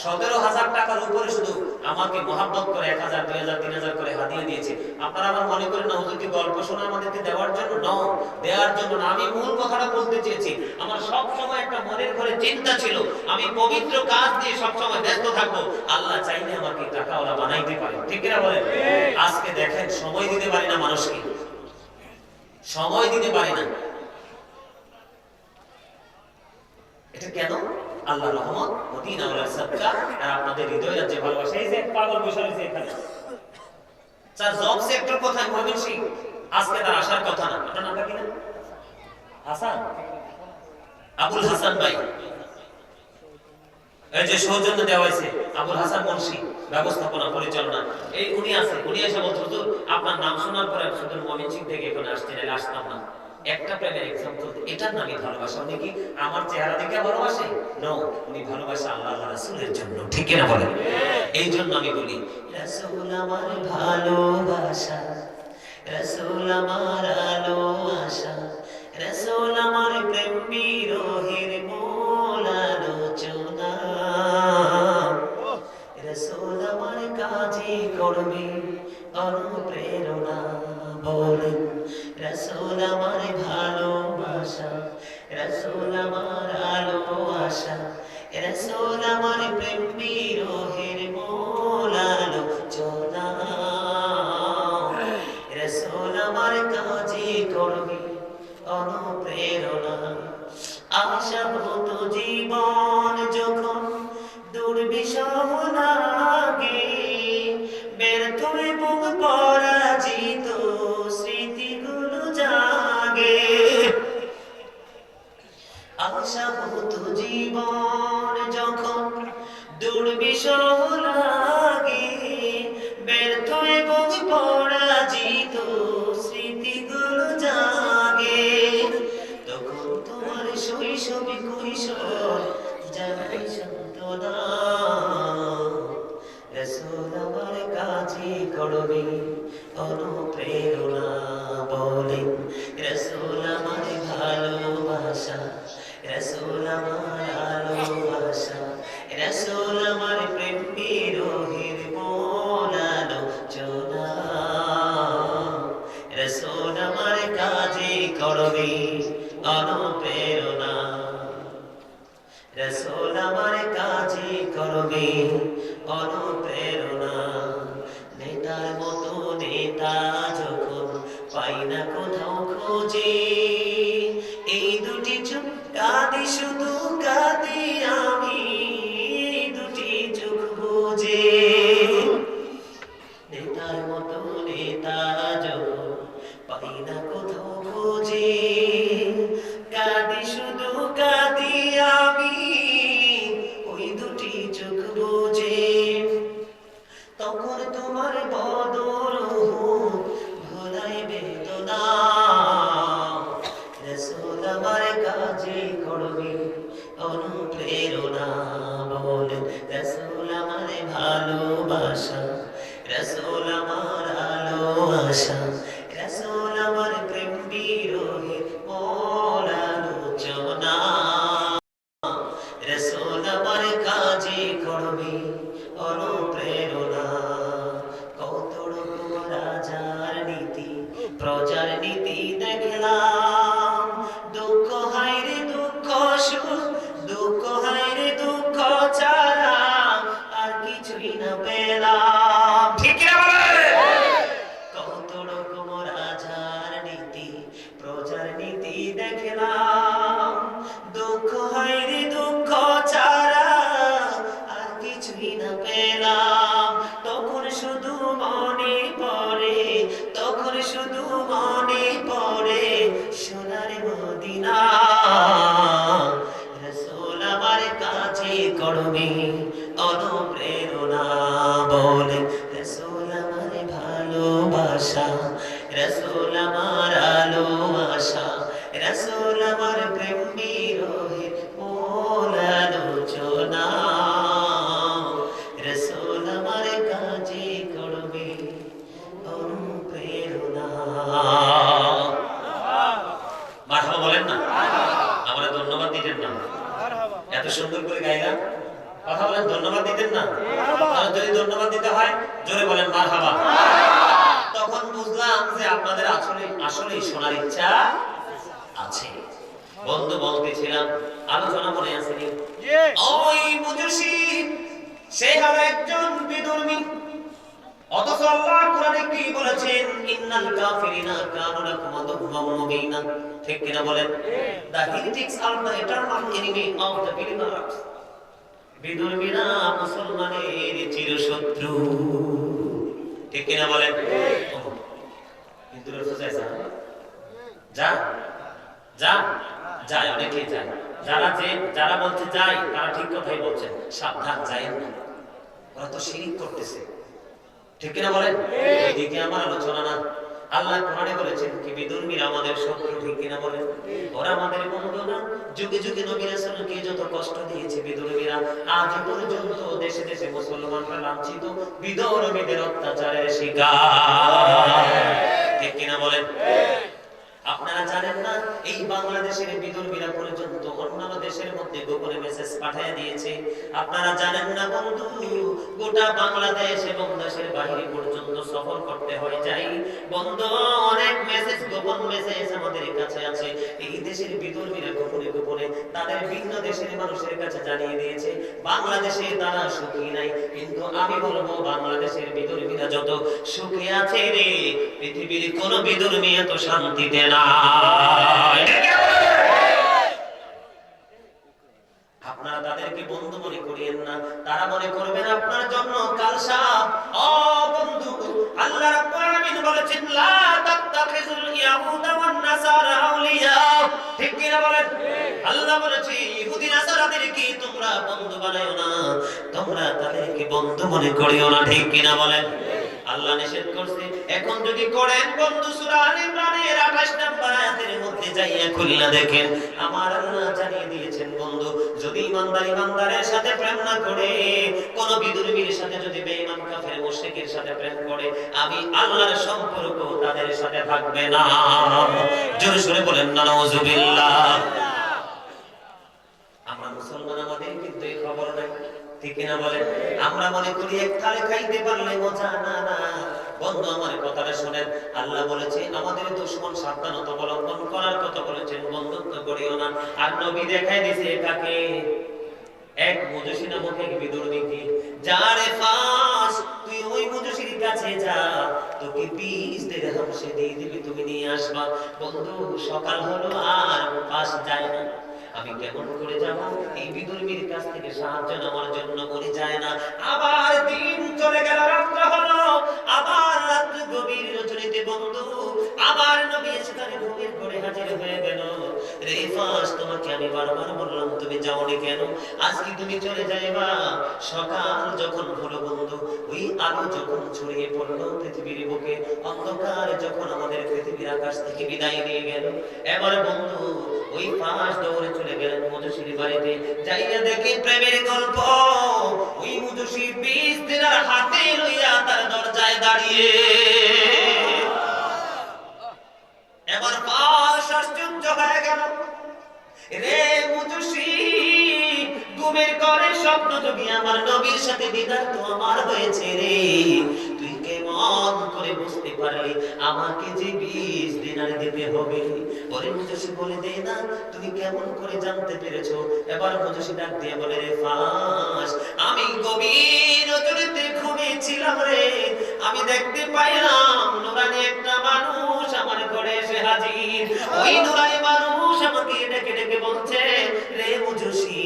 17,000 টাকার উপরে শুধু আমাকে মহব্বত করে 1,000, 2,000, 3,000 করে হাদিয়া দিয়েছে। আপনারা আমার মনে করেন না হুজুর কি গল্প শোনা আমাদেরকে দেওয়ার জন্য? না, দেওয়ার জন্য না। আমি মূল কথাটা বলতে চেয়েছি, আমার সব সময় একটা মনের ঘরে চিন্তা ছিল, আমি পবিত্র কাজ দিয়ে সব সময় ব্যস্ত থাকবো। আল্লাহ চাইলে আমাকে টাকাওয়ালা বানাইতে পারে, ঠিক না বলেন? আজকে দেখেন, সময় দিতে পারি না মানুষকে, সময় দিতে পারি না। এটা কেন? আল্লাহর রহমত, মদিনা ওয়ালা সাদকা, আর আপনাদের হৃদয় রাজ্যে ভালোবাসা। এই যে পাগল বসে রয়েছে এখানে, স্যার জব সেক্টর কোথায়? ময়মনসিংহ। আজকে তার আসার কথা না। আপনার নামটা কি? না হাসান, আবুল হাসান ভাই, এই যে সৌজন্য দেওয়া হয়েছে, আবুল হাসান মুন্সি, ব্যবস্থাপনা পরিচালনা, এই উনি আছে। উনি এসে বলতো, হুজুর আপনার নাম শোনার পরে শুধু ময়মনসিংহ থেকে এখানে আসছেন, এলে আসতাম না। একটা প্রেমের এক্সাম্পল, এটার নামই ভালোবাসা। উনি কি আমার চেহারা দেখে ভালোবাসে? নো, উনি ভালোবাসা আল্লাহ রাসূলের জন্য, ঠিক না বলেন? এই জন্য আমি বলি, রাসূল আমার ভালোবাসা, রাসূল আমার আলো আশা, রাসূল আমার প্রেম বিরহের মূল আলোচনা, রাসূল আমার কাজে করবে অনুপ্রেরণা। বলেন রাসূল আমার ভালোবাসা, রাসূল আমার আলো আশা, রাসূল আমার প্রেম বিরহের মূল আলোচনা, রাসূল আমার কাজে করবে অনুপ্রেরণা। আশাহত জীবন যখন দুর্বিষহ লাগে, ব্যর্থ এবং পরাজিত স্মৃতিগুলো জাগে। আশাহত জীবন যখন দুর্বিষহ লাগে, ব্যর্থ এবং পরাজিত স্মৃতিগুলো জাগে, তখন তোমার শৈশবে কৈশোর জানাই সান্ত্বনা। করবে অনুপ্রেরণা বলেন রাসূল আমার ভালোবাসা রাসূল আমার ভালোবাসা রাসূল আমার প্রেম বিরহের মূল আলোচনা রাসূল আমার কাজে করবে অনুপ্রেরণা রাসূল আমার কাজে করবে অনুপ্রেরণা নেতার মতো নেতা যখন পাই না কোথাও খোঁজে এই দুটি চোখ কাঁদি শুধু কাঁদি আমি এই দুটি চোখ বুঝে নেতার মতো নেতা যখন পাই না কোথাও খোঁজে কাঁদি শুধু কাঁদি আমি ওই দুটি চোখ বুঝে তখন তোমার বদর ভোলাই বেদনা রাসূল আমার কাজে করবে অনুপ্রেরণা বলেন রাসূল আমার ভালোবাসা রাসূল আমার ভালোবাসা রাসূল আমার প্রেম বিরহে মূল আলোচনা রাসূল আমার কাজে করবে অনুপ্রেরণা কত রকম রাজার নীতি প্রজার নীতি দেখলাম দুঃখ হায় রে দুঃখ সুখ দুঃখ হায় রে দুঃখ ছাড়া আর কিছুই না পেলাম ঠিক না বলে কত রকম রাজার নীতি প্রজার নীতি দেখলাম দুঃখ হায় রে দুঃখ ছাড়া আর কিছুই না পেলাম তখন শুধু মনে পড়ে তখন শুধু মনে পড়ে সোনার মদিনা রাসূল আমার কাছে করবে অনুপ্রেরণা বলে রাসূল আমার ভালোবাসা রাসূল আমার ভালোবাসা রাসূল আমার প্রেম বিরহে মূল আলোচনা রাসূল আমার কাজে করবে অনুপ্রেরণা মারহাবা বলেন না আমরা ধন্যবাদ দিতেন না এত সুন্দর করে গাইলাম কথা বলেন ধন্যবাদ দিতেন না আর যদি ধন্যবাদ দিতে হয় জোরে বলেন মারহাবা তখন বুঝলাম যে আপনাদের আসলে শোনার ইচ্ছা আছে বন্ধু বলতেছিলাম আলোচনা মনে আছে নি ওই মুজুসি সে হলো একজন বিধর্মী অথচ আল্লাহ কোরআনে কি বলেছেন ইন্নাল কাফিরিনা কানু লাকুম আদুওয়াম মুবিনা ঠিক কিনা বলেন the heretics are the eternal enemy of the believers বিধর্মীরা মুসলমানের চিরশত্রু ঠিক কিনা বলেন কিন্তু রসুল যা যা যায় অনেকেই যায় যারা বলছে যাই তারা ঠিক কথাই বলছেন সাবধান যায়েন না ওরা তো শিরিক করতেছে ঠিক কিনা বলেন এইদিকে আমার আলোচনা না আল্লাহ কোরআনে বলেছেন কি বিধর্মীরা আমাদের শত্রু ঠিক কিনা বলেন ওরা আমাদের বন্ধু না যুগে যুগে নবী রাসূলকে যত কষ্ট দিয়েছে বিধর্মীরা আজ পর্যন্ত দেশে দেশে মুসলমানরা লাঞ্ছিত বিধর্মীদের অত্যাচারের শিকার ঠিক কিনা বলেন আপনারা জানেন না এই বাংলাদেশের বিধর্মীরা পর্যন্ত অন্যান্য দেশের মধ্যে গোপনে মেসেজ পাঠিয়ে দিয়েছে আপনারা জানেন না বন্ধু গোটা বাংলাদেশ এবং দেশের বাইরে পর্যন্ত সফর করতে হয় যাই বন্ধু অনেক মেসেজ গোপন মেসেজ আমাদের কাছে আছে এই দেশের বিধর্মীরা গোপনে গোপনে তাদের ভিন্ন দেশের মানুষের কাছে জানিয়ে দিয়েছে বাংলাদেশে তারা সুখী নাই কিন্তু আমি বলবো বাংলাদেশের বিধর্মীরা যত সুখী আছে রে পৃথিবীর কোন বিধর্মী এত শান্তিতে আপনারা তাদেরকে বন্ধু মনে করিয়েন না তারা মনে করবেন আপনার জন্য কালসাপ ও বন্ধু আল্লাহ রাব্বুল আলামিন বলেছেন লা তাত্তাখিজুল ইয়াহুদা ওয়ান নাসারা আউলিয়া ঠিক কি না বলেন আল্লাহ বলেছে ইহুদি নাসারাদেরকে তোমরা বন্ধু বানায়ো না তোমরা তাদেরকে বন্ধু মনে করিও না ঠিক কি না বলেন আল্লাহ নিষেধ করছে। এখন যদি করেন বন্ধু, সূরা আলে ইমরানের 28 নম্বর আয়াতের মধ্যে যাইয়া খুলনা দেখেন, আমার আল্লাহ জানিয়ে দিয়েছেন বন্ধু, যদি ইমানদারের সাথে প্রেম না করে, কোন বিধর্মীর সাথে যদি বেঈমান কাফের মুশরিকের সাথে প্রেম করে, আমি আল্লাহর সম্পর্ক তাদের সাথে থাকবে না। জোরে জোরে বলেন না নাউজুবিল্লাহ। আমরা মুসলমান, আমাদের কিন্তু এই খবর নাই, ঠিক না বলেন? আমরা মনে করি এক থালে খাইতে পারলে মজা, না না বন্ধু, আমার কথাটা শুনেন। আল্লাহ বলেছে আমাদের দুশমন সাবধানতা অবলম্বন করার কথা বলেছেন, বন্ধুত্ব করিও না। আর নবী দেখায় দিয়েছে কাকে? এক মুজুসি নামক এক বিদুর্মীকে, যারে ফাঁস তুই ওই মুজুসির কাছে যা, তোকে 20 দিরহাম সে দিয়ে দিবি, তুমি নিয়ে আসবা। বন্ধু সকাল হলো আর ফাঁস যায় না, আমি কেমন করে যাব? এই বিদুর্মীর কাছ থেকে সাহায্য নেওয়ার জন্য মরে যায় না। আবার দিন চলে গেল, রাত্র হলো, আবার রাত্র গভীর রজনীতে বন্ধু আবার নবী সেখানে ঘুমের ঘরে হাজির হয়ে গেল। রে ফাঁস, তোমাকে আমি বারবার বললাম তুমি যাওনি কেন? আজকে তুমি চলে যাইবা। সকাল যখন হলো বন্ধু, ওই আলো যখন ছড়িয়ে পড়লো পৃথিবীর বুকে, অন্ধকার যখন আমাদের পৃথিবীর আকাশ থেকে বিদায় নিয়ে গেল, এবার বন্ধু ওই ফাঁস দৌড়ে চলে গেলেন মুজুসির বাড়িতে। যাইয়া দেখে প্রেমের গল্প, ওই মুজুসি 20 দিনার হাতে লইয়া তার দরজায় দাঁড়িয়ে। এবার ফাঁস আশ্চর্য হয়ে গেল, রে মুজুসি, ঘুমের ঘরে স্বপ্ন যোগী আমার নবীর সাথে দিদার তো আমার হয়েছে রে, তুই কেমন করে বুঝতে পারলি আমাকে যে 20 দিনার দিতে হবে? ওরে মুজুসি বলে দে না, তুমি কেমন করে জানতে পেরেছো? এবার মুজুসি ডাক দিয়ে বলে, রে ফাঁস, আমি গভীর রজনীতে ঘুমিয়েছিলাম রে, আমি দেখতে পাইলাম নুরানি একটা মানুষ আমার ঘরে এসে হাজির। ওই নুরানি মানুষ আমাকে ডেকে ডেকে বলছে, রে মুজুসি,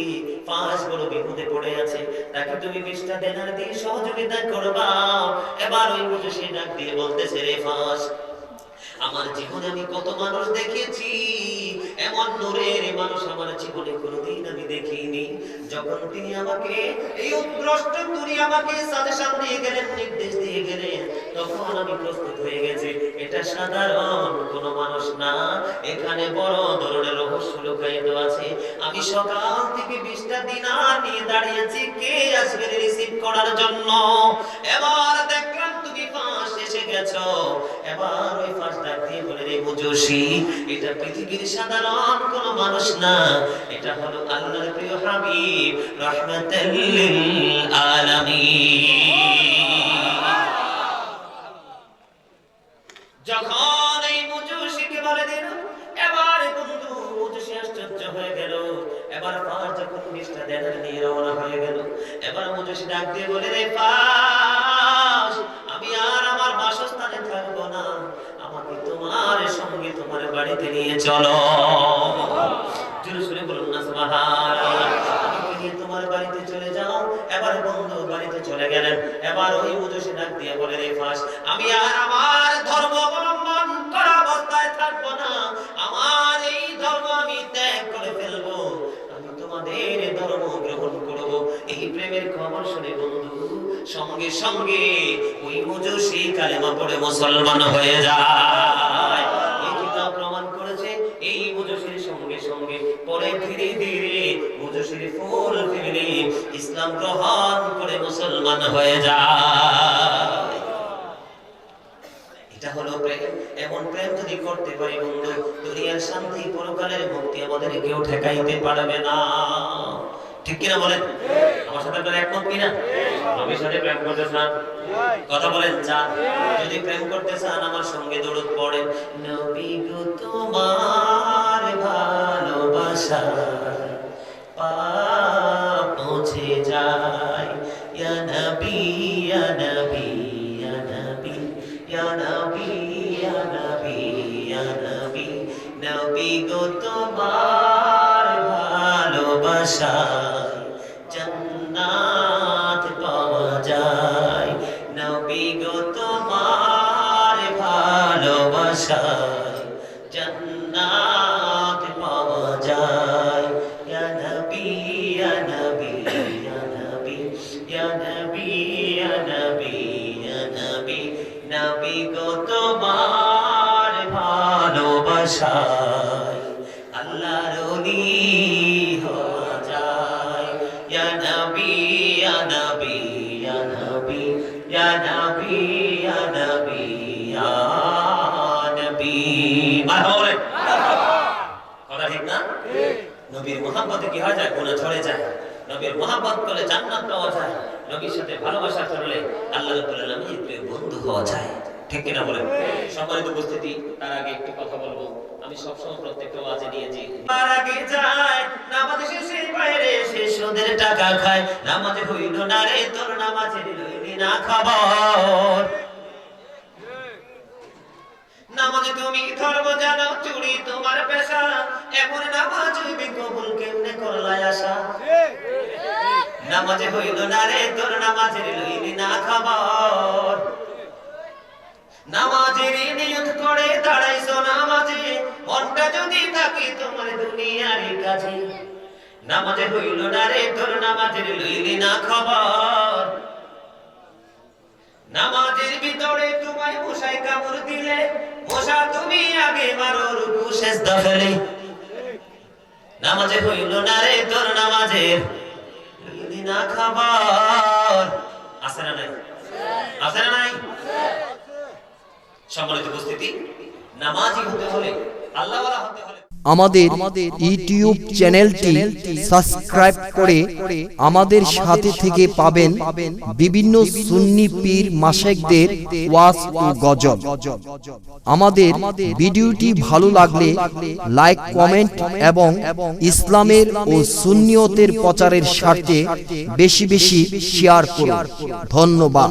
ফাঁস বড় বিপদে পড়ে আছে, তাকে তুমি 20টা দিনার দিয়ে সহযোগিতা করবা। এবার ওই মুজুসি ডাক দিয়ে বলতেছে, রে ফাঁস, আমার জীবনে আমি কত মানুষ দেখেছি, এমন নূরের মানুষ আমার জীবনে কোনোদিন আমি দেখিনি। যখন তিনি আমাকে এই উৎকৃষ্ট দুনিয়া আমাকে সাজেশন দিয়ে গেলেন, নির্দেশ দিয়ে গেলেন, তখন আমি প্রস্তুত হয়ে গেছি। এটা সাধারণ কোনো মানুষ না, এখানে বড় ধরনের রহস্য লুকায়িত আছে। আমি সকাল থেকে 20টা দিনার নিয়ে দাঁড়িয়েছি, কে আসবে রিসিভ করার জন্য। এবার দেখলাম তুমি ফাঁস এসে গেছো। এবার ওই ফাঁস ডাক দিয়ে বলে, রে মুজুসি, এটা পৃথিবীর সাধারণ কোনো মানুষ না, এটা হলো আল্লাহর প্রিয় হাবিব রাহমাতাল লিল আলামিন। যখন এই মুজুসিকে বলে দিল, এবার বন্ধু মুজুসি আশ্চর্য হয়ে গেল। এবার ফাঁস যখন 20টা দিনার নিয়ে রওনা হয়ে গেল, এবার মুজুসি ডাক দিয়ে বলে, রে ফাঁস, আমি আর আমার বাসস্থানে থাকবো না, আমাকে তোমার সঙ্গে তোমার বাড়িতে নিয়ে চলো। জোরে জোরে বলুন না সুবহানাল্লাহ। আমাকে নিয়ে তোমার বাড়িতে চলে যাও। এবার বন্ধু বাড়িতে চলে গেলেন। এবার ওই মুজুসি ডাক দিয়ে বলে, রে ফাঁস, আমি আর আমার ধর্ম অবলম্বন করা অবস্থায় থাকবো না, আমার এই ধর্ম আমি ত্যাগ করে ফেলবো, আমি তোমাদের ধর্ম গ্রহণ করব। এই প্রেমের খবর শুনে বন্ধু সঙ্গে সঙ্গে ওই মুজুসি কালেমা পড়ে মুসলমান হয়ে যায়। এই কিতাব প্রমাণ করেছে এই মুজুসির সঙ্গে সঙ্গে পরে ধীরে ধীরে মুজুসির ফুল ফ্যামিলি ইসলাম গ্রহণ করে মুসলমান হয়ে যায়। এটা হলো প্রেম। এমন প্রেম যদি করতে পারি বন্ধু, দুনিয়ার শান্তি পরকালের মুক্তি আমাদের কেউ ঠেকাইতে পারবে না, ঠিক কিনা বলেন? আমার সাথে আপনারা একমত কিনা? নবীর সাথে প্রেম করতে চান? কথা বলেন, চান? যদি প্রেম করতে চান আমার সঙ্গে দরুদ পড়েন, নবী গো তোমার ভালোবাসা পাপ মুছে যায়, ইয়া নবী ইয়া নবী ইয়া নবী ইয়া নবী ইয়া নবী ইয়া নবী, নবী গো তোমার ভালোবাসা জান্নাত পাওয়া যায়, নবী গো তোমার ভালোবাসায় জান্নাত পাওয়া যায়, ইয়া নবী ইয়া নবী ইয়া নবী ইয়া নবী ইয়া নবী ইয়া নবী নবী গো তোমার ভালোবাসায় আল্লাহর ওলি হওয়া যায় ইয়া নবী ইয়া নবী ইয়া নবী ইয়া নবী ইয়া নবী ইয়া নবী মারহাবা কথা ঠিক না নবীর মহব্বতে কি হয় যায় গুনাহ ঝরে যায় নবীর মহব্বত করলে জান্নাত পাওয়া যায় নবীর সাথে ভালোবাসা করলে আল্লাহ রাব্বুল আলামিনের বন্ধু হওয়া যায় ঠিক কি না বলেন সম্মানিত উপস্থিতি তার আগে একটু কথা বলবো আমি সব সময় প্রত্যেকটা ওয়াজে নিয়েছি তার আগে যায় নামাজ শেষে বাইরে এসে সুদের টাকা খায় নামাজে হইল না রে তোর নামাজের লইলি না খবর নামাজে তুমি ধর্ম জানো চুরি তোমার পেশা এমন নামাজ হইবে কবুল কেমনে করলাই আশা নামাজে হইল না রে তোর নামাজের লইলি না খবর নামাজের নিয়ত করে দাঁড়াইছো নামাজে মনটা যদি থাকে তোমার দুনিয়ার কাছে নামাজে হইল না রে তোর নামাজের লইলি না খবর নামাজের ভিতরে তোমায় মশাই কামড় দিলে মশা তুমি আগে মারো রুকু সিজদা ফেলে নামাজে হইল না রে তোর নামাজের লইলি না খবর আছে না নাই আছে না নাই সম্মানিত উপস্থিতি নামাজি হতে হলে আল্লাহওয়ালা হতে হলে আমাদের ইউটিউব চ্যানেলটি সাবস্ক্রাইব করে আমাদের সাথে থেকে পাবেন বিভিন্ন সুন্নি পীর মাশায়েখদের ওয়াজ ও গজল। আমাদের ভিডিওটি ভালো লাগলে লাইক কমেন্ট এবং ইসলামের ও সুন্নিয়তের প্রচারের স্বার্থে বেশি বেশি শেয়ার করুন। ধন্যবাদ।